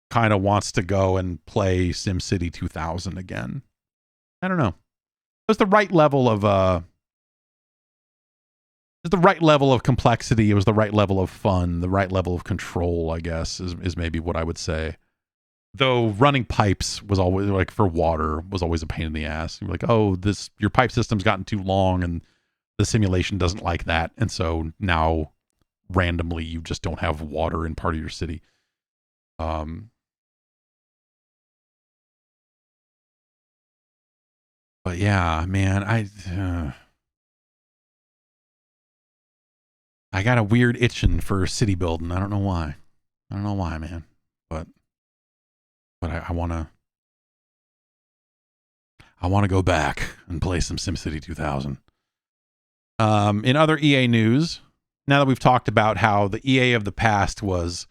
kind of wants to go and play SimCity 2000 again. I don't know. It was the right level of complexity. It was the right level of fun, the right level of control, I guess, is maybe what I would say. Though running pipes was always, like, for water was always a pain in the ass. You're like, oh, your pipe system's gotten too long and the simulation doesn't like that. And so now randomly you just don't have water in part of your city. But yeah, man, I got a weird itching for city building. I don't know why. Man. But I want to go back and play some SimCity 2000. In other EA news, now that we've talked about how the EA of the past was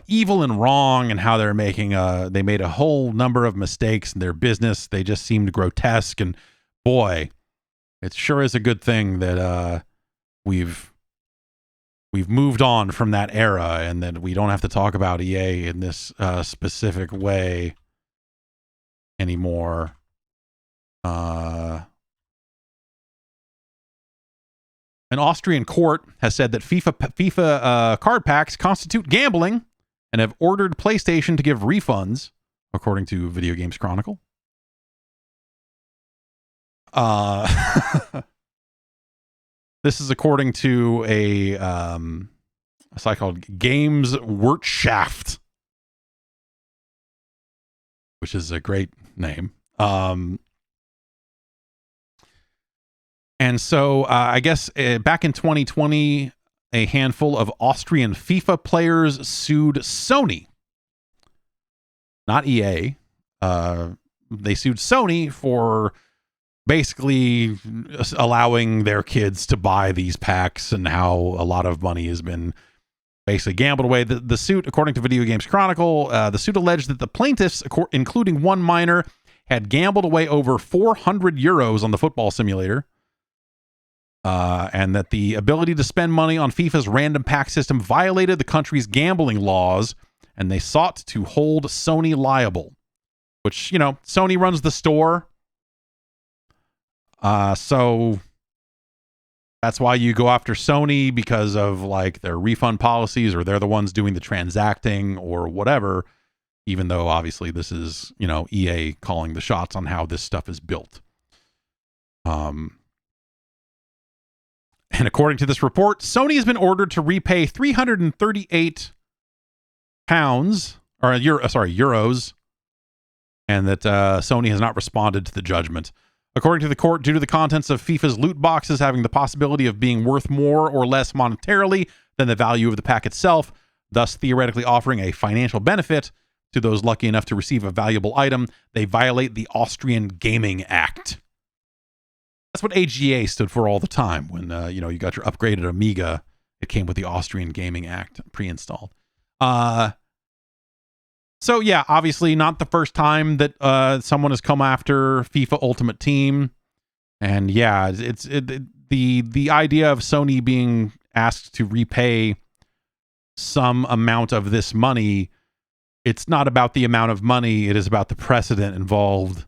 evil and wrong, and how they made a whole number of mistakes in their business, they just seemed grotesque. And boy, it sure is a good thing that we've moved on from that era, and that we don't have to talk about EA in this specific way anymore. An Austrian court has said that FIFA card packs constitute gambling and have ordered PlayStation to give refunds, according to Video Games Chronicle. This is according to a site called Games Wirtschaft, which is a great name. And so I guess back in 2020, a handful of Austrian FIFA players sued Sony, not EA. They sued Sony for basically allowing their kids to buy these packs, and how a lot of money has been basically gambled away. The suit, according to Video Games Chronicle, the suit alleged that the plaintiffs, including one minor, had gambled away over 400 euros on the football simulator. and that the ability to spend money on FIFA's random pack system violated the country's gambling laws, and they sought to hold Sony liable, which, you know, Sony runs the store. So that's why you go after Sony, because of like their refund policies, or they're the ones doing the transacting or whatever, even though obviously this is, you know, EA calling the shots on how this stuff is built. And according to this report, Sony has been ordered to repay 338 pounds, or euros, and that Sony has not responded to the judgment. According to the court, due to the contents of FIFA's loot boxes having the possibility of being worth more or less monetarily than the value of the pack itself, thus theoretically offering a financial benefit to those lucky enough to receive a valuable item, they violate the Austrian Gaming Act. That's what AGA stood for all the time. When you know, you got your upgraded Amiga, it came with the Austrian Gaming Act pre-installed. So yeah, obviously not the first time that someone has come after FIFA Ultimate Team, and yeah, the idea of Sony being asked to repay some amount of this money. It's not about the amount of money; it is about the precedent involved.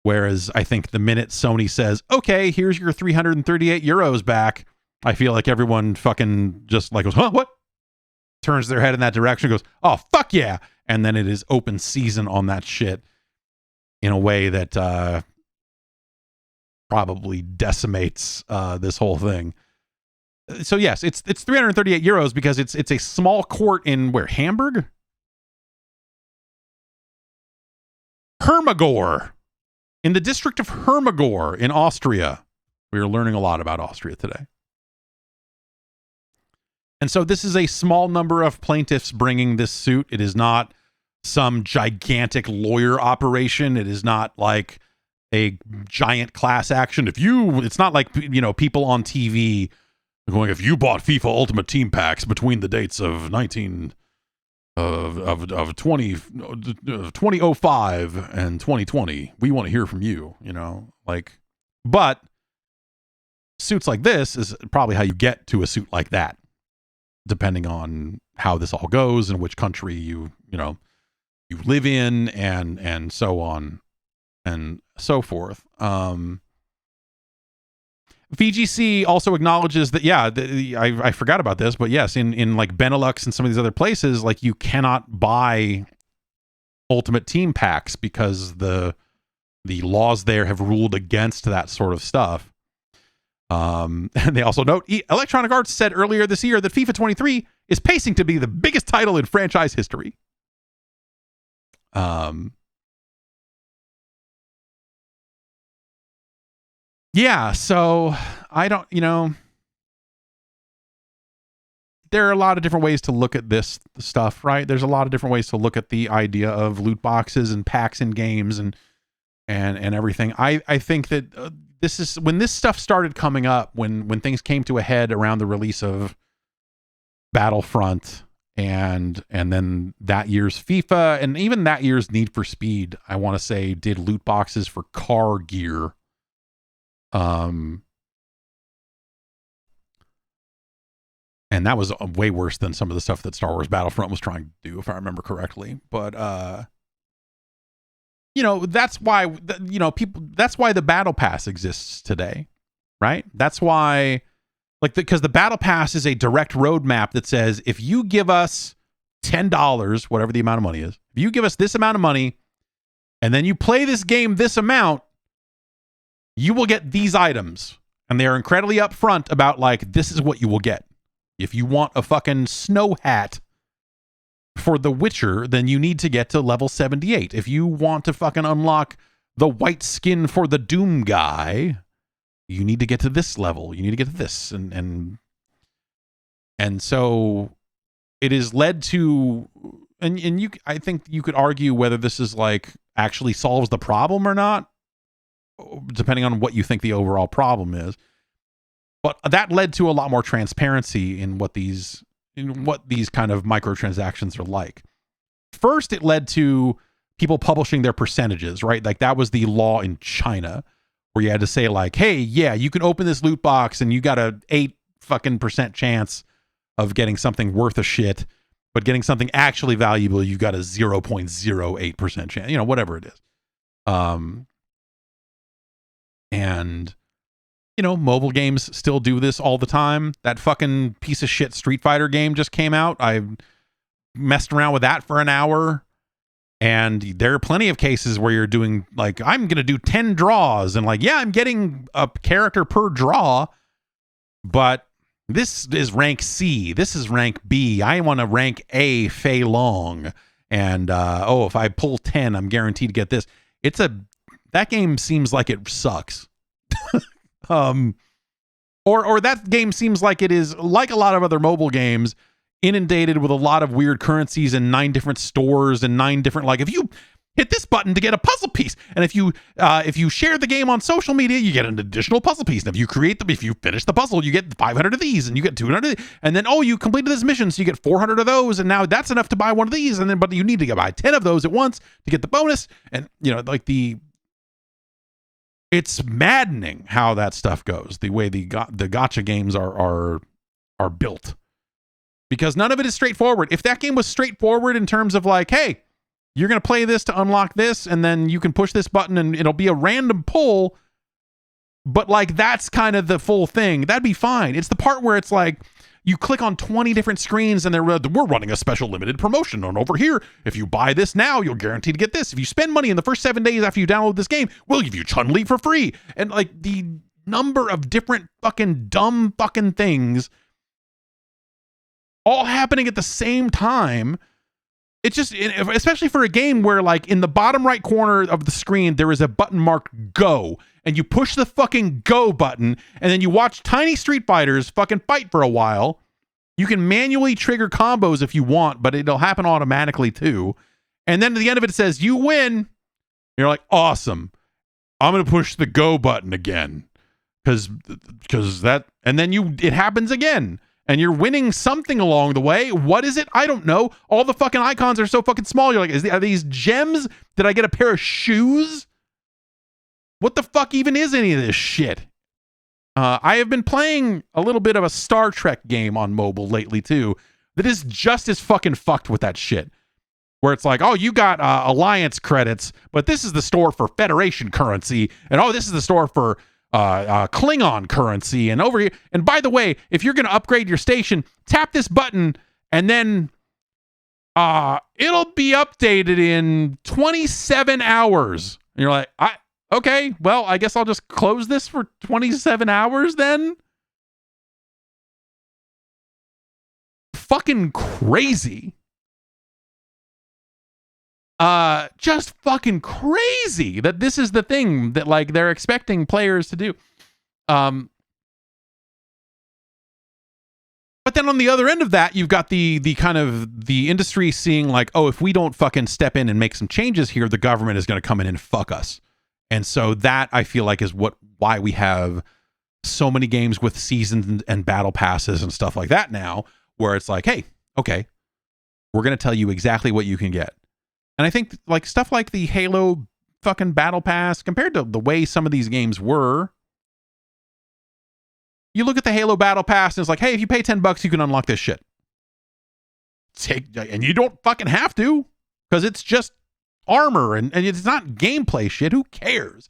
Whereas I think the minute Sony says, okay, here's your 338 euros back, I feel like everyone fucking just like goes, huh, what? Turns their head in that direction, goes, oh, fuck yeah. And then it is open season on that shit in a way that probably decimates this whole thing. So yes, it's 338 euros because it's a small court in where, Hamburg? Hermagor. In the district of Hermagor in Austria. We are learning a lot about Austria today. And so this is a small number of plaintiffs bringing this suit. It is not some gigantic lawyer operation. It is not like a giant class action. It's not like, you know, people on TV going, if you bought FIFA Ultimate Team packs between the dates of 2005 and 2020, we want to hear from you, you know, like, but suits like this is probably how you get to a suit like that, depending on how this all goes and which country you live in, and so on and so forth. VGC also acknowledges that, yeah, I forgot about this, but yes, in like Benelux and some of these other places, like, you cannot buy Ultimate Team packs because the laws there have ruled against that sort of stuff. And they also note, Electronic Arts said earlier this year that FIFA 23 is pacing to be the biggest title in franchise history. Yeah, so I don't, you know, there are a lot of different ways to look at this stuff, right? There's a lot of different ways to look at the idea of loot boxes and packs in games and everything. I think that this is when this stuff started coming up, when things came to a head around the release of Battlefront and then that year's FIFA and even that year's Need for Speed, I want to say, did loot boxes for car gear. And that was way worse than some of the stuff that Star Wars Battlefront was trying to do, if I remember correctly. But you know, that's why that's why the Battle Pass exists today, right? That's why, like, because the Battle Pass is a direct roadmap that says, if you give us $10, whatever the amount of money is, if you give us this amount of money, and then you play this game this amount, you will get these items. And they are incredibly upfront about, like, this is what you will get. If you want a fucking snow hat for The Witcher, then you need to get to level 78. If you want to fucking unlock the white skin for the Doom guy, you need to get to this level. You need to get to this. And so it is led to, and you, I think you could argue whether this is like actually solves the problem or not, depending on what you think the overall problem is. But that led to a lot more transparency in what these kind of microtransactions are like. First, it led to people publishing their percentages, right? Like, that was the law in China, where you had to say like, hey, yeah, you can open this loot box and you got a 8% chance of getting something worth a shit, but getting something actually valuable, you got a 0.08% chance, whatever it is. And mobile games still do this all the time. That fucking piece of shit Street Fighter game just came out. I messed around with that for an hour. And there are plenty of cases where you're doing like, I'm going to do 10 draws and like, yeah, I'm getting a character per draw, but this is rank C. This is rank B. I want to rank A Fei Long. And, if I pull 10, I'm guaranteed to get this. That game seems like it sucks. Or that game seems like it is, like a lot of other mobile games, inundated with a lot of weird currencies and 9 different stores and 9 different, like, if you hit this button to get a puzzle piece, and if you share the game on social media, you get an additional puzzle piece, and if you finish the puzzle, you get 500 of these, and you get 200, and then you completed this mission, so you get 400 of those, and now that's enough to buy one of these, and then but you need to buy 10 of those at once to get the bonus, and it's maddening how that stuff goes, the way the gacha games are built. Because none of it is straightforward. If that game was straightforward in terms of like, hey, you're going to play this to unlock this, and then you can push this button and it'll be a random pull, but like that's kind of the full thing, that'd be fine. It's the part where it's like, you click on 20 different screens and we're running a special limited promotion on over here. If you buy this now, you'll guarantee to get this. If you spend money in the first 7 days after you download this game, we'll give you Chun-Li for free. And like the number of different fucking dumb fucking things all happening at the same time. It's just, especially for a game where like in the bottom right corner of the screen, there is a button marked go, and you push the fucking go button, and then you watch tiny Street Fighters fucking fight for a while. You can manually trigger combos if you want, but it'll happen automatically too. And then at the end of it, it says you win. You're like, awesome. I'm going to push the go button again. Cause that, and then it happens again. And you're winning something along the way. What is it? I don't know. All the fucking icons are so fucking small. You're like, are these gems? Did I get a pair of shoes? What the fuck even is any of this shit? I have been playing a little bit of a Star Trek game on mobile lately too, that is just as fucking fucked with that shit. Where it's like, oh, you got Alliance credits, but this is the store for Federation currency, and this is the store for Klingon currency, and over here. And by the way, if you're going to upgrade your station, tap this button, and then it'll be updated in 27 hours. And you're like, okay, well, I guess I'll just close this for 27 hours then. Fucking crazy. Just fucking crazy that this is the thing that like they're expecting players to do. But then on the other end of that, you've got the kind of the industry seeing like, oh, if we don't fucking step in and make some changes here, the government is going to come in and fuck us. And so that I feel like is why we have so many games with seasons and battle passes and stuff like that now, where it's like, hey, okay, we're going to tell you exactly what you can get. And I think like stuff like the Halo fucking battle pass, compared to the way some of these games were, you look at the Halo battle pass and it's like, hey, if you pay $10, you can unlock this shit. And you don't fucking have to, because it's just armor and it's not gameplay shit. Who cares?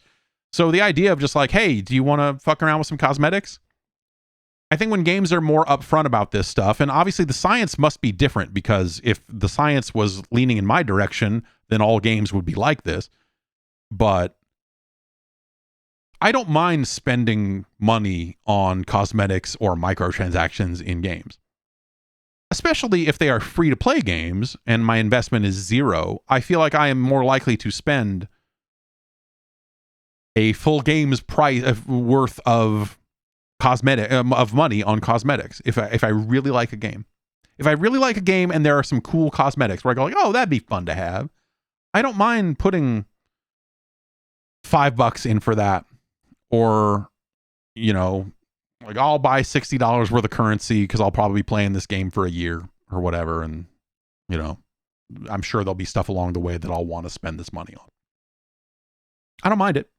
So the idea of just like, hey, do you want to fuck around with some cosmetics? I think when games are more upfront about this stuff, and obviously the science must be different, because if the science was leaning in my direction, then all games would be like this. But I don't mind spending money on cosmetics or microtransactions in games. Especially if they are free-to-play games and my investment is zero. I feel like I am more likely to spend a full game's price worth of money on cosmetics if I really like a game. If I really like a game and there are some cool cosmetics where I go like, oh, that'd be fun to have, I don't mind putting $5 in for that. Or, like I'll buy $60 worth of currency because I'll probably be playing this game for a year or whatever, and I'm sure there'll be stuff along the way that I'll want to spend this money on. I don't mind it.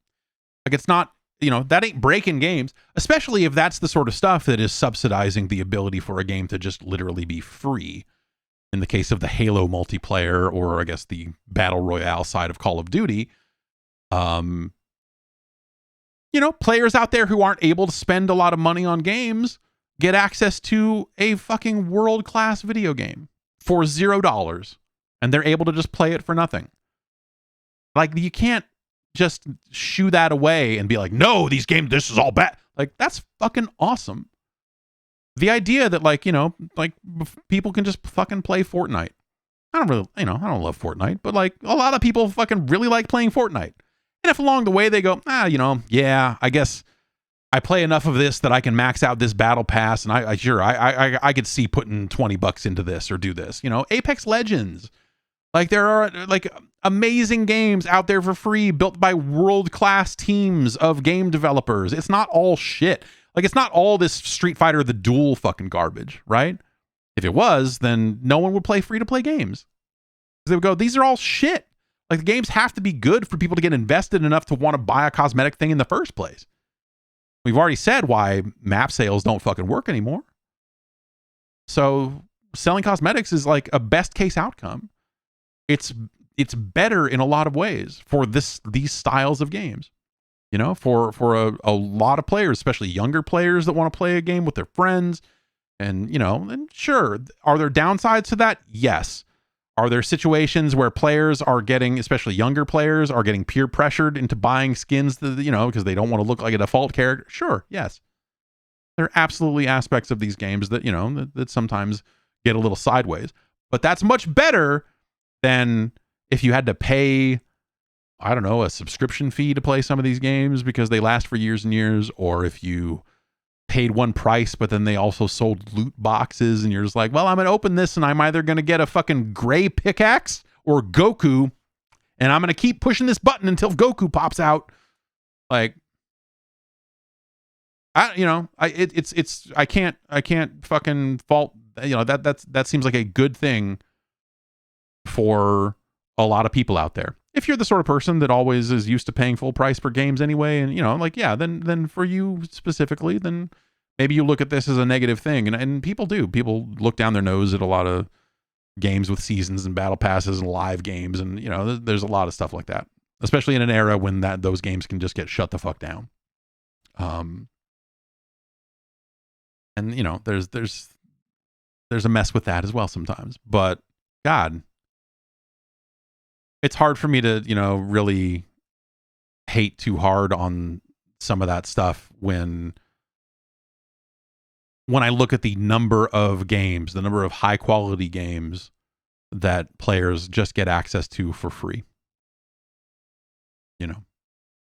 Like, it's not that ain't breaking games, especially if that's the sort of stuff that is subsidizing the ability for a game to just literally be free. In the case of the Halo multiplayer, or I guess the Battle Royale side of Call of Duty, players out there who aren't able to spend a lot of money on games get access to a fucking world-class video game for $0, and they're able to just play it for nothing. Like, you can't just shoo that away and be like, no, these games, this is all bad. Like, that's fucking awesome. The idea that people can just fucking play Fortnite. I don't love Fortnite, but like a lot of people fucking really like playing Fortnite. And if along the way they go, yeah, I guess I play enough of this that I can max out this battle pass, and I could see putting $20 into this or do this. Apex Legends. Like, there are like amazing games out there for free built by world-class teams of game developers. It's not all shit. Like, it's not all this Street Fighter the Duel fucking garbage, right? If it was, then no one would play free-to-play games. They would go, these are all shit. Like, the games have to be good for people to get invested enough to want to buy a cosmetic thing in the first place. We've already said why map sales don't fucking work anymore. So selling cosmetics is like a best case outcome. It's better in a lot of ways for these styles of games. For a lot of players, especially younger players that want to play a game with their friends. And, and sure, are there downsides to that? Yes. Are there situations where players are getting, especially younger players, are getting peer pressured into buying skins that, because they don't want to look like a default character? Sure, yes. There are absolutely aspects of these games that, that sometimes get a little sideways. But that's much better than if you had to pay, I don't know, a subscription fee to play some of these games because they last for years and years, or if you paid one price, but then they also sold loot boxes and you're just like, well, I'm going to open this and I'm either going to get a fucking gray pickaxe or Goku, and I'm going to keep pushing this button until Goku pops out. Like, I can't fucking fault, that seems like a good thing for a lot of people out there. If you're the sort of person that always is used to paying full price for games anyway, and then for you specifically, then maybe you look at this as a negative thing. And people do. People look down their nose at a lot of games with seasons and battle passes and live games, and there's a lot of stuff like that, especially in an era when those games can just get shut the fuck down. And there's a mess with that as well sometimes. But God, it's hard for me to, really hate too hard on some of that stuff when I look at the number of games, the number of high quality games that players just get access to for free.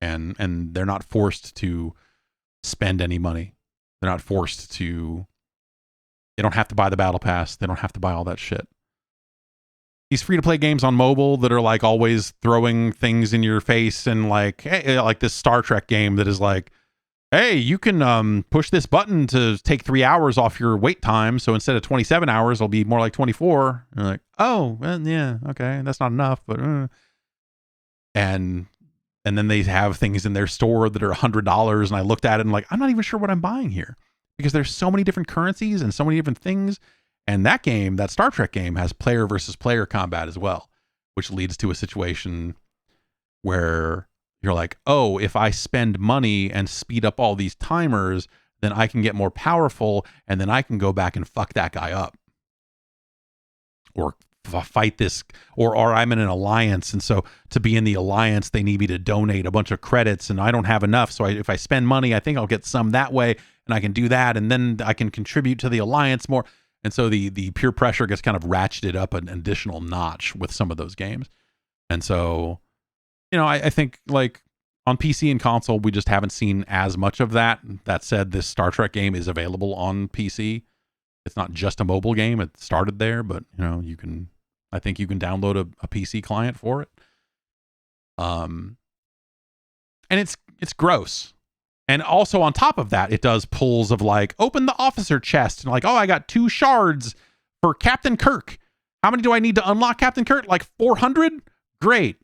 And they're not forced to spend any money. They're not forced to, they don't have to buy the battle pass. They don't have to buy all that shit. These free-to-play games on mobile that are like always throwing things in your face and like, hey, like this Star Trek game that is like, hey, you can push this button to take 3 hours off your wait time. So instead of 27 hours, it'll be more like 24. And you're like, oh, well, yeah, okay, that's not enough. But and then they have things in their store that are $100. And I looked at it and like, I'm not even sure what I'm buying here because there's so many different currencies and so many different things. And that game, that Star Trek game, has player versus player combat as well, which leads to a situation where you're like, oh, if I spend money and speed up all these timers, then I can get more powerful, and then I can go back and fuck that guy up. Or fight this, or I'm in an alliance, and so to be in the alliance, they need me to donate a bunch of credits, and I don't have enough, so if I spend money, I think I'll get some that way, and I can do that, and then I can contribute to the alliance more. And so the peer pressure gets kind of ratcheted up an additional notch with some of those games. And so, I think like on PC and console, we just haven't seen as much of that. That said, this Star Trek game is available on PC. It's not just a mobile game. It started there, but I think you can download a PC client for it. And it's gross. And also on top of that, it does pulls of like, open the officer chest. And like, oh, I got 2 shards for Captain Kirk. How many do I need to unlock Captain Kirk? Like 400? Great.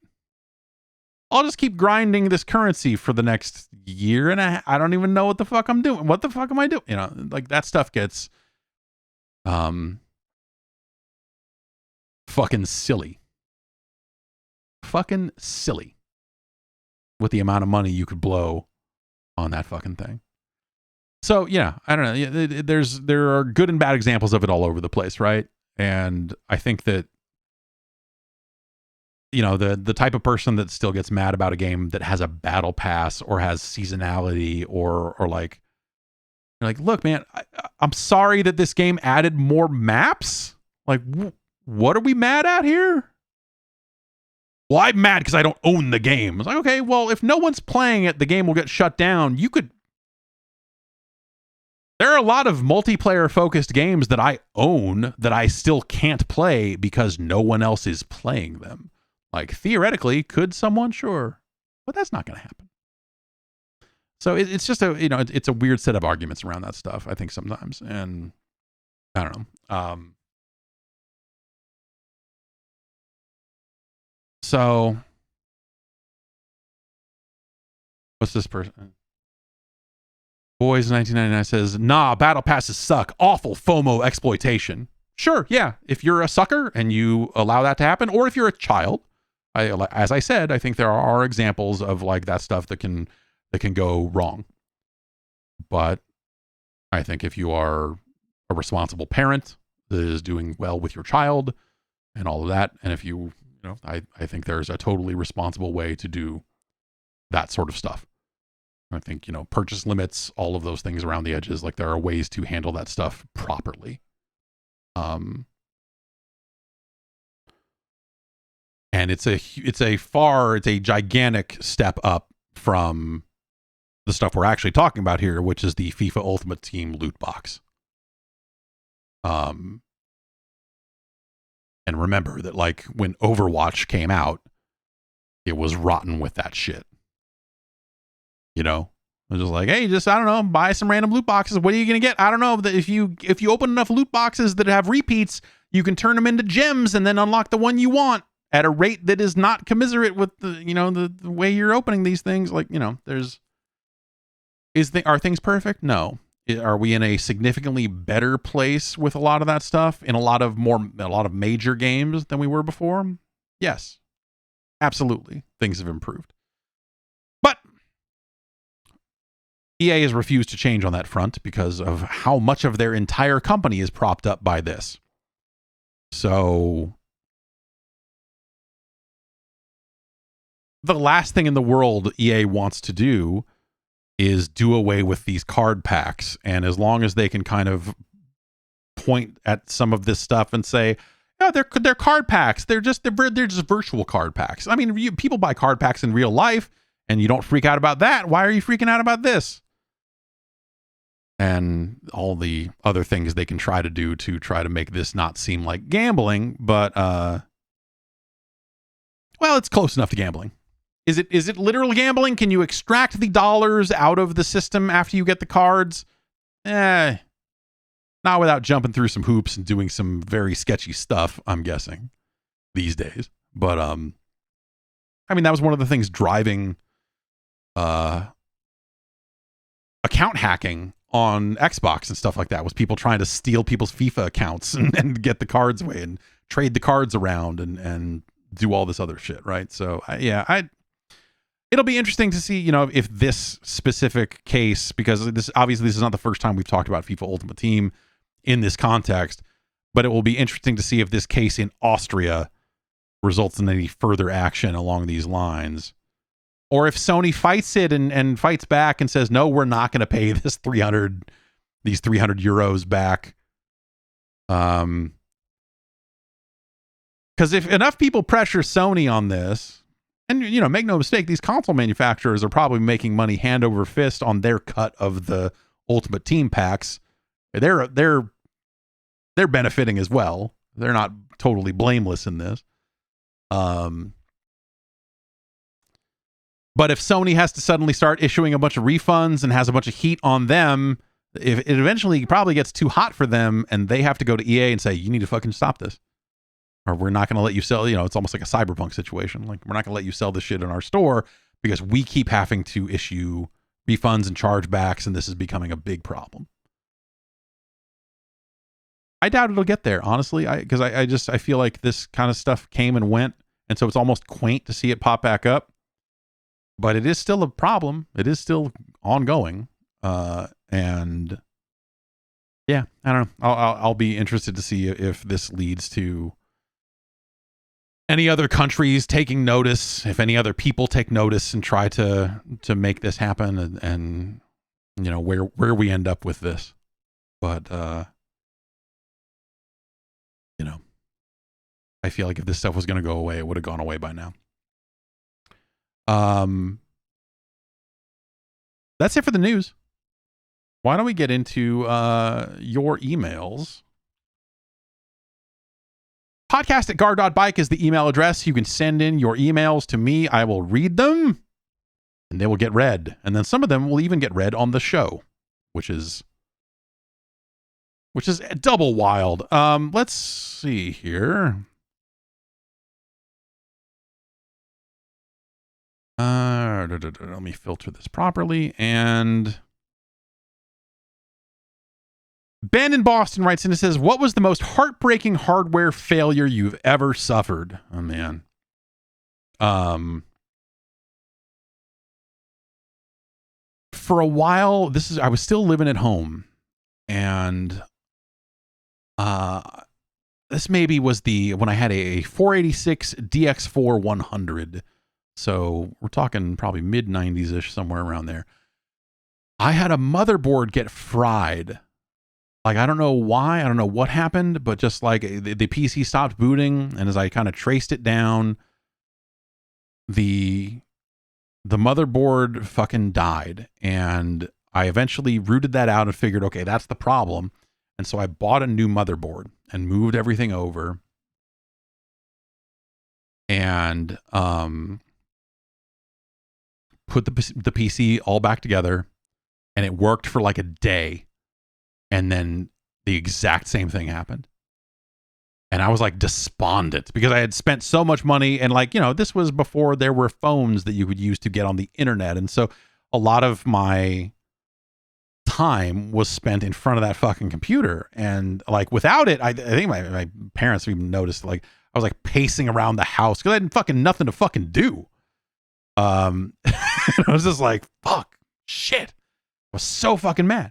I'll just keep grinding this currency for the next year and a half. I don't even know what the fuck I'm doing. What the fuck am I doing? You know, like that stuff gets fucking silly. Fucking silly with the amount of money you could blow on that fucking thing. So yeah, I don't know. There are good and bad examples of it all over the place, right? And I think that, you know, the type of person that still gets mad about a game that has a battle pass or has seasonality or like, look, man, I'm sorry that this game added more maps. Like, what are we mad at here? Well, I'm mad because I don't own the game. It's like, okay, well, if no one's playing it, the game will get shut down. There are a lot of multiplayer-focused games that I own that I still can't play because no one else is playing them. Like, theoretically, could someone? Sure. But that's not going to happen. So it's just it's a weird set of arguments around that stuff, I think, sometimes. And I don't know. So what's this person? Boys 1999 says, nah, battle passes suck. Awful FOMO exploitation. Sure, yeah. If you're a sucker and you allow that to happen, or if you're a child, as I said, I think there are examples of like that stuff that can go wrong. But I think if you are a responsible parent that is doing well with your child and all of that, and if you know, I think there's a totally responsible way to do that sort of stuff. I think, you know, purchase limits, all of those things around the edges, like there are ways to handle that stuff properly. And it's a gigantic step up from the stuff we're actually talking about here, which is the FIFA Ultimate Team loot box. And remember that, like, when Overwatch came out, it was rotten with that shit. You know, it was just like, hey, I don't know, buy some random loot boxes. What are you going to get? I don't know. If you open enough loot boxes that have repeats, you can turn them into gems and then unlock the one you want at a rate that is not commiserate with the, you know, the way you're opening these things. Like, you know, are things perfect? No. Are we in a significantly better place with a lot of that stuff in a lot of major games than we were before? Yes, absolutely. Things have improved. But EA has refused to change on that front because of how much of their entire company is propped up by this. So the last thing in the world EA wants to do is do away with these card packs. And as long as they can kind of point at some of this stuff and say, no, they're card packs. They're just virtual card packs. I mean, people buy card packs in real life and you don't freak out about that. Why are you freaking out about this? And all the other things they can try to do to try to make this not seem like gambling, but well, it's close enough to gambling. Is it literal gambling? Can you extract the dollars out of the system after you get the cards? Not without jumping through some hoops and doing some very sketchy stuff, I'm guessing, these days. But I mean, that was one of the things driving account hacking on Xbox and stuff like that, was people trying to steal people's FIFA accounts and get the cards away and trade the cards around and do all this other shit, right? So it'll be interesting to see, you know, if this specific case, because this is not the first time we've talked about FIFA Ultimate Team in this context, but it will be interesting to see if this case in Austria results in any further action along these lines. Or if Sony fights it and fights back and says, no, we're not going to pay these 300 euros back. Because if enough people pressure Sony on this, and, you know, make no mistake, these console manufacturers are probably making money hand over fist on their cut of the Ultimate Team packs. They're benefiting as well. They're not totally blameless in this. But if Sony has to suddenly start issuing a bunch of refunds and has a bunch of heat on them, if it eventually probably gets too hot for them and they have to go to EA and say, you need to fucking stop this. or we're not going to let you sell, it's almost like a cyberpunk situation. Like, we're not going to let you sell this shit in our store because we keep having to issue refunds and chargebacks, and this is becoming a big problem. I doubt it'll get there, honestly, because I feel like this kind of stuff came and went, and so it's almost quaint to see it pop back up. But it is still a problem. It is still ongoing, and yeah, I don't know. I'll be interested to see if this leads to any other countries taking notice, if any other people take notice and try to make this happen, and where we end up with this. But I feel like if this stuff was going to go away, it would have gone away by now. That's it for the news. Why don't we get into your emails? podcast@gar.bike is the email address. You can send in your emails to me. I will read them, and they will get read. And then some of them will even get read on the show, which is double wild. Let's see here. Let me filter this properly. And Ben in Boston writes in and says, what was the most heartbreaking hardware failure you've ever suffered? Oh, man. For a while, I was still living at home, and this maybe was when I had a 486 DX4 100. So we're talking probably mid 90s-ish, somewhere around there. I had a motherboard get fried. Like, I don't know why, I don't know what happened, but just like the PC stopped booting, and as I kind of traced it down, the motherboard fucking died, and I eventually rooted that out and figured, okay, that's the problem. And so I bought a new motherboard and moved everything over, and put the PC all back together, and it worked for like a day. And then the exact same thing happened. And I was like despondent because I had spent so much money, and like, this was before there were phones that you could use to get on the internet. And so a lot of my time was spent in front of that fucking computer. And like without it, I think my parents even noticed, like, I was like pacing around the house because I had fucking nothing to fucking do. I was just like, fuck, shit. I was so fucking mad.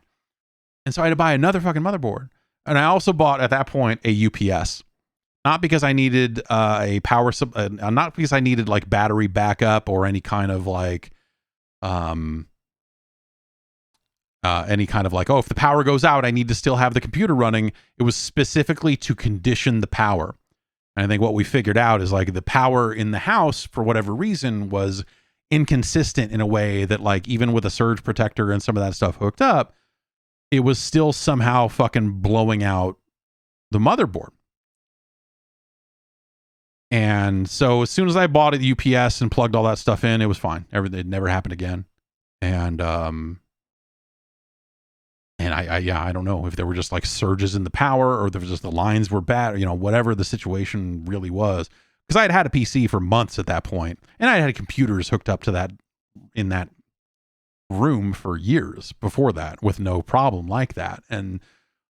And so I had to buy another fucking motherboard. And I also bought at that point a UPS. Not because I needed a power, not because I needed like battery backup or any kind of like, oh, if the power goes out, I need to still have the computer running. It was specifically to condition the power. And I think what we figured out is like the power in the house, for whatever reason, was inconsistent in a way that like even with a surge protector and some of that stuff hooked up, it was still somehow fucking blowing out the motherboard. And so as soon as I bought a UPS and plugged all that stuff in, it was fine. It never happened again. And I don't know if there were just like surges in the power, or if there was just the lines were bad, or, whatever the situation really was. Because I had a PC for months at that point, and I had computers hooked up to that in that room for years before that with no problem like that. And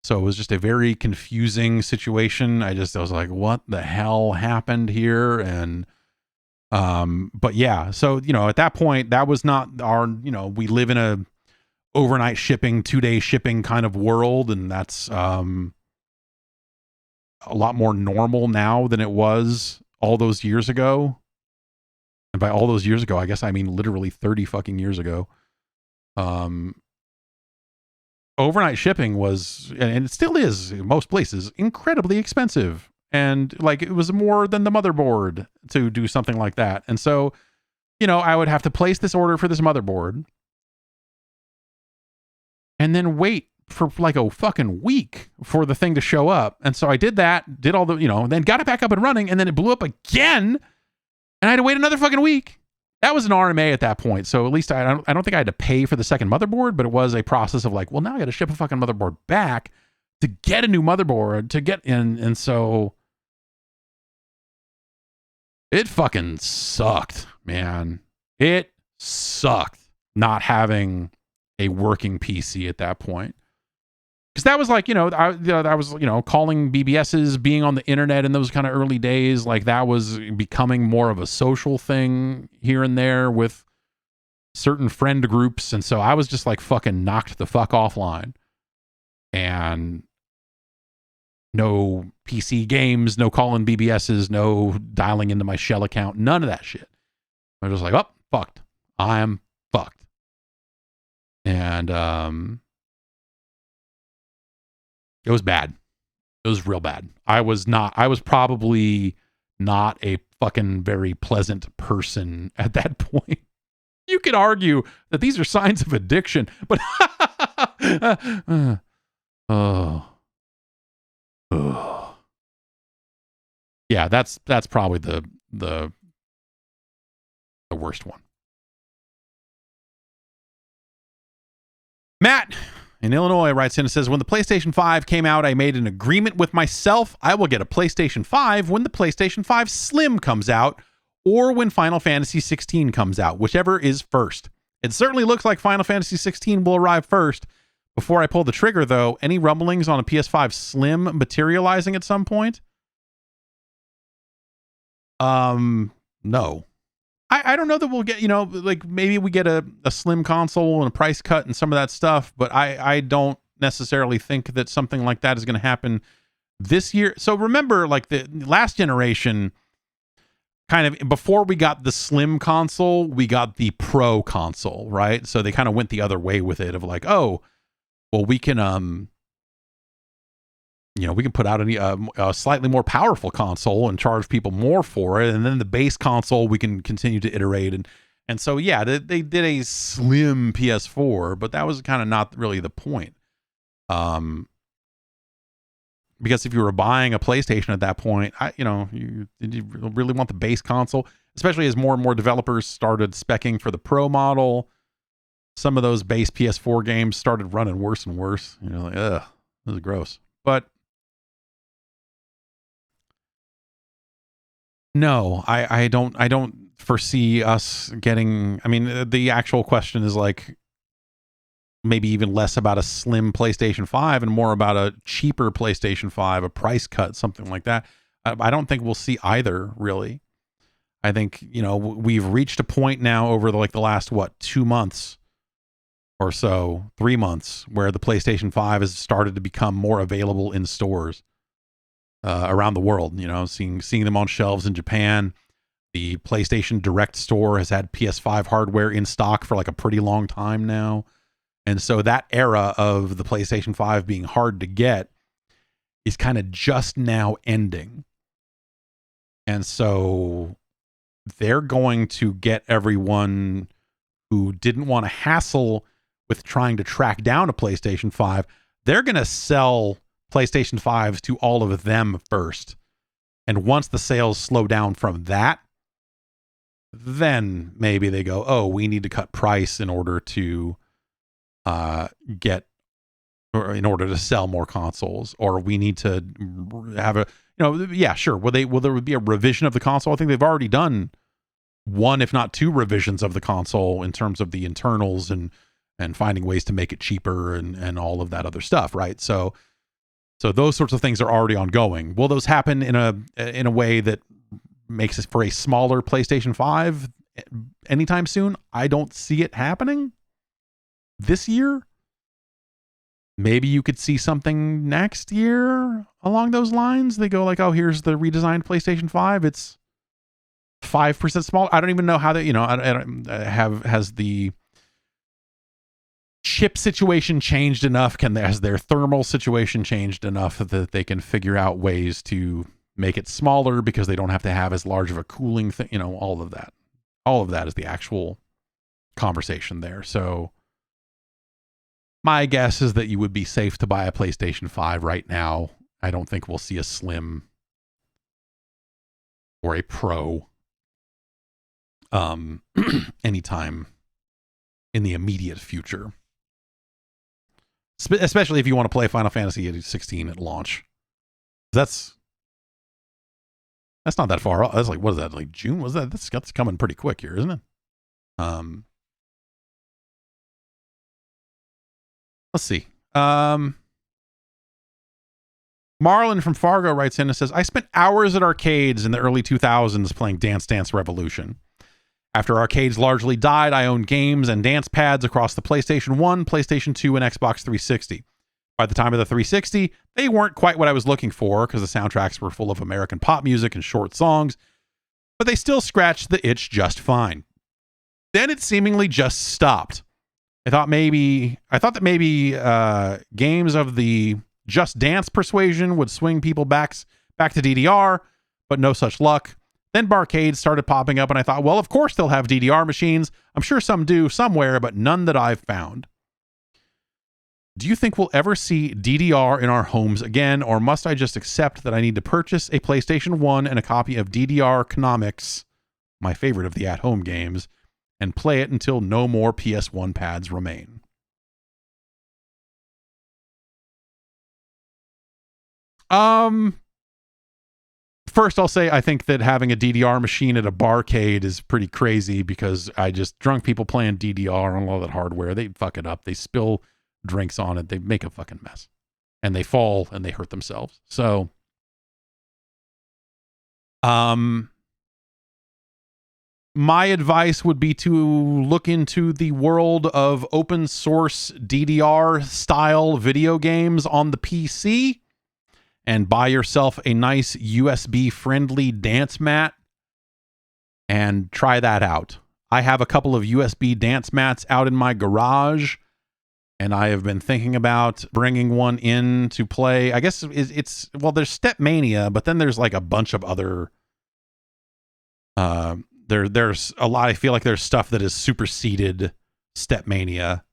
so it was just a very confusing situation. I was like, what the hell happened here? And but yeah, so at that point, that was not our, we live in a overnight shipping, 2-day shipping kind of world, and that's a lot more normal now than it was all those years ago. And by all those years ago, I guess I mean literally 30 fucking years ago. Overnight shipping was, and it still is in most places, incredibly expensive. And like, it was more than the motherboard to do something like that. And so, I would have to place this order for this motherboard and then wait for like a fucking week for the thing to show up. And so I did that, did all the, then got it back up and running, and then it blew up again, and I had to wait another fucking week. That was an RMA at that point. So at least I don't think I had to pay for the second motherboard, but it was a process of like, well, now I got to ship a fucking motherboard back to get a new motherboard to get in. And so It fucking sucked, man. It sucked not having a working PC at that point. Because that was like, I was, calling BBSs, being on the internet in those kind of early days. Like that was becoming more of a social thing here and there with certain friend groups. And so I was just like fucking knocked the fuck offline. And no PC games, no calling BBSs, no dialing into my shell account, none of that shit. I was just like, oh, fucked. I am fucked. And it was bad. It was real bad. I was probably not a fucking very pleasant person at that point. You could argue that these are signs of addiction, but yeah, that's probably the worst one. Matt in Illinois writes in and says, when the PlayStation 5 came out, I made an agreement with myself. I will get a PlayStation 5 when the PlayStation 5 Slim comes out or when Final Fantasy 16 comes out, whichever is first. It certainly looks like Final Fantasy 16 will arrive first. Before I pull the trigger, though, any rumblings on a PS5 Slim materializing at some point? No. I don't know that we'll get, like maybe we get a slim console and a price cut and some of that stuff, but I don't necessarily think that something like that is going to happen this year. So remember, like the last generation, kind of before we got the slim console, we got the pro console, right? So they kind of went the other way with it of like, oh, well, we can, we can put out a slightly more powerful console and charge people more for it. And then the base console, we can continue to iterate. And so, yeah, they did a slim PS4, but that was kind of not really the point. Because if you were buying a PlayStation at that point, you really want the base console, especially as more and more developers started speccing for the Pro model. Some of those base PS4 games started running worse and worse. Like, ugh, this is gross. But no, I don't foresee us getting. I mean, the actual question is like maybe even less about a slim PlayStation 5 and more about a cheaper PlayStation 5, a price cut, something like that. I don't think we'll see either, really. I think, we've reached a point now over the last, 2 months or so, 3 months, where the PlayStation 5 has started to become more available in stores around the world, seeing them on shelves in Japan. The PlayStation Direct store has had PS5 hardware in stock for like a pretty long time now. And so that era of the PlayStation 5 being hard to get is kind of just now ending. And so they're going to get everyone who didn't want to hassle with trying to track down a PlayStation 5. They're going to sell PlayStation 5s to all of them first. And once the sales slow down from that, then maybe they go, oh, we need to cut price in order to in order to sell more consoles, or we need to have yeah, sure. Will there be a revision of the console? I think they've already done one, if not two revisions of the console in terms of the internals and finding ways to make it cheaper and all of that other stuff. Right. So those sorts of things are already ongoing. Will those happen in a way that makes it for a smaller PlayStation 5 anytime soon? I don't see it happening this year. Maybe you could see something next year along those lines. They go like, oh, here's the redesigned PlayStation 5. It's 5% smaller. I don't even know how that, has the chip situation changed enough? Has their thermal situation changed enough that they can figure out ways to make it smaller because they don't have to have as large of a cooling thing? All of that. All of that is the actual conversation there. So my guess is that you would be safe to buy a PlayStation 5 right now. I don't think we'll see a Slim or a Pro anytime in the immediate future. Especially if you want to play Final Fantasy 16 at launch. That's That's not that far off. That's like, what is that? Like June? Was that? That's coming pretty quick here, isn't it? Let's see. Marlon from Fargo writes in and says, I spent hours at arcades in the early 2000s playing Dance Dance Revolution. After arcades largely died, I owned games and dance pads across the PlayStation 1, PlayStation 2, and Xbox 360. By the time of the 360, they weren't quite what I was looking for because the soundtracks were full of American pop music and short songs, but they still scratched the itch just fine. Then it seemingly just stopped. I thought that maybe games of the Just Dance persuasion would swing people back to DDR, but no such luck. Then barcades started popping up, and I thought, well, of course they'll have DDR machines. I'm sure some do somewhere, but none that I've found. Do you think we'll ever see DDR in our homes again, or must I just accept that I need to purchase a PlayStation 1 and a copy of DDR Economics, my favorite of the at-home games, and play it until no more PS1 pads remain? First, I'll say I think that having a DDR machine at a barcade is pretty crazy because drunk people playing DDR on all that hardware, they fuck it up. They spill drinks on it. They make a fucking mess. And they fall and they hurt themselves. So, my advice would be to look into the world of open source DDR style video games on the PC and buy yourself a nice USB friendly dance mat and try that out. I have a couple of USB dance mats out in my garage, and I have been thinking about bringing one in to play. I guess it's there's Step Mania, but then there's like a bunch of other there's a lot. I feel like there's stuff that has superseded Step Mania,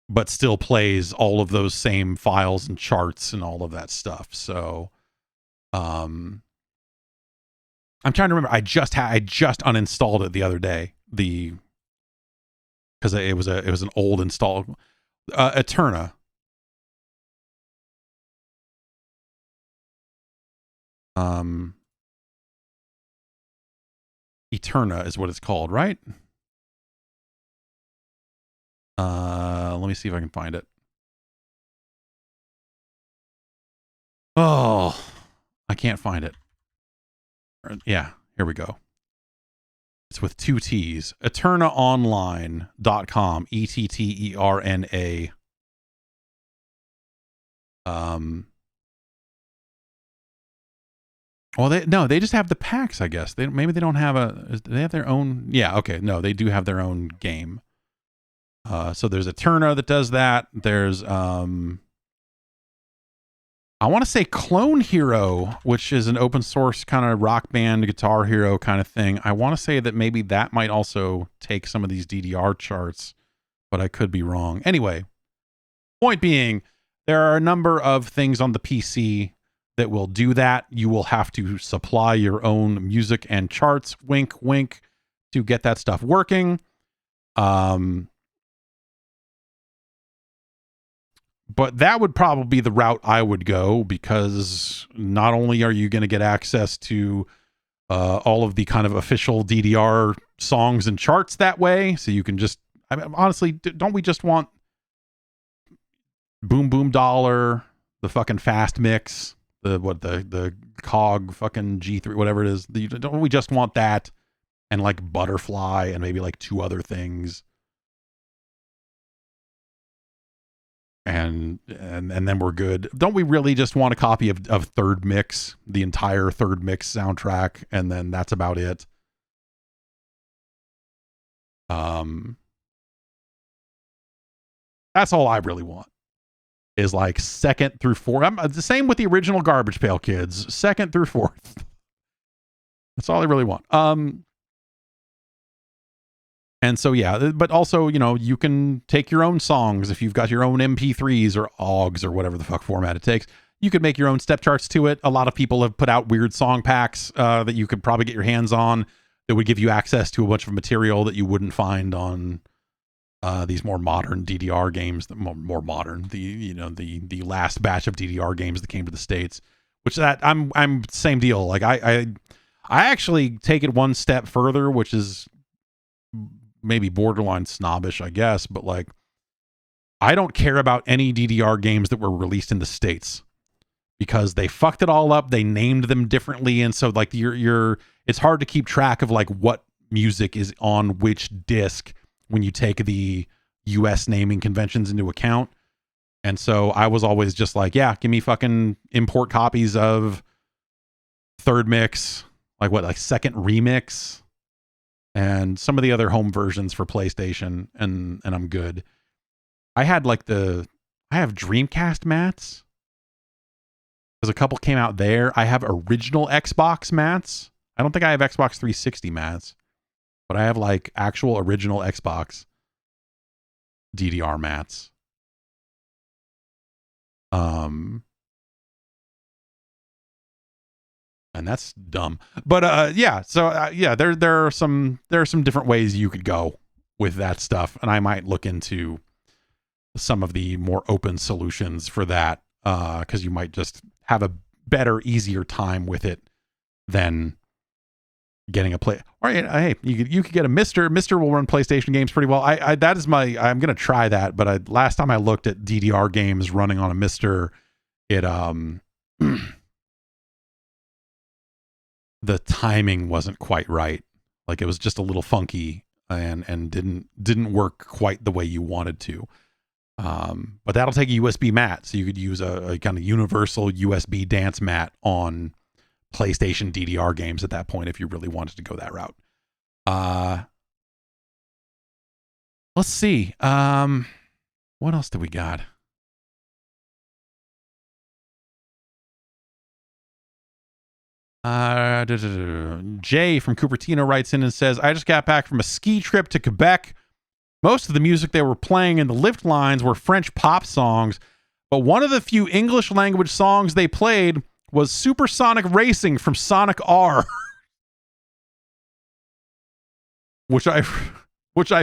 but still plays all of those same files and charts and all of that stuff. So, I'm trying to remember. I just uninstalled it the other day. Because it was an old install. Eterna. Eterna is what it's called, right? Let me see if I can find it. Oh, I can't find it. Yeah, here we go. It's with 2 T's. EternaOnline.com. ETTERNA. Well, they just have the packs, I guess. Maybe they don't have they have their own. Yeah, okay. No, they do have their own game. So there's Eterna that does that. There's I want to say Clone Hero, which is an open source kind of rock band, Guitar Hero kind of thing. I want to say that maybe that might also take some of these DDR charts, but I could be wrong. Anyway, point being, there are a number of things on the PC that will do that. You will have to supply your own music and charts, wink, wink, to get that stuff working. But that would probably be the route I would go, because not only are you going to get access to all of the kind of official DDR songs and charts that way, so you can just, I mean, honestly, don't we just want Boom Boom Dollar, the fucking Fast Mix, the COG fucking G3, whatever it is? Don't we just want that, and like Butterfly and maybe like 2 other things? And then we're good. Don't we really just want a copy of Third Mix, the entire Third Mix soundtrack, and then that's about it? That's all I really want, is like 2nd through 4th. I'm the same with the original Garbage Pail Kids, 2nd through 4th. That's all I really want. And so, yeah, but also, you know, you can take your own songs if you've got your own MP3s or OGs or whatever the fuck format it takes. You could make your own step charts to it. A lot of people have put out weird song packs that you could probably get your hands on that would give you access to a bunch of material that you wouldn't find on these more modern DDR games. The more modern, the last batch of DDR games that came to the States, which that I'm same deal. Like I actually take it one step further, which is maybe borderline snobbish, I guess, but like I don't care about any DDR games that were released in the States because they fucked it all up. They named them differently, and so like it's hard to keep track of like what music is on which disc when you take the US naming conventions into account. And so I was always just like, yeah, give me fucking import copies of Third Mix, like Second Remix, and some of the other home versions for PlayStation, and I'm good. I have Dreamcast mats because a couple came out there. I have original Xbox mats. I don't think I have Xbox 360 mats, but I have like actual original Xbox DDR mats. And that's dumb, but yeah. So yeah, there are some different ways you could go with that stuff, and I might look into some of the more open solutions for that, because you might just have a better, easier time with it than getting a play. Or hey, you could get a Mister will run PlayStation games pretty well. I'm gonna try that, but last time I looked at DDR games running on a Mister, it the timing wasn't quite right. Like it was just a little funky and didn't work quite the way you wanted to. But that'll take a USB mat, so you could use a kind of universal USB dance mat on PlayStation DDR games at that point if you really wanted to go that route. Let's see. What else do we got? Jay from Cupertino writes in and says, I just got back from a ski trip to Quebec. Most of the music they were playing in the lift lines were French pop songs, but one of the few English language songs they played was Supersonic Racing from Sonic R, which I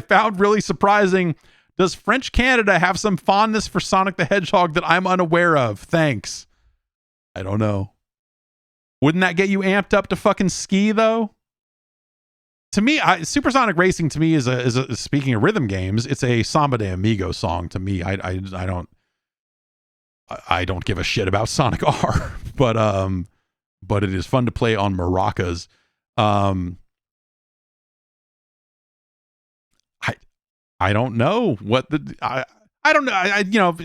found really surprising. Does French Canada have some fondness for Sonic the Hedgehog that I'm unaware of? Thanks. I don't know. Wouldn't that get you amped up to fucking ski though? To me, Supersonic Racing to me is speaking of rhythm games, it's a Samba de Amigo song to me. I don't give a shit about Sonic R, but it is fun to play on maracas. I don't know what I don't know.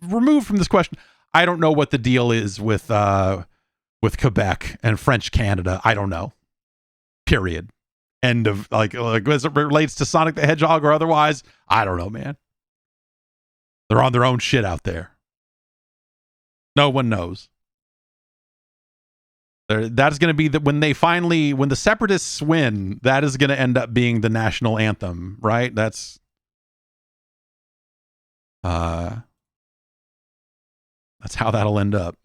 Removed from this question, I don't know what the deal is with Quebec and French Canada. I don't know. Period. End of like as it relates to Sonic the Hedgehog or otherwise, I don't know, man. They're on their own shit out there. No one knows. That's going to be when the separatists win, that is going to end up being the national anthem, right? That's how that'll end up.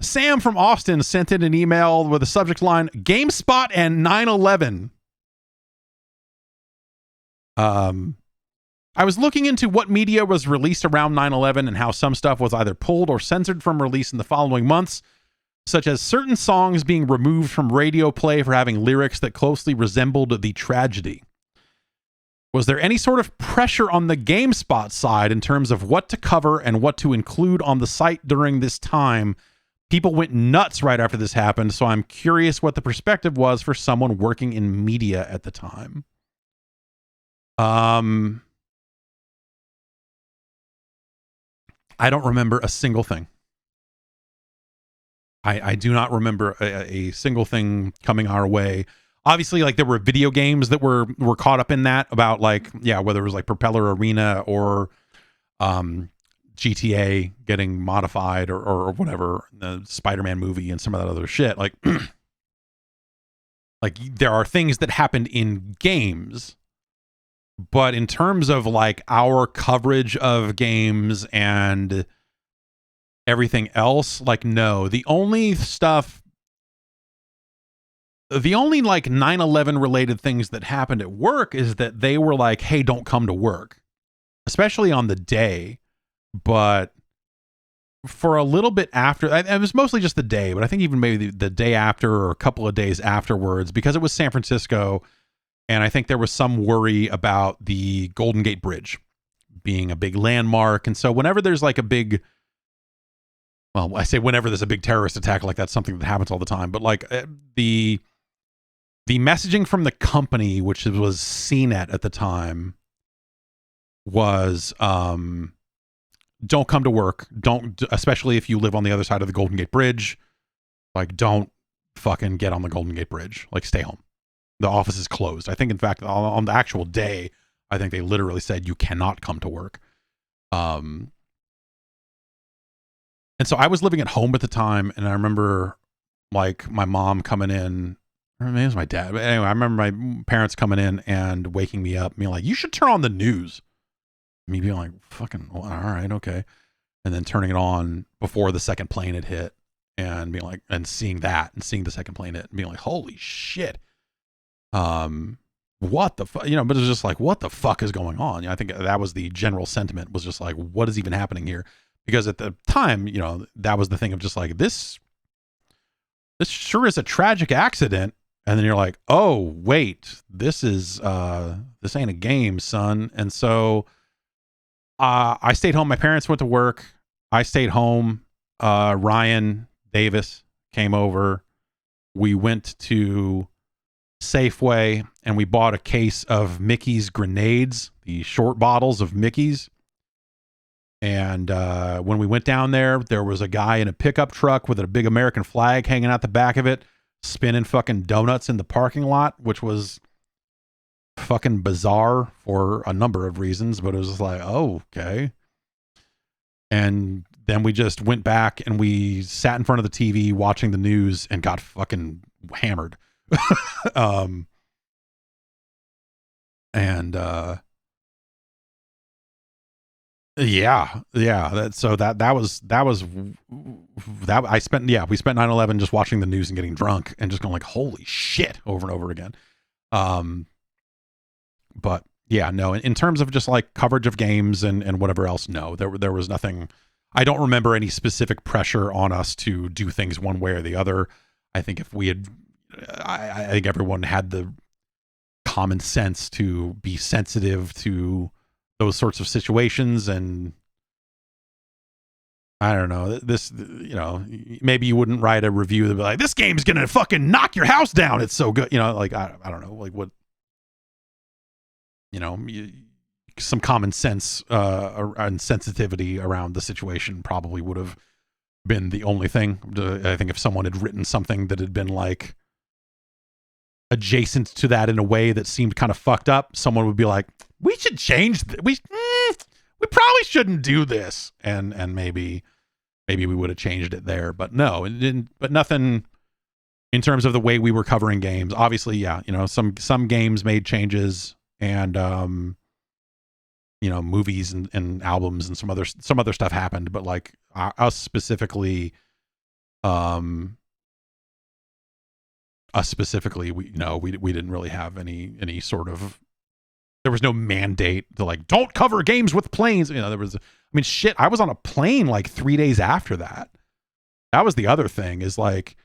Sam from Austin sent in an email with a subject line, GameSpot and 9/11. I was looking into what media was released around 9/11 and how some stuff was either pulled or censored from release in the following months, such as certain songs being removed from radio play for having lyrics that closely resembled the tragedy. Was there any sort of pressure on the GameSpot side in terms of what to cover and what to include on the site during this time? People went nuts right after this happened, so I'm curious what the perspective was for someone working in media at the time. I don't remember a single thing. I do not remember a single thing coming our way. Obviously, like there were video games that were caught up in that about like, yeah, whether it was like Propeller Arena or GTA getting modified or whatever, the Spider-Man movie and some of that other shit. Like, like there are things that happened in games, but in terms of like our coverage of games and everything else, like, no, the only like 9/11 related things that happened at work is that they were like, hey, don't come to work, especially on the day. but for a little bit after, it was mostly just the day, but I think even maybe the day after or a couple of days afterwards, because it was San Francisco, and I think there was some worry about the Golden Gate Bridge being a big landmark. And so whenever there's like a big, well, I say whenever there's a big terrorist attack, like that's something that happens all the time, but like the messaging from the company, which was CNET at the time, was don't come to work, don't, especially if you live on the other side of the Golden Gate Bridge, like don't fucking get on the Golden Gate Bridge, like stay home, the office is closed. I think in fact on the actual day, I think they literally said you cannot come to work. And so I was living at home at the time, and I remember like my mom coming in, or maybe it was my dad, but anyway, I remember my parents coming in and waking me up, being like, you should turn on the news. Me being like, fucking, well, all right, okay. And then turning it on before the second plane had hit, and being like, and seeing that, and seeing the second plane hit, and being like, holy shit. What the fuck, but it was just like, what the fuck is going on? I think that was the general sentiment, was just like, what is even happening here? Because at the time, that was the thing of just like, this sure is a tragic accident. And then you're like, oh, wait, this ain't a game, son. And so I stayed home. My parents went to work. I stayed home. Ryan Davis came over. We went to Safeway and we bought a case of Mickey's grenades, the short bottles of Mickey's. And when we went down there was a guy in a pickup truck with a big American flag hanging out the back of it, spinning fucking donuts in the parking lot, which was fucking bizarre for a number of reasons, but it was just like, oh, okay. And then we just went back and we sat in front of the TV watching the news and got fucking hammered. We spent 9/11 just watching the news and getting drunk and just going like, holy shit, over and over again. But yeah, no, in terms of just like coverage of games and whatever else, no, there was nothing. I don't remember any specific pressure on us to do things one way or the other. I think if we had, I think everyone had the common sense to be sensitive to those sorts of situations. And I don't know, maybe you wouldn't write a review that be like, this game's going to fucking knock your house down, it's so good. Like, I don't know, like what, some common sense and sensitivity around the situation probably would have been the only thing. I think if someone had written something that had been like adjacent to that in a way that seemed kind of fucked up, someone would be like, we should change we probably shouldn't do this, and maybe we would have changed it there. But no, it didn't. But nothing in terms of the way we were covering games. Obviously, yeah, some games made changes, and movies and albums and some other stuff happened, but like us specifically, we didn't really have any sort of, there was no mandate to like, don't cover games with planes. There was, shit, I was on a plane like 3 days after that. That was the other thing, is like,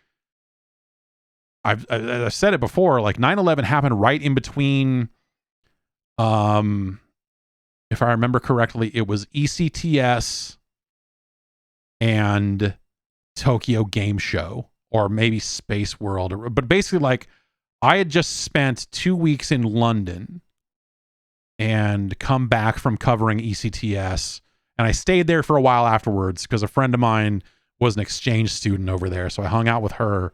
I've said it before, like 9/11 happened right in between, if I remember correctly, it was ECTS and Tokyo Game Show, or maybe Space World, but basically like I had just spent 2 weeks in London and come back from covering ECTS, and I stayed there for a while afterwards because a friend of mine was an exchange student over there, so I hung out with her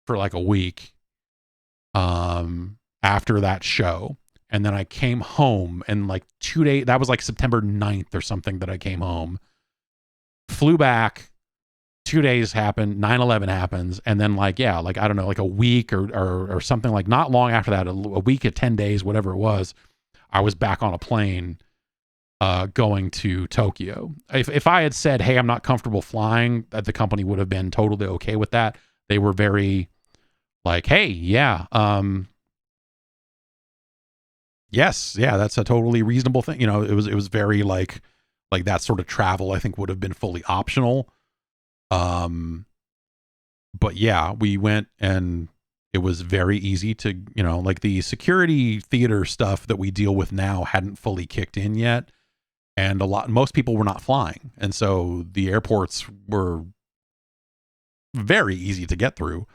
for like a week after that show. And then I came home, and like 2 days, that was like September 9th or something that I came home, flew back, 2 days happened, 9/11 happens. And then like, yeah, like, I don't know, like a week or something, like not long after that, a week or 10 days, whatever it was, I was back on a plane going to Tokyo. If I had said, hey, I'm not comfortable flying, that the company would have been totally okay with that. They were very like, hey, yeah, yes, yeah, that's a totally reasonable thing. It was very like Like that sort of travel, I think, would have been fully optional. But yeah, we went, and it was very easy to, like the security theater stuff that we deal with now hadn't fully kicked in yet. And most people were not flying. And so the airports were very easy to get through,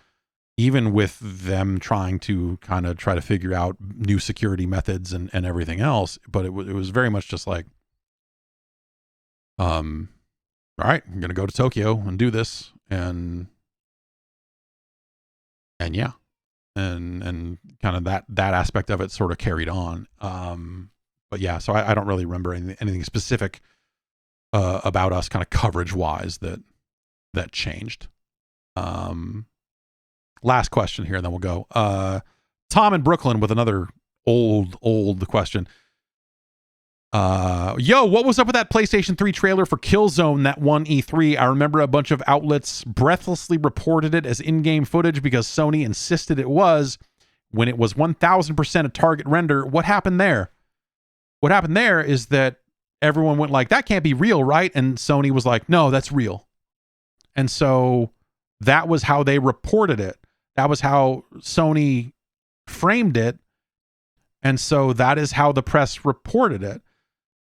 even with them trying to kind of try to figure out new security methods and everything else. But it was very much just like, all right, I'm going to go to Tokyo and do this. And yeah. And kind of that aspect of it sort of carried on. But yeah, so I don't really remember anything specific about us kind of coverage wise that changed. Last question here, and then we'll go. Tom in Brooklyn with another old question. What was up with that PlayStation 3 trailer for Killzone that won E3? I remember a bunch of outlets breathlessly reported it as in-game footage because Sony insisted it was, when it was 1000% a target render. What happened there? What happened there is that everyone went like, that can't be real, right? And Sony was like, no, that's real. And so that was how they reported it. That was how Sony framed it. And so that is how the press reported it,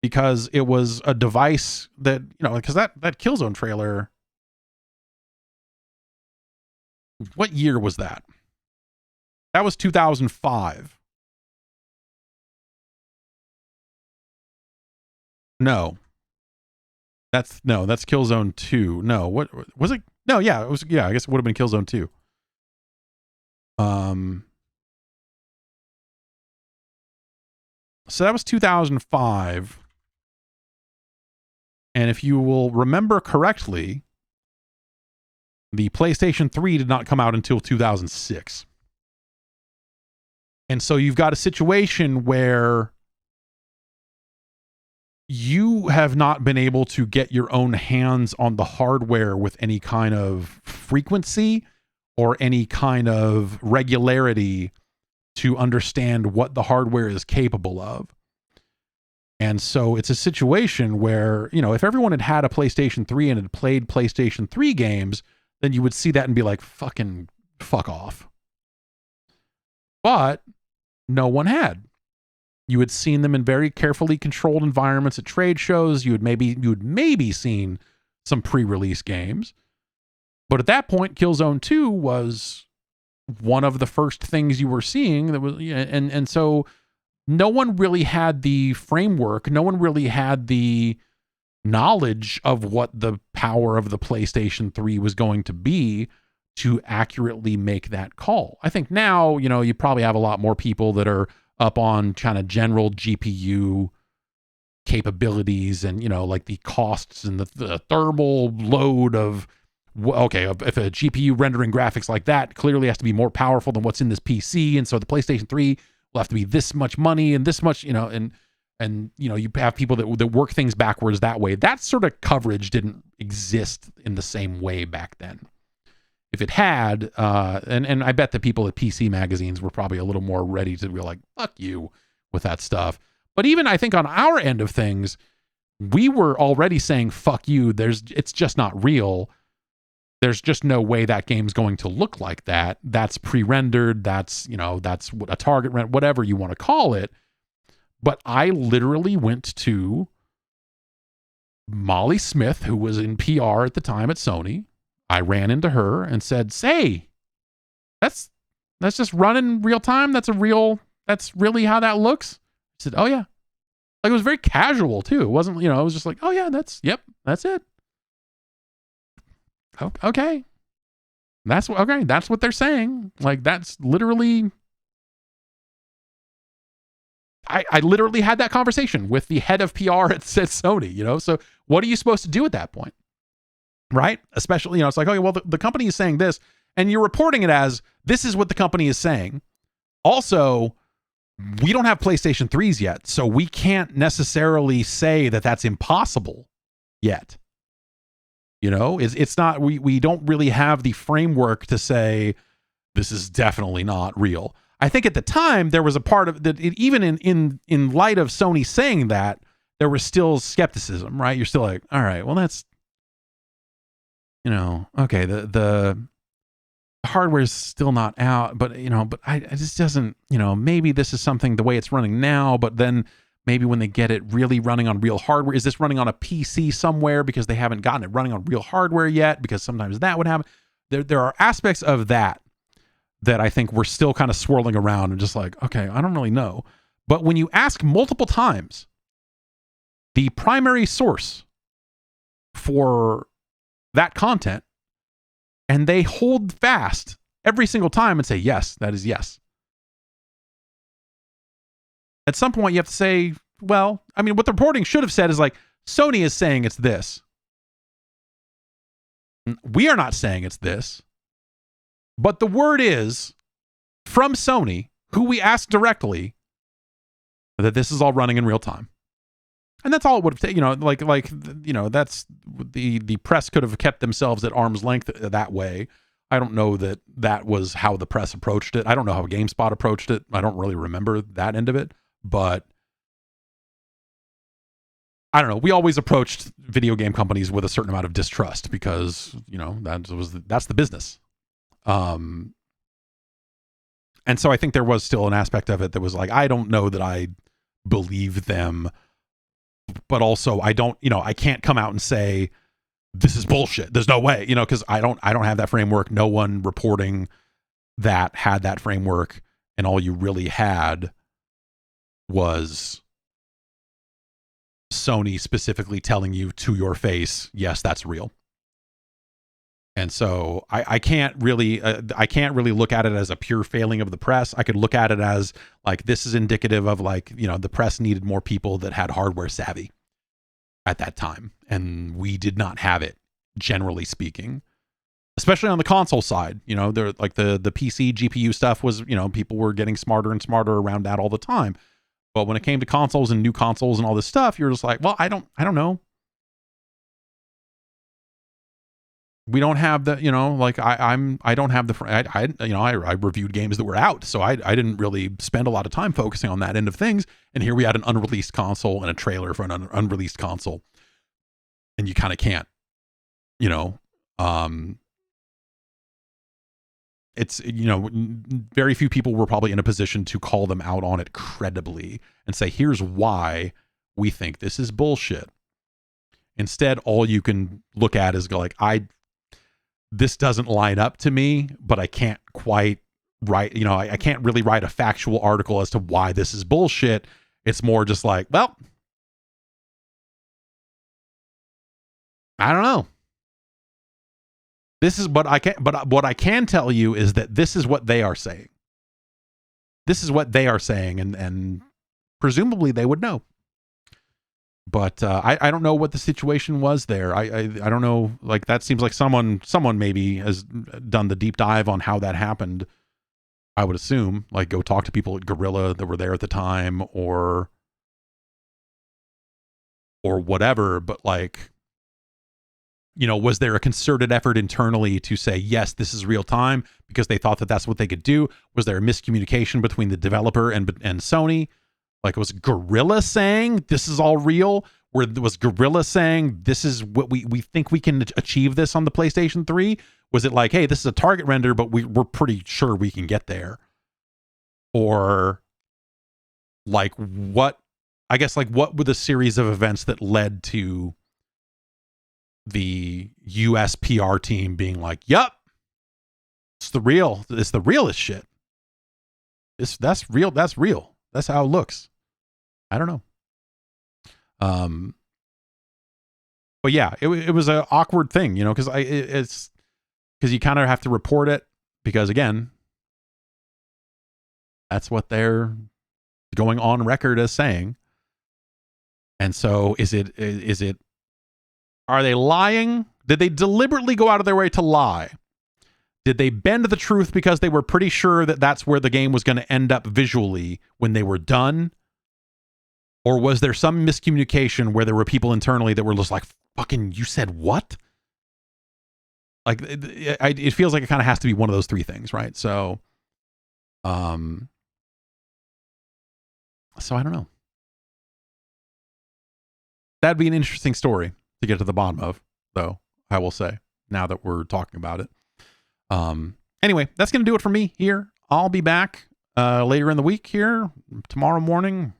because it was a device that, because that Killzone trailer, what year was that? That was 2005. No. That's Killzone 2. No, what was it? No, yeah, it was. Yeah, I guess it would have been Killzone 2. So that was 2005. And if you will remember correctly, the PlayStation 3 did not come out until 2006. And so you've got a situation where you have not been able to get your own hands on the hardware with any kind of frequency or any kind of regularity to understand what the hardware is capable of. And so it's a situation where, if everyone had had a PlayStation 3 and had played PlayStation 3 games, then you would see that and be like, fuck off. But no one had. You had seen them in very carefully controlled environments at trade shows. You would maybe seen some pre-release games. But at that point, Killzone 2 was one of the first things you were seeing that was, and so no one really had the framework. No one really had the knowledge of what the power of the PlayStation 3 was going to be to accurately make that call. I think now, you probably have a lot more people that are up on kind of general GPU capabilities and, like the costs and the thermal load of, if a GPU rendering graphics like that clearly has to be more powerful than what's in this PC. And so the PlayStation 3 will have to be this much money and this much, and you have people that work things backwards that way. That sort of coverage didn't exist in the same way back then. If it had, and I bet the people at PC magazines were probably a little more ready to be like, fuck you with that stuff. But even I think on our end of things, we were already saying, fuck you. It's just not real. There's just no way that game's going to look like that. That's pre-rendered. That's what a target rent, whatever you want to call it. But I literally went to Molly Smith, who was in PR at the time at Sony. I ran into her and said, say, that's just running real time. That's really how that looks. I said, oh yeah. Like, it was very casual too. It wasn't, it was just like, oh yeah, that's it. Okay. That's what they're saying. Like, that's literally, I literally had that conversation with the head of PR at Sony, so what are you supposed to do at that point? Right? Especially, it's like, okay, well, the company is saying this, and you're reporting it as, this is what the company is saying. Also, we don't have PlayStation 3s yet, so we can't necessarily say that that's impossible yet. It's not, we don't really have the framework to say, this is definitely not real. I think at the time, there was a part of that, even in light of Sony saying that, there was still skepticism, right? You're still like, all right, well, that's, okay, the hardware is still not out, but but I just doesn't, maybe this is something the way it's running now, but then maybe when they get it really running on real hardware, is this running on a PC somewhere because they haven't gotten it running on real hardware yet? Because sometimes that would happen. There are aspects of that I think we're still kind of swirling around and just like, okay, I don't really know. But when you ask multiple times, the primary source for that content, and they hold fast every single time and say, yes, that is yes. At some point you have to say, well, I mean, what the reporting should have said is like, Sony is saying it's this. We are not saying it's this. But the word is from Sony, who we asked directly, that this is all running in real time. And that's all it would have taken, that's the press could have kept themselves at arm's length that way. I don't know that was how the press approached it. I don't know how GameSpot approached it. I don't really remember that end of it, but I don't know. We always approached video game companies with a certain amount of distrust because, that's the business. And so I think there was still an aspect of it that was like, I don't know that I believe them, but also I don't, I can't come out and say this is bullshit. There's no way, because I don't have that framework. No one reporting that had that framework, and all you really had was Sony specifically telling you to your face, yes, that's real. And so I can't really look at it as a pure failing of the press. I could look at it as like, this is indicative of like, the press needed more people that had hardware savvy at that time. And we did not have it, generally speaking, especially on the console side. There like the PC GPU stuff was, people were getting smarter and smarter around that all the time. But when it came to consoles and new consoles and all this stuff, you're just like, well, I don't know. We don't have the, I don't have the, I reviewed games that were out. So I didn't really spend a lot of time focusing on that end of things. And here we had an unreleased console and a trailer for an unreleased console. And you kind of can't, it's, very few people were probably in a position to call them out on it credibly and say, here's why we think this is bullshit. Instead, all you can look at is go like, this doesn't line up to me, but I can't quite write, I can't really write a factual article as to why this is bullshit. It's more just like, well, I don't know. This is what what I can tell you is that this is what they are saying. This is what they are saying, and presumably they would know. But I don't know what the situation was there. I don't know. Like, that seems like someone maybe has done the deep dive on how that happened. I would assume, like, go talk to people at Gorilla that were there at the time, or whatever. But like, was there a concerted effort internally to say, yes, this is real time because they thought that that's what they could do? Was there a miscommunication between the developer and Sony? Like, was Gorilla saying this is all real? Was Gorilla saying this is what we think we can achieve this on the PlayStation 3? Was it like, hey, this is a target render, but we're pretty sure we can get there? Or like, what were the series of events that led to the US PR team being like, yup, it's the realest shit. That's real. That's how it looks. I don't know. But yeah, it was an awkward thing, because it's because you kind of have to report it because, again, that's what they're going on record as saying. And so are they lying? Did they deliberately go out of their way to lie? Did they bend the truth because they were pretty sure that that's where the game was going to end up visually when they were done? Or was there some miscommunication where there were people internally that were just like, fucking, you said what? Like, it feels like it kind of has to be one of those three things, right? So I don't know. That'd be an interesting story to get to the bottom of, though, I will say, now that we're talking about it. Anyway, that's going to do it for me here. I'll be back later in the week here, tomorrow morning.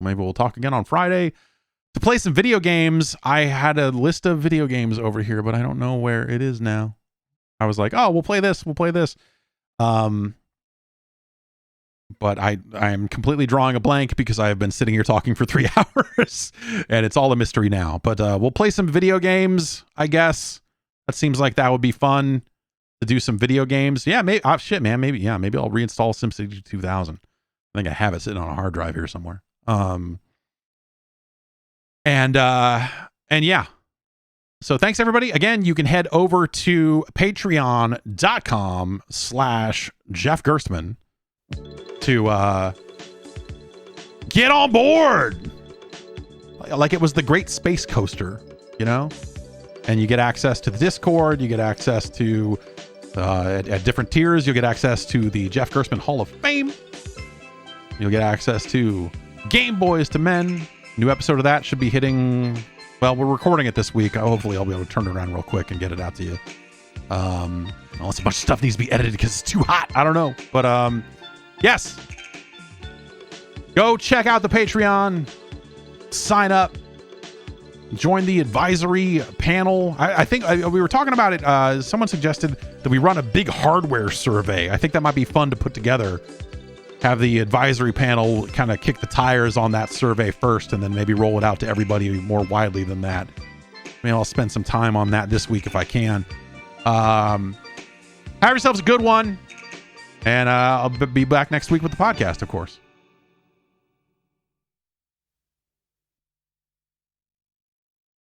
Maybe we'll talk again on Friday to play some video games. I had a list of video games over here, but I don't know where it is now. I was like, oh, we'll play this. But I'm completely drawing a blank because I've been sitting here talking for 3 hours and it's all a mystery now. But we'll play some video games, I guess. That seems like that would be fun to do some video games. Yeah, maybe. Oh, shit, man. Maybe I'll reinstall SimCity 2000. I think I have it sitting on a hard drive here somewhere. And yeah. So thanks everybody. Again, you can head over to patreon.com/Jeff Gerstmann to get on board. Like it was the Great Space Coaster, you know? And you get access to the Discord, you get access to at different tiers, you'll get access to the Jeff Gerstmann Hall of Fame. You'll get access to Game Boys to Men. New episode of that should be hitting, well, we're recording it this week. Hopefully I'll be able to turn it around real quick and get it out to you. Unless a bunch of stuff needs to be edited because it's too hot. I don't know. But yes. Go check out the Patreon. Sign up. Join the advisory panel. I think we were talking about it. Someone suggested that we run a big hardware survey. I think that might be fun to put together. Have the advisory panel kind of kick the tires on that survey first and then maybe roll it out to everybody more widely than that. Maybe I'll spend some time on that this week if I can. Have yourselves a good one. And I'll be back next week with the podcast, of course.